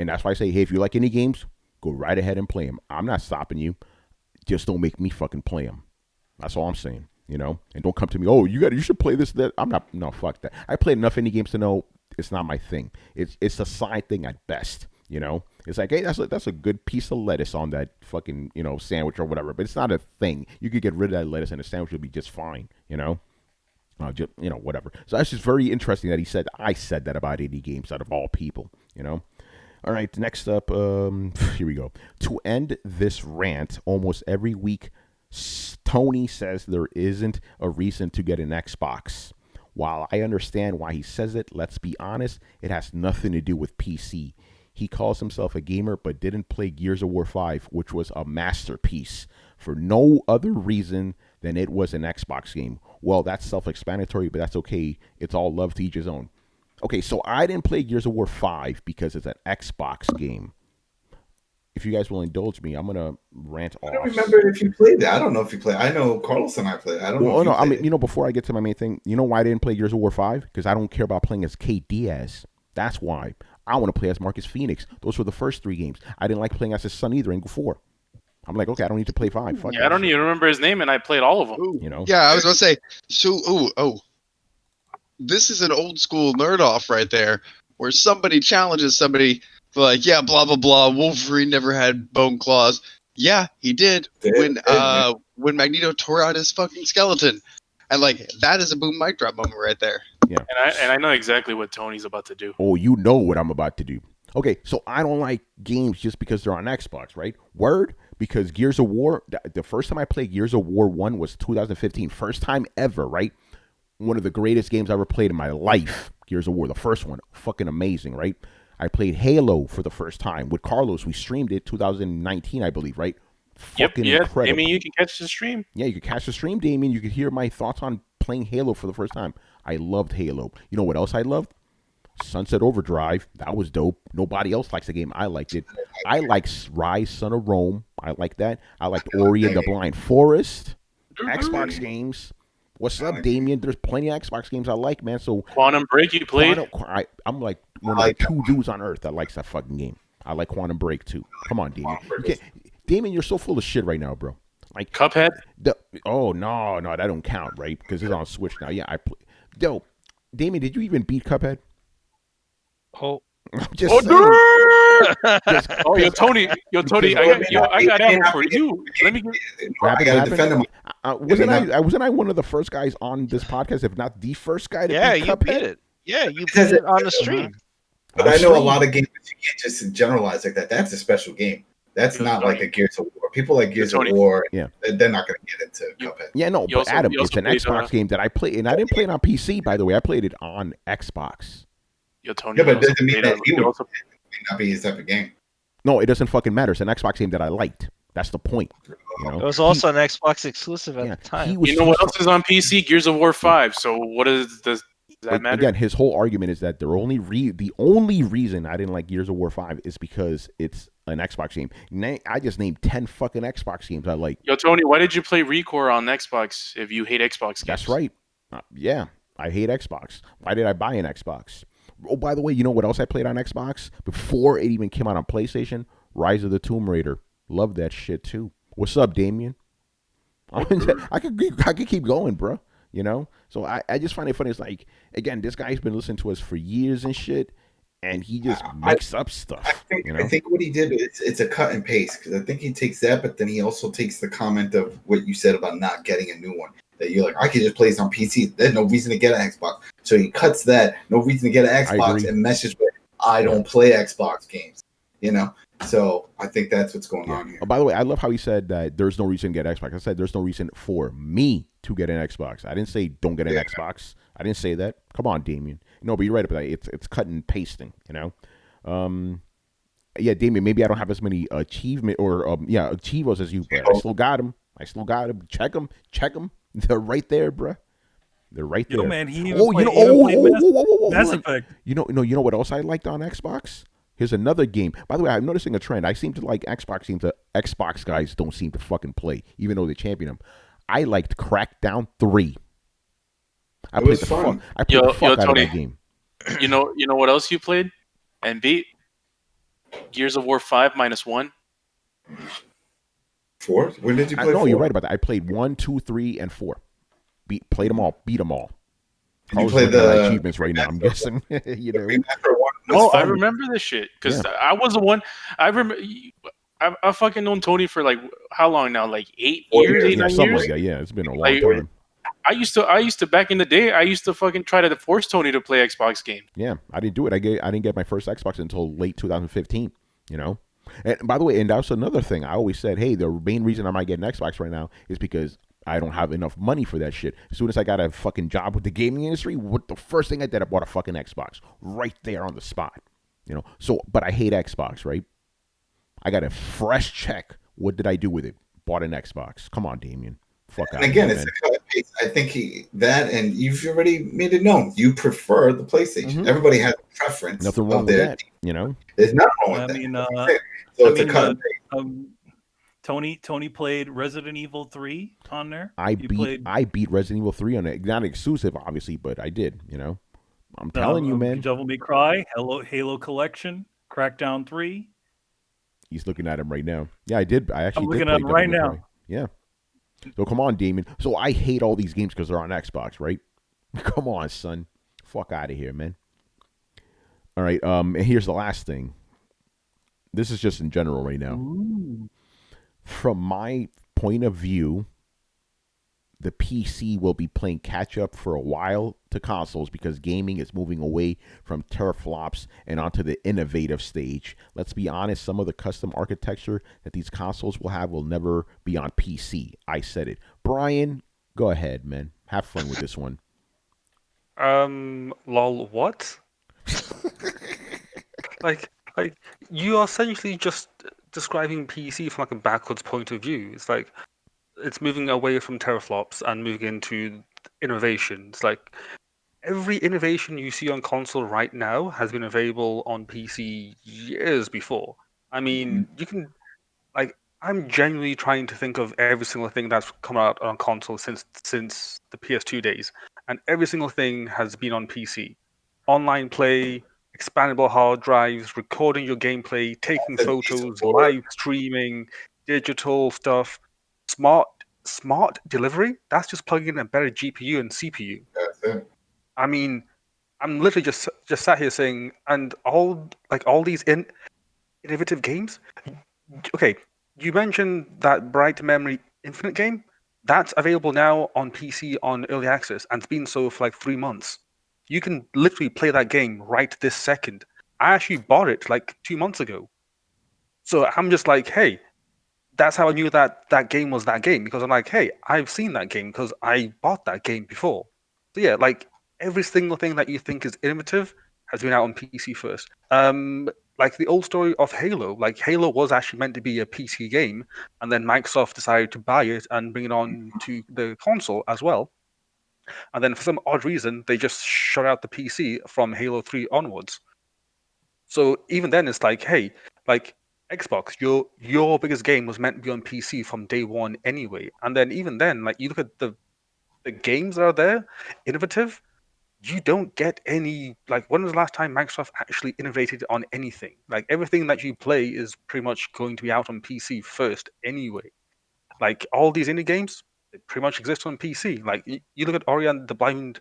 Speaker 1: And that's why I say, hey, if you like indie games, go right ahead and play them. I'm not stopping you. Just don't make me fucking play them. That's all I'm saying, you know? And don't come to me, oh, you should play this, that. No, fuck that. I played enough indie games to know it's not my thing. It's a side thing at best, you know? It's like, hey, that's a good piece of lettuce on that fucking, you know, sandwich or whatever. But it's not a thing. You could get rid of that lettuce and the sandwich would be just fine, you know? Just, you know, whatever. So that's just very interesting that I said that about indie games out of all people, you know? All right, next up, here we go. To end this rant, almost every week, Tony says there isn't a reason to get an Xbox. While I understand why he says it, let's be honest, it has nothing to do with PC. He calls himself a gamer but didn't play Gears of War 5, which was a masterpiece, for no other reason than it was an Xbox game. Well, that's self-explanatory, but that's okay. It's all love to each his own. Okay, so I didn't play Gears of War 5 because it's an Xbox game. If you guys will indulge me, I'm gonna rant off.
Speaker 6: I don't remember if you played that. I don't know if you played. I know Carlos and I played. I don't know.
Speaker 1: No, I mean, before I get to my main thing, you know why I didn't play Gears of War 5? Because I don't care about playing as Kate Diaz. That's why. I want to play as Marcus Phoenix. Those were the first 3 games. I didn't like playing as his son either in 4. I'm like, okay, I don't need to play 5. Fuck
Speaker 4: I don't even remember his name, and I played all of them.
Speaker 1: You know?
Speaker 7: Yeah, I was going to say, so, this is an old school nerd off right there, where somebody challenges somebody, like, yeah, blah, blah, blah, Wolverine never had bone claws. Yeah, he did when Magneto tore out his fucking skeleton. And, like, that is a boom mic drop moment right there.
Speaker 1: Yeah.
Speaker 4: And I know exactly what Tony's about to do.
Speaker 1: Oh, you know what I'm about to do. Okay, so I don't like games just because they're on Xbox, right? Word? Because Gears of War, the first time I played Gears of War 1 was 2015. First time ever, right? One of the greatest games I ever played in my life. Gears of War, the first one. Fucking amazing, right? I played Halo for the first time with Carlos. We streamed it 2019, I believe, right? Fucking incredible.
Speaker 4: Damien, you can catch the stream.
Speaker 1: Yeah, you could catch the stream, Damien. You could hear my thoughts on playing Halo for the first time. I loved Halo. You know what else I loved? Sunset Overdrive. That was dope. Nobody else likes the game. I liked it. I like Rise, Son of Rome. I like that. I liked Ori and the Blind Forest. Xbox games. What's up, Damien? There's plenty of Xbox games I like, man. So
Speaker 4: Quantum Break, you played?
Speaker 1: I'm like one of the 2 dudes on earth that likes that fucking game. I like Quantum Break too. Come on, Damien. Damien, you're so full of shit right now, bro. Like
Speaker 4: Cuphead?
Speaker 1: No, that don't count, right? Because it's on Switch now. Yeah, I play. Yo, Damien, did you even beat Cuphead?
Speaker 3: Oh,
Speaker 1: I'm just saying.
Speaker 4: Yo, Tony, I got that one for you. Let me get.
Speaker 6: I gotta defend him.
Speaker 1: Wasn't I one of the first guys on this podcast, if not the first guy to beat Cuphead?
Speaker 3: You beat it. Yeah, you beat it on the stream.
Speaker 6: But I know a lot of games that you can't just generalize like that. That's a special game. That's not like a Gears of War. People like Gears of War, they're not going to get into Cuphead.
Speaker 1: Yeah, no, but Adam, it's an Xbox game that I play, and I didn't play it on PC, by the way. I played it on Xbox.
Speaker 6: Yo, Tony, yeah, but it doesn't mean that it may not be his type of game.
Speaker 1: No, it doesn't fucking matter. It's an Xbox game that I liked. That's the point. You know?
Speaker 3: It was also an Xbox exclusive at the time.
Speaker 4: You know what else is on PC? Gears of War 5. So what does that matter?
Speaker 1: Again, his whole argument is that the only reason I didn't like Gears of War 5 is because it's an Xbox game. I just named 10 fucking Xbox games I like.
Speaker 4: Yo, Tony, why did you play ReCore on Xbox if you hate Xbox games?
Speaker 1: That's right. Yeah, I hate Xbox. Why did I buy an Xbox? Oh, by the way, you know what else I played on Xbox before it even came out on PlayStation? Rise of the Tomb Raider. Love that shit too. What's up, Damien? I could keep going, bro. You know? So I just find it funny. It's like, again, this guy's been listening to us for years and shit, and he just makes up stuff.
Speaker 6: I think what he did, it's a cut and paste, because I think he takes that, but then he also takes the comment of what you said about not getting a new one. That you're like, I could just play this on PC. There's no reason to get an Xbox. So he cuts that, no reason to get an Xbox, and message with, I don't play Xbox games. You know? So I think that's what's going on here.
Speaker 1: Oh, by the way, I love how he said that there's no reason to get Xbox. I said there's no reason for me to get an Xbox. I didn't say don't get an Xbox. I didn't say that. Come on, Damien. No, but you're right about that. It's cutting and pasting, you know? Yeah, Damien, maybe I don't have as many achievos as you, but I still got them. Check them. They're right there, bruh. They're right there.
Speaker 2: Man, he
Speaker 1: Mass Effect. You know what else I liked on Xbox? Here's another game. By the way, I'm noticing a trend. I seem to like Xbox games that Xbox guys don't seem to fucking play, even though they champion them. I liked Crackdown 3. I played the fuck out of that game.
Speaker 4: You know what else you played and beat? Gears of War 5 -1.
Speaker 6: 4? When did you play 4?
Speaker 1: No, you're right about that. I played 1, 2, 3, and 4. Played them all. Beat them all.
Speaker 6: You played the
Speaker 1: achievements right now, I'm guessing. You know.
Speaker 4: Oh, I remember this shit because I was the one. I remember. I fucking known Tony for like how long now? Like 8 years, 8, 9 years.
Speaker 1: Like that. Yeah, it's been a long time.
Speaker 4: I used to back in the day. I used to fucking try to force Tony to play Xbox games.
Speaker 1: Yeah, I didn't do it. I didn't get my first Xbox until late 2015. You know. And by the way, and that's another thing. I always said, hey, the main reason I might get an Xbox right now is because I don't have enough money for that shit. As soon as I got a fucking job with the gaming industry, what the first thing I did, I bought a fucking Xbox right there on the spot. So, but I hate Xbox, right? I got a fresh check. What did I do with it? Bought an Xbox. Come on, Damien. Fuck out.
Speaker 6: And again,
Speaker 1: here,
Speaker 6: it's a cut paste. I think and you've already made it known. You prefer the PlayStation. Everybody has a preference.
Speaker 1: Nothing wrong with that.
Speaker 6: There's nothing wrong with that. So it's a cut paste.
Speaker 2: Tony played Resident Evil 3 on there.
Speaker 1: I beat Resident Evil 3 on it. Not exclusive, obviously, but I did. I'm telling you, man.
Speaker 2: Devil May Cry, Halo Collection, Crackdown 3.
Speaker 1: He's looking at him right now. Yeah, I did. I actually
Speaker 2: I'm looking at him right now.
Speaker 1: Yeah. So come on, Damien. So I hate all these games because they're on Xbox, right? Come on, son. Fuck out of here, man. All right. And here's the last thing. This is just in general right now.
Speaker 2: Ooh.
Speaker 1: From my point of view, the PC will be playing catch up for a while to consoles because gaming is moving away from teraflops and onto the innovative stage. Let's be honest, some of the custom architecture that these consoles will have will never be on PC. I said it. Brian, go ahead, man. Have fun with this one.
Speaker 5: Lol, what? like you are essentially just describing PC from like a backwards point of view. It's like it's moving away from teraflops and moving into innovation. It's like every innovation you see on console right now has been available on PC years before. I mean, you can I'm genuinely trying to think of every single thing that's come out on console since the PS2 days, and every single thing has been on PC. Online play, expandable hard drives, recording your gameplay, taking photos, live streaming, digital stuff, smart delivery. That's just plugging in a better GPU and CPU.
Speaker 6: That's it.
Speaker 5: I mean, I'm literally just sat here saying, and all these innovative games. Okay, you mentioned that Bright Memory Infinite game. That's available now on PC on early access, and it's been so for like 3 months. You can literally play that game right this second. I actually bought it like 2 months ago. So I'm just like, hey, that's how I knew that game was that game, because I'm like, hey, I've seen that game because I bought that game before. So yeah, like every single thing that you think is innovative has been out on PC first. Like the old story of Halo. Like Halo was actually meant to be a PC game, and then Microsoft decided to buy it and bring it on to the console as well. And then for some odd reason, they just shut out the PC from Halo 3 onwards. So even then, it's like, hey, like Xbox, your biggest game was meant to be on PC from day one anyway. And then even then, like you look at the games that are there, innovative. You don't get any, like, when was the last time Microsoft actually innovated on anything? Like, everything that you play is pretty much going to be out on PC first anyway. Like, all these indie games, they pretty much exist on PC. Like, you look at Ori and the Blind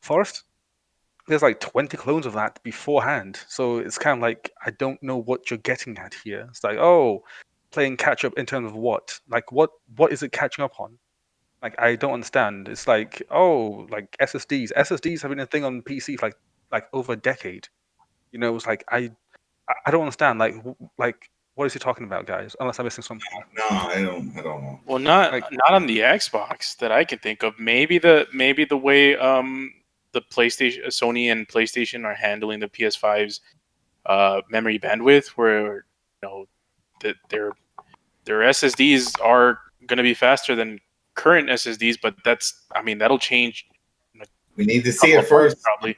Speaker 5: Forest, there's like 20 clones of that beforehand. So it's kind of like, I don't know what you're getting at here. It's like, oh, playing catch up in terms of what? Like, what is it catching up on? Like, I don't understand. It's like, oh, like SSDs. SSDs have been a thing on PC for like over a decade. It's like I don't understand. Like what is he talking about, guys? Unless I'm missing something.
Speaker 6: No, I don't know.
Speaker 4: Well, not on the Xbox that I can think of. Maybe the way the PlayStation, Sony and PlayStation are handling the PS5's memory bandwidth, where that their SSDs are going to be faster than current SSDs, but that'll change.
Speaker 6: We need to see it first. Probably.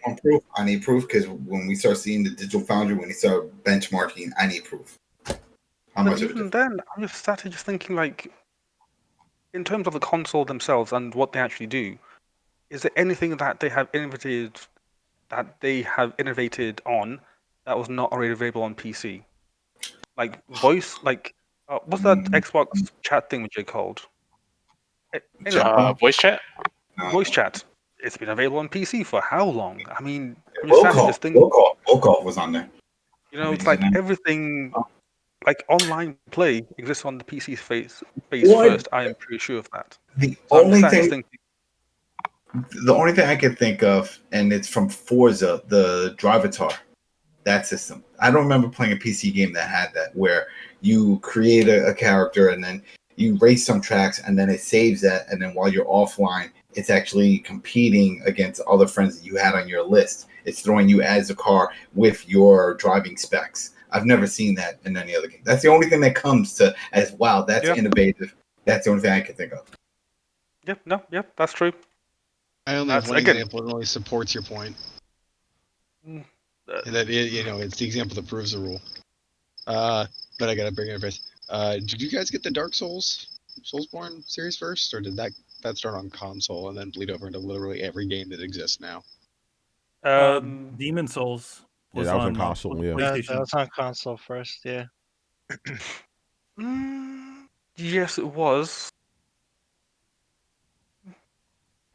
Speaker 6: I need proof because when we start seeing the Digital Foundry, when we start benchmarking, I need proof.
Speaker 5: How much? Even then, I'm just started thinking, like, in terms of the console themselves and what they actually do, is there anything that they have innovated on that was not already available on PC? Like voice, like what's that Xbox chat thing which they called?
Speaker 4: Voice chat.
Speaker 5: Voice chat. It's been available on PC for how long? I mean,
Speaker 6: Roll call was on there.
Speaker 5: It's like everything, like online play exists on the PC space first. I am pretty sure of that.
Speaker 6: The only thing I can think of, and it's from Forza, the Drivatar. that system. I don't remember playing a PC game that had that, where you create a character and then you race some tracks and then it saves that, and then while you're offline, it's actually competing against other friends that you had on your list. It's throwing you as a car with your driving specs. I've never seen that in any other game. That's the only thing that comes to as wow, that's innovative. That's the only thing I can think of.
Speaker 5: Yep, that's true.
Speaker 7: I only have one example that really supports your point. That it's the example that proves the rule. But I gotta bring it first. Did you guys get the Dark Soulsborne series first, or did that start on console and then bleed over into literally every game that exists now?
Speaker 2: Demon Souls
Speaker 1: was on console.
Speaker 2: PlayStation.
Speaker 3: That was on console first. Yeah.
Speaker 5: Yes, it was.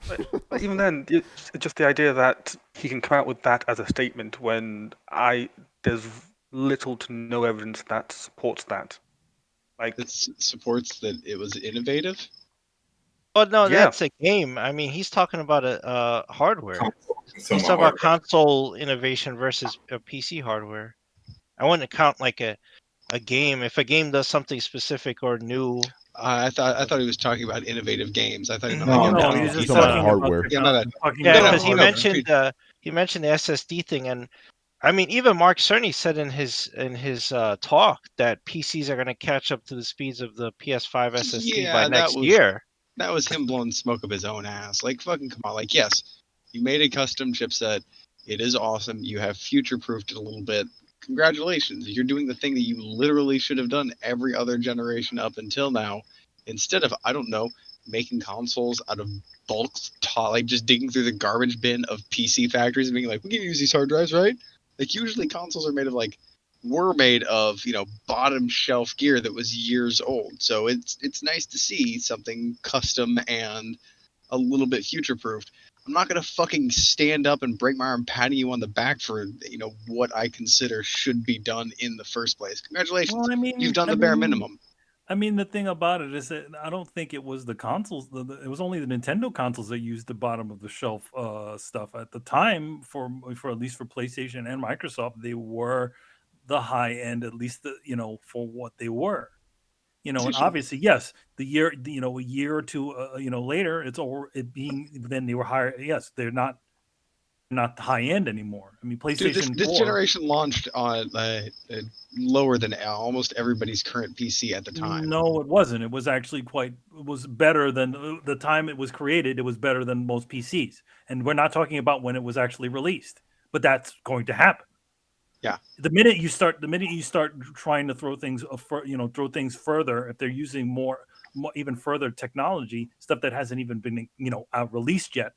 Speaker 5: But even then, it's just the idea that he can come out with that as a statement when there's little to no evidence that supports that. Like,
Speaker 7: it supports that it was innovative.
Speaker 3: Oh no, that's a game. I mean, he's talking about a hardware. He's talking about console innovation versus a PC hardware. I wouldn't count like a game. If a game does something specific or new.
Speaker 7: I thought he was talking about innovative games. I thought he meant
Speaker 2: he's just talking about hardware.
Speaker 3: Because he mentioned the SSD thing, and I mean, even Mark Cerny said in his talk that PCs are going to catch up to the speeds of the PS5 SSD by next year.
Speaker 7: That was him blowing smoke up his own ass. Like, fucking come on. Like, yes, you made a custom chipset. It is awesome. You have future-proofed it a little bit. Congratulations. You're doing the thing that you literally should have done every other generation up until now. Instead of, I don't know, making consoles out of bulk, like just digging through the garbage bin of PC factories and being like, we can use these hard drives, right? Like, usually consoles are made of, bottom shelf gear that was years old. So it's nice to see something custom and a little bit future-proofed. I'm not going to fucking stand up and break my arm patting you on the back for, what I consider should be done in the first place. Congratulations.
Speaker 2: Well, I mean,
Speaker 7: you've done the bare minimum.
Speaker 2: I mean, the thing about it is that I don't think it was the consoles. It was only the Nintendo consoles that used the bottom of the shelf stuff at the time. For at least for PlayStation and Microsoft, they were the high end, at least for what they were. And obviously, yes, a year or two, later, then they were higher. Yes, they're not high end anymore. I mean, PlayStation.
Speaker 7: This generation launched on lower than almost everybody's current PC at the time.
Speaker 2: No, it wasn't. It was actually it was better than the time it was created. It was better than most PCs, and we're not talking about when it was actually released, but that's going to happen.
Speaker 7: Yeah.
Speaker 2: The minute you start trying to throw things further, if they're using more even further technology, stuff that hasn't even been released yet,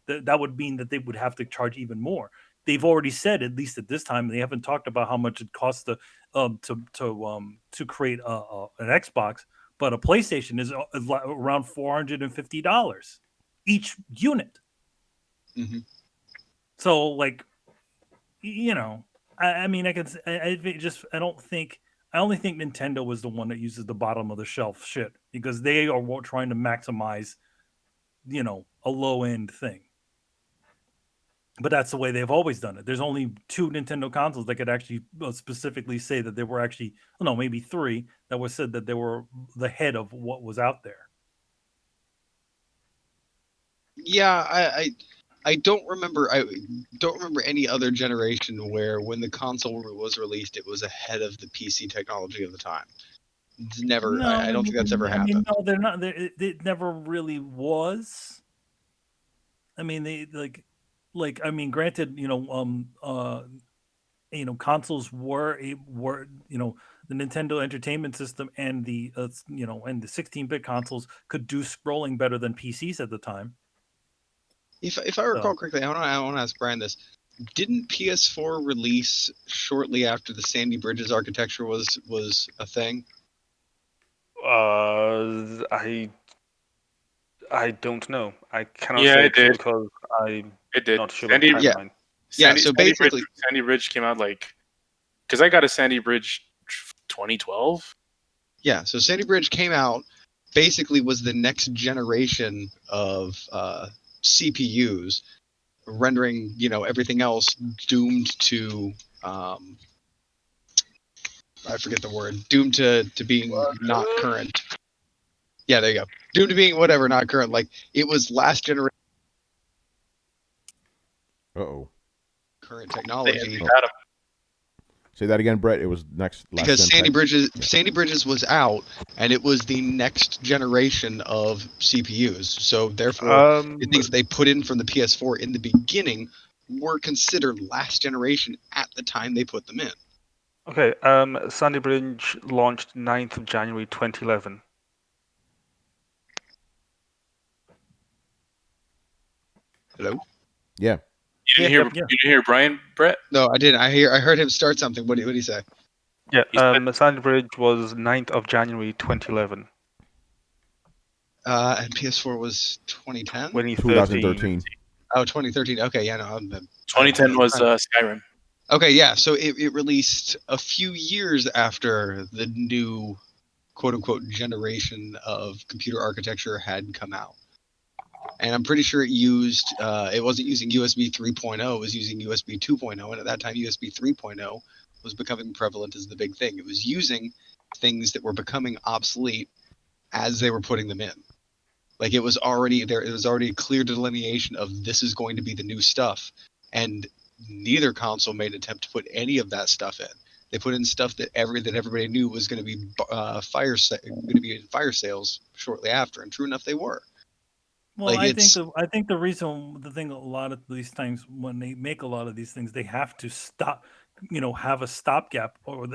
Speaker 2: that would mean that they would have to charge even more. They've already said, at least at this time, they haven't talked about how much it costs to create an Xbox, but a PlayStation is around $450 each unit.
Speaker 7: Mm-hmm.
Speaker 2: So, like, I mean, I only think Nintendo was the one that uses the bottom of the shelf shit because they are trying to maximize, a low end thing. But that's the way they've always done it. There's only 2 Nintendo consoles that could actually specifically say that they were actually, maybe 3 that was said that they were the head of what was out there.
Speaker 7: Yeah, I don't remember. I don't remember any other generation where, when the console was released, it was ahead of the PC technology of the time. It's never.
Speaker 2: No,
Speaker 7: I don't think that's ever happened.
Speaker 2: No, they're not. It never really was. I mean, they I mean, granted, consoles were the Nintendo Entertainment System and the and the 16-bit consoles could do scrolling better than PCs at the time.
Speaker 7: If I recall correctly, I want to ask Brian this. Didn't PS4 release shortly after the Sandy Bridges architecture was a thing?
Speaker 5: I don't know. I cannot say
Speaker 4: it did.
Speaker 5: because I'm not sure
Speaker 4: Sandy,
Speaker 5: about the timeline.
Speaker 7: So basically,
Speaker 4: Sandy Bridge came out because I got a Sandy Bridge 2012.
Speaker 7: Yeah, so Sandy Bridge came out, basically was the next generation of CPUs, rendering everything else doomed to I forget the word. Doomed to being not current. Yeah, there you go. Doomed to being whatever, not current. Like it was last generation current technology.
Speaker 1: Say that again, Brett. It was
Speaker 7: because Sandy Bridges was out, and it was the next generation of CPUs. So therefore, the things they put in from the PS4 in the beginning were considered last generation at the time they put them in.
Speaker 5: Okay, Sandy Bridge launched 9th of January 2011.
Speaker 7: Hello?
Speaker 1: Yeah.
Speaker 4: You didn't hear Brian, Brett?
Speaker 7: No, I didn't. I heard him start something. What did he say?
Speaker 5: Yeah, Sandy Bridge was 9th of January 2011.
Speaker 7: And PS4 was 2010?
Speaker 1: 2013.
Speaker 7: Oh, 2013. Okay, yeah, no.
Speaker 4: 2010 was Skyrim.
Speaker 7: Okay, yeah, so it released a few years after the new quote-unquote generation of computer architecture had come out. And I'm pretty sure it wasn't using USB 3.0, it was using USB 2.0, and at that time USB 3.0 was becoming prevalent as the big thing. It was using things that were becoming obsolete as they were putting them in. Like it was already there, it was already a clear delineation of this is going to be the new stuff. And neither console made an attempt to put any of that stuff in. They put in stuff that everybody knew was going to be in fire sales shortly after, and true enough, they were.
Speaker 2: Well, like I think the thing a lot of these times when they make a lot of these things, they have to stop, have a stopgap, or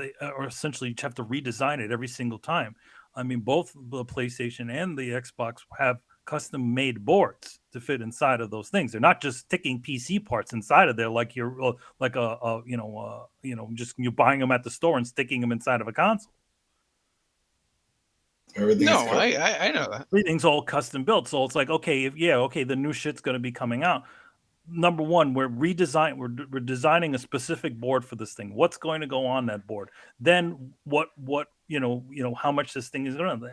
Speaker 2: essentially have to redesign it every single time. I mean, both the PlayStation and the Xbox have custom made boards to fit inside of those things. They're not just sticking PC parts inside of there like you're just you're buying them at the store and sticking them inside of a console.
Speaker 7: I know that.
Speaker 2: Everything's all custom built. So it's like, okay, the new shit's going to be coming out. Number one, we're designing a specific board for this thing. What's going to go on that board? Then what how much this thing is going to.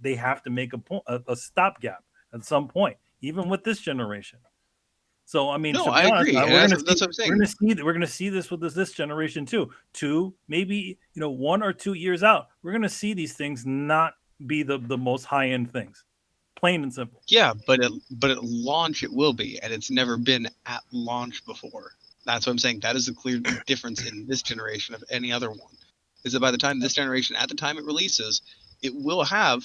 Speaker 2: They have to make a stopgap at some point, even with this generation. So I mean,
Speaker 7: I agree.
Speaker 2: We're going to see this with this generation too. Maybe 1 or 2 years out, we're going to see these things not be the most high end things. Plain and simple.
Speaker 7: Yeah, but at launch it will be, and it's never been at launch before. That's what I'm saying. That is a clear difference in this generation of any other one. Is that by the time this generation, at the time it releases, it will have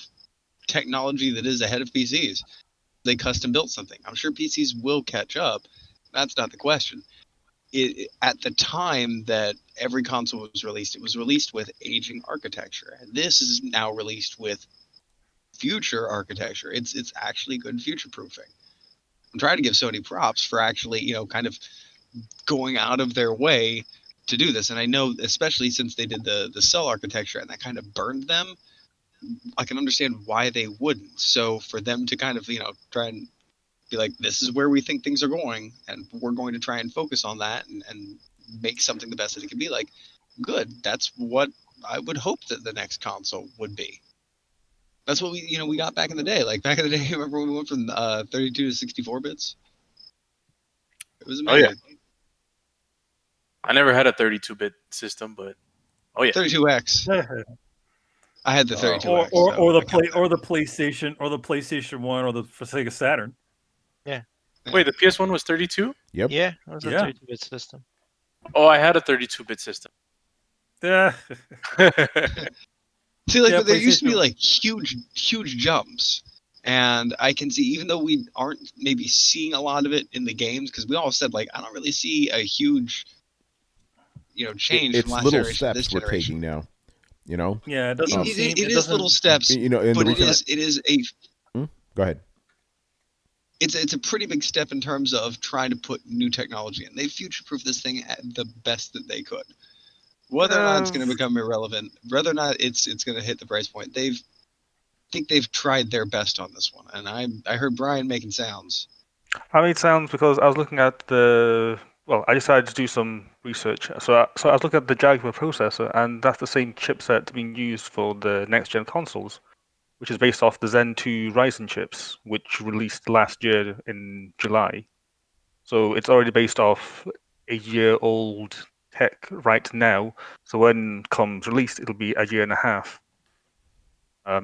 Speaker 7: technology that is ahead of PCs. They custom built something. I'm sure PCs will catch up. That's not the question. At the time that every console was released, it was released with aging architecture. And this is now released with future architecture. It's actually good future proofing. I'm trying to give Sony props for actually, kind of going out of their way to do this. And I know, especially since they did the cell architecture and that kind of burned them, I can understand why they wouldn't. So for them to kind of, try and be like, this is where we think things are going, and we're going to try and focus on that and make something the best that it can be, like, good. That's what I would hope that the next console would be. That's what we got back in the day. Like back in the day, remember when we went from 32 to 64 bits? It was amazing.
Speaker 4: Oh, yeah. I never had a 32-bit system, but
Speaker 7: 32X. I had the 32X.
Speaker 2: Or the PlayStation 1 or the Sega Saturn.
Speaker 3: Yeah.
Speaker 4: Wait, the PS1 was 32?
Speaker 1: Yep.
Speaker 3: Yeah, it was a 32-bit system.
Speaker 4: Oh, I had a 32-bit system.
Speaker 2: Yeah.
Speaker 7: See, but there used to be like huge jumps, and I can see, even though we aren't maybe seeing a lot of it in the games, because we all said like I don't really see a huge, change from last
Speaker 1: little
Speaker 7: generation to this
Speaker 1: steps we're
Speaker 7: generation.
Speaker 1: taking now.
Speaker 2: Yeah, it doesn't.
Speaker 7: It is little steps.
Speaker 1: And
Speaker 7: but it is a.
Speaker 1: Go ahead.
Speaker 7: It's a pretty big step in terms of trying to put new technology in. They future-proofed this thing at the best that they could. Whether or not it's going to become irrelevant, whether or not it's going to hit the price point, I think they've tried their best on this one. And I heard Brian making sounds.
Speaker 5: I made sounds because I was looking at I decided to do some research. So I was looking at the Jaguar processor, and that's the same chipset being used for the next-gen consoles, which is based off the Zen 2 Ryzen chips, which released last year in July. So it's already based off a year-old tech right now. So when it comes released, it'll be a year and a half.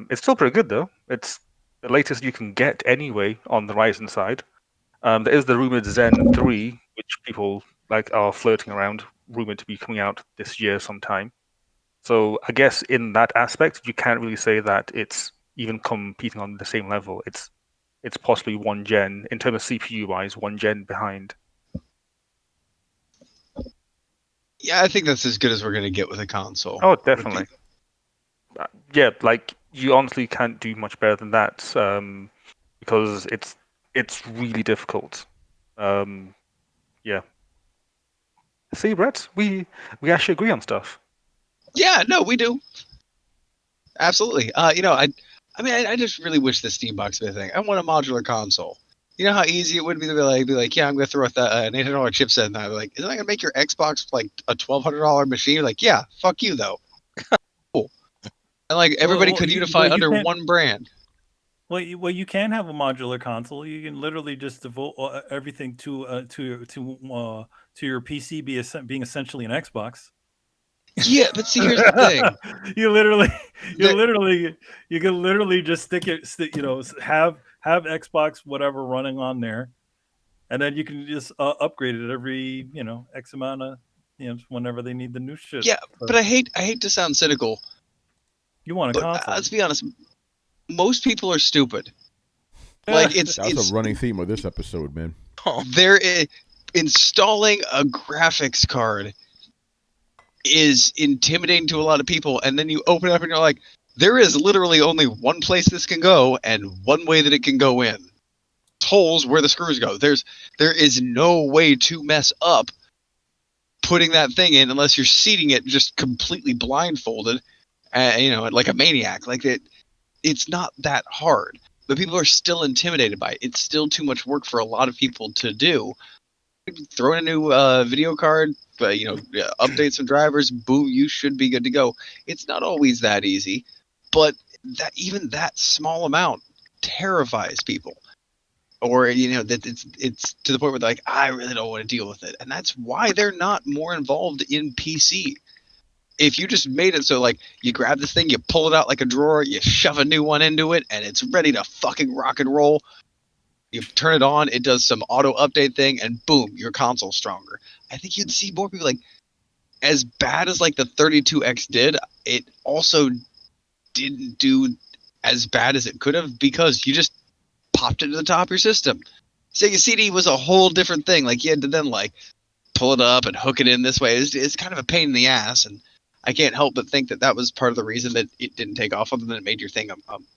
Speaker 5: It's still pretty good though. It's the latest you can get anyway on the Ryzen side. There is the rumored Zen 3, which people are flirting around, rumored to be coming out this year sometime. So I guess in that aspect, you can't really say that it's even competing on the same level. It's possibly one gen in terms of CPU wise, one gen behind.
Speaker 7: Yeah, I think that's as good as we're gonna get with a console.
Speaker 5: Oh, definitely. Yeah, you honestly can't do much better than that, because it's really difficult. Yeah. See, Brett, we actually agree on stuff.
Speaker 7: Yeah, no, we do. Absolutely. I just really wish the Steam Box would be a thing. I want a modular console. You know how easy it would be to be like, yeah, I'm gonna throw an $800 chipset in that. Like, isn't that gonna make your Xbox like a $1,200 machine? You're like, yeah, fuck you though. Cool. And like everybody could unify under one brand.
Speaker 2: Well, you can have a modular console. You can literally just devote everything to your PC being essentially an Xbox.
Speaker 7: Yeah, but see, here's the thing.
Speaker 2: You can literally just have Xbox whatever running on there, and then you can just upgrade it every X amount of whenever they need the new shit.
Speaker 7: Yeah, but I hate to sound cynical.
Speaker 2: You want a console?
Speaker 7: Let's be honest. Most people are stupid.
Speaker 1: That's a running theme of this episode, man.
Speaker 7: They're installing a graphics card is intimidating to a lot of people, and then you open it up and you're like, there is literally only one place this can go and one way that it can go in. Holes where the screws go. There is no way to mess up putting that thing in unless you're seating it just completely blindfolded, like a maniac. Like it's not that hard, but people are still intimidated by it. It's still too much work for a lot of people to do. Throw in a new video card, update some drivers, boom, you should be good to go. It's not always that easy, but even that small amount terrifies people. Or that it's to the point where they're like, I really don't want to deal with it, and that's why they're not more involved in PC. If you just made it so like you grab this thing, you pull it out like a drawer, you shove a new one into it, and it's ready to fucking rock and roll. You turn it on, it does some auto update thing, and boom, your console's stronger. I think you'd see more people as bad as like the 32X did, it also didn't do as bad as it could have because you just popped it to the top of your system. Sega CD was a whole different thing. Like you had to then pull it up and hook it in this way. It's kind of a pain in the ass, and I can't help but think that was part of the reason that it didn't take off, other than it made your thing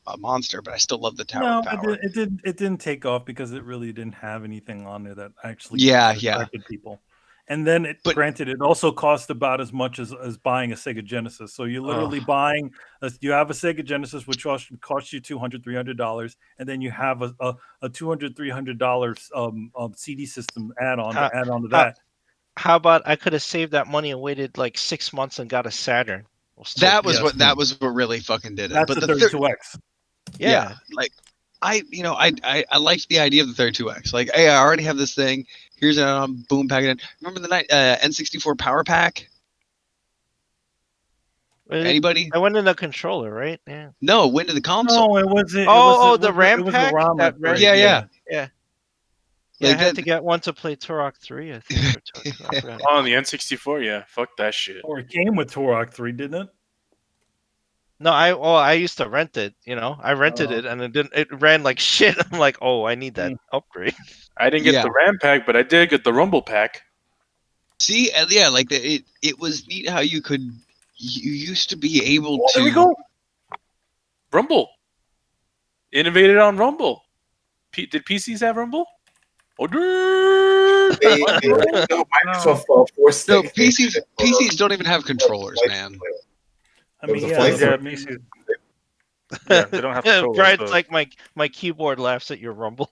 Speaker 7: a monster. But I still love the tower power.
Speaker 2: It didn't take off because it really didn't have anything on there that actually attracted people. And then, granted, it also cost about as much as buying a Sega Genesis. So you're literally buying, you have a Sega Genesis, which costs you $200, $300, and then you have a $200, $300 CD system add-on to that.
Speaker 3: How about I could have saved that money and waited like 6 months and got a Saturn?
Speaker 7: That was what really fucking did it.
Speaker 2: That's
Speaker 7: but
Speaker 2: the 32X.
Speaker 7: Yeah, like I liked the idea of the 32X. Like, hey, I already have this thing. Here's a boom pack it in. Remember the N64 Power Pack? Anybody?
Speaker 3: I went in the controller, right? Yeah.
Speaker 7: No, went to the console.
Speaker 2: No, it wasn't.
Speaker 3: The RAM pack.
Speaker 7: Yeah.
Speaker 3: Yeah, I had to get one to play Turok 3, I think.
Speaker 4: Oh, the N64, yeah. Fuck that shit.
Speaker 2: Or it came with Turok 3, didn't it?
Speaker 3: No, I used to rent it, I rented it and it ran like shit. I'm like, oh, I need that upgrade.
Speaker 4: I didn't get the RAM pack, but I did get the Rumble pack.
Speaker 7: See, like it was neat how you used to be able to.
Speaker 4: There we go. Rumble. Innovated on Rumble. Did PCs have Rumble?
Speaker 6: Microsoft forced.
Speaker 7: No, PCs don't even have controllers, man.
Speaker 2: I mean,
Speaker 5: PCs. Yeah, they don't have controllers.
Speaker 3: Brian's like my keyboard laughs at your Rumble.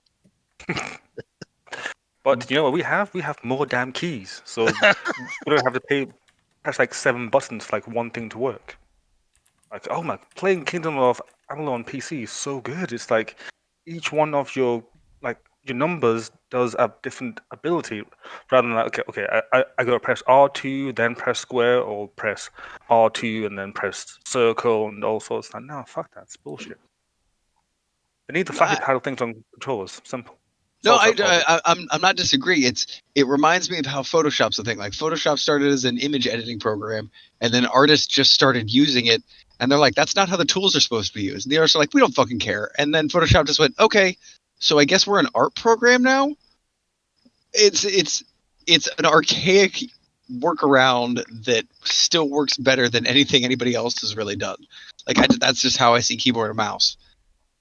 Speaker 5: But you know what we have? We have more damn keys, so we don't have to press like 7 buttons for like one thing to work. Like, oh my, playing Kingdom of Amalur on PC is so good. It's like each one of your like your numbers does have different ability, rather than like, I gotta press R2, then press square, or press R2 and then press circle and all sorts. Like, no, fuck that. It's bullshit. They need to fucking title things on controllers. Simple.
Speaker 7: No, I'm not disagreeing. It reminds me of how Photoshop's a thing. Like Photoshop started as an image editing program, and then artists just started using it, and they're like, "That's not how the tools are supposed to be used." And the artists are like, "We don't fucking care." And then Photoshop just went, "Okay, so I guess we're an art program now." It's an archaic workaround that still works better than anything anybody else has really done. Like that's just how I see keyboard and mouse.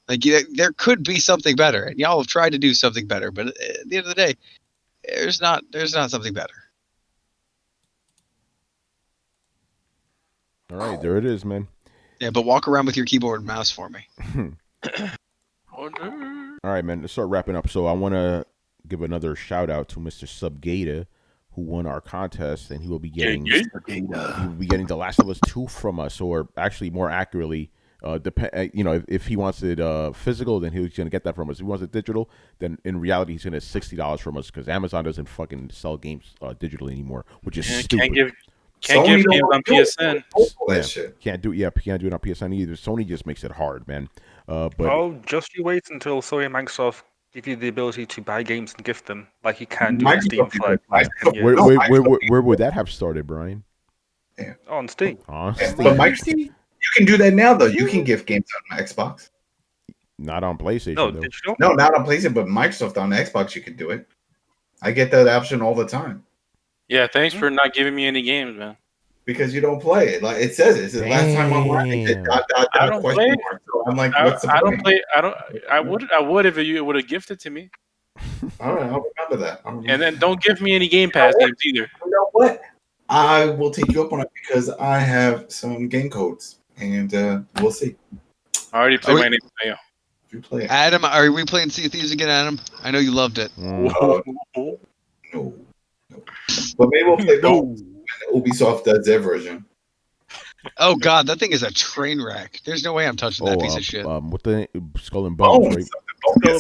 Speaker 7: Like there could be something better, and y'all have tried to do something better, but at the end of the day, there's not something better.
Speaker 1: All right, there it is, man.
Speaker 7: Yeah, but walk around with your keyboard and mouse for me.
Speaker 1: All right, man. Let's start wrapping up. So I want to give another shout out to Mr. Subgata, who won our contest, and he will be getting The Last of Us 2 from us, or actually more accurately. If he wants it physical, then he's gonna get that from us. If he wants it digital, then in reality he's gonna get $60 from us because Amazon doesn't fucking sell games digitally anymore, which is stupid.
Speaker 4: Can't give games on PSN.
Speaker 1: Can't do it on PSN either. Sony just makes it hard, man.
Speaker 5: Just you wait until Sony and Microsoft give you the ability to buy games and gift them, like you can do on Steam for like 10 years.
Speaker 1: Where would that have started, Brian?
Speaker 6: Yeah.
Speaker 5: On Steam.
Speaker 1: On Steam.
Speaker 6: But Microsoft, you can do that now, though. You can gift games on Xbox.
Speaker 1: Not on PlayStation.
Speaker 5: No,
Speaker 1: though.
Speaker 5: digital?
Speaker 6: No, not on PlayStation, but Microsoft on Xbox, you can do it. I get that option all the time.
Speaker 4: Yeah, thanks for not giving me any games, man.
Speaker 6: Because you don't play it. Like it says it. It's the last time I'm watching it.
Speaker 4: I don't play it.
Speaker 6: So I'm like, what's the point?
Speaker 4: I don't play. I would if you would have gifted to me.
Speaker 6: All right, I'll remember that.
Speaker 4: And then don't give me any Game Pass games either.
Speaker 6: You know what? I will take you up on it because I have some game codes, and we'll see.
Speaker 4: I already played my name.
Speaker 6: You play it.
Speaker 7: Adam, are we playing Sea of Thieves again, Adam? I know you loved it.
Speaker 6: No. But maybe we'll play when Ubisoft does their version.
Speaker 7: Oh God, that thing is a train wreck. There's no way I'm touching that piece of shit.
Speaker 1: With the Skull and Bones, right?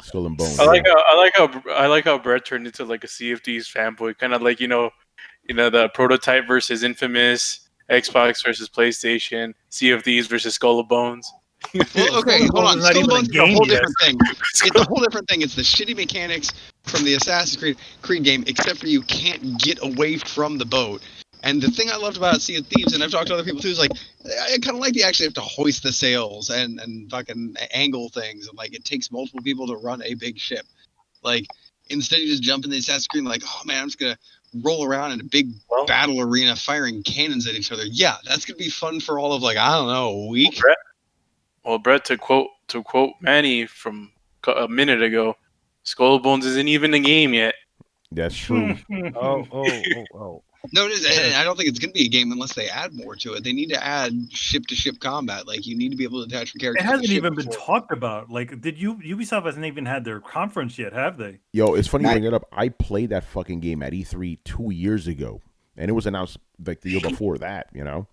Speaker 1: Skull and Bones.
Speaker 4: I like how Brett turned into like a Sea of Thieves fanboy, kind of like you know the Prototype versus Infamous, Xbox versus PlayStation, Sea of Thieves versus Skull and Bones.
Speaker 7: Well, okay, hold on. Skull and Bones is a whole different thing.
Speaker 2: It's
Speaker 7: a whole different thing. It's the shitty mechanics from the Assassin's Creed game, except for you can't get away from the boat. And the thing I loved about Sea of Thieves, and I've talked to other people too, is like I kind of like you actually have to hoist the sails and fucking angle things, and like it takes multiple people to run a big ship. Like instead you just jump in the Assassin's Creed, and like, oh man, I'm just gonna roll around in a big battle arena firing cannons at each other. Yeah, that's gonna be fun for all of like I don't know a week.
Speaker 4: Well, Brett, to quote Manny from a minute ago, Skull and Bones isn't even a game yet.
Speaker 1: That's true.
Speaker 7: Oh. No, it is, and I don't think it's going to be a game unless they add more to it. They need to add ship-to-ship combat. Like, you need to be able to attach your character.
Speaker 2: It hasn't even been talked about. Like, Ubisoft hasn't even had their conference yet, have they?
Speaker 1: Yo, it's funny you bring it up. I played that fucking game at E3 2 years ago, and it was announced like the year before that. You know.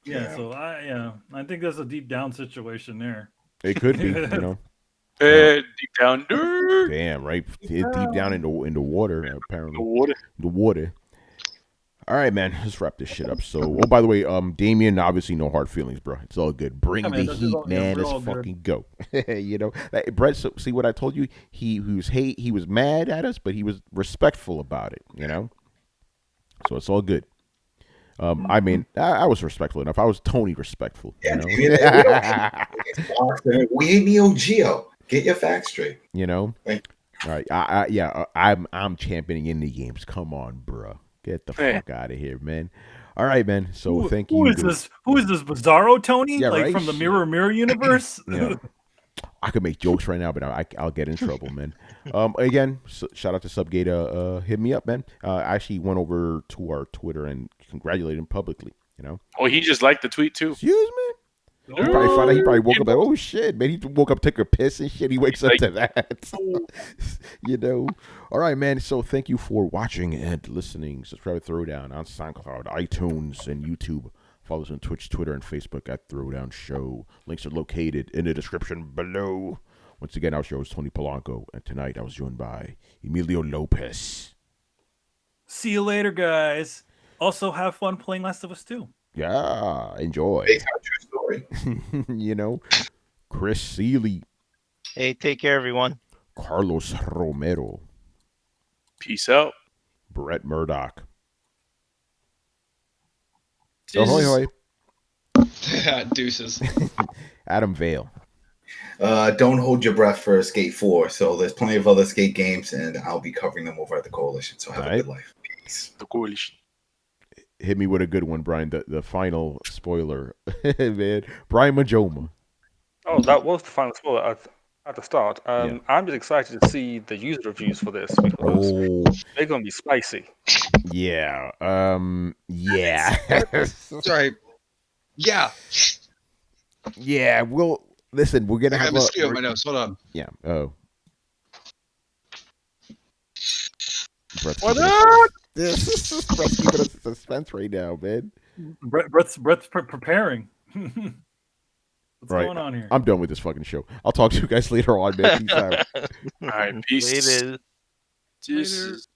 Speaker 2: Yeah. So I think there's a deep down situation there.
Speaker 1: It could be. You know.
Speaker 4: Deep down.
Speaker 1: Damn right. Deep down in the water. Apparently. The water. All right, man. Let's wrap this shit up. So, by the way, Damien, obviously no hard feelings, bro. It's all good. Bring the heat, man. Let's fucking go. You know, Brett. So, see what I told you? He was mad at us, but he was respectful about it. You know. So it's all good. I mean, I was respectful enough. I was Tony respectful.
Speaker 6: Yeah,
Speaker 1: you know?
Speaker 6: We ain't Neo Geo. Get your facts straight.
Speaker 1: You know. All right. I'm championing indie games. Come on, bro. Get the fuck out of here, man. All right, man. So thank you.
Speaker 2: Who is this Bizarro Tony?
Speaker 1: Yeah,
Speaker 2: like
Speaker 1: right?
Speaker 2: from the Mirror universe?
Speaker 1: Yeah. I could make jokes right now, but I'll get in trouble, man. Again, shout out to Subgata. Hit me up, man. I actually went over to our Twitter and congratulated him publicly. You know.
Speaker 4: Oh, he just liked the tweet too.
Speaker 1: Excuse me. He probably woke up like, oh shit, man. He woke up, took a piss and shit. He wakes up to that. You know. All right, man. So thank you for watching and listening. Subscribe to Throwdown on SoundCloud, iTunes, and YouTube. Follow us on Twitch, Twitter, and Facebook at Throwdown Show. Links are located in the description below. Once again, our show is Tony Polanco, and tonight I was joined by Emilio Lopez.
Speaker 2: See you later, guys. Also, have fun playing Last of Us 2.
Speaker 1: Yeah, enjoy.
Speaker 6: Based on a true story.
Speaker 1: You know, Chris Seeley.
Speaker 3: Hey, take care, everyone.
Speaker 1: Carlos Romero.
Speaker 4: Peace out.
Speaker 1: Brett Murdoch.
Speaker 4: Deuces.
Speaker 1: Ahoy,
Speaker 7: Deuces.
Speaker 1: Adam Vale.
Speaker 6: Don't hold your breath for Skate 4. So there's plenty of other Skate games, and I'll be covering them over at the Coalition. So have a good life. Peace.
Speaker 4: The Coalition.
Speaker 1: Hit me with a good one, Brian. The final spoiler, man. Brian Majoma.
Speaker 5: Oh, that was the final spoiler at the start. I'm just excited to see the user reviews for this because they're going to be spicy.
Speaker 1: Yeah. Yeah.
Speaker 7: Sorry. Yeah.
Speaker 1: Yeah. We'll listen. We're gonna
Speaker 7: I
Speaker 1: have
Speaker 7: got a mosquito in my nose. Hold on.
Speaker 1: Yeah. Oh.
Speaker 2: What up?
Speaker 1: Brett's keeping us in suspense right now, man.
Speaker 2: Brett's preparing. What's going on here?
Speaker 1: I'm done with this fucking show. I'll talk to you guys later on, man. Peace out.
Speaker 4: All right, peace.
Speaker 3: Later.
Speaker 4: Deuces.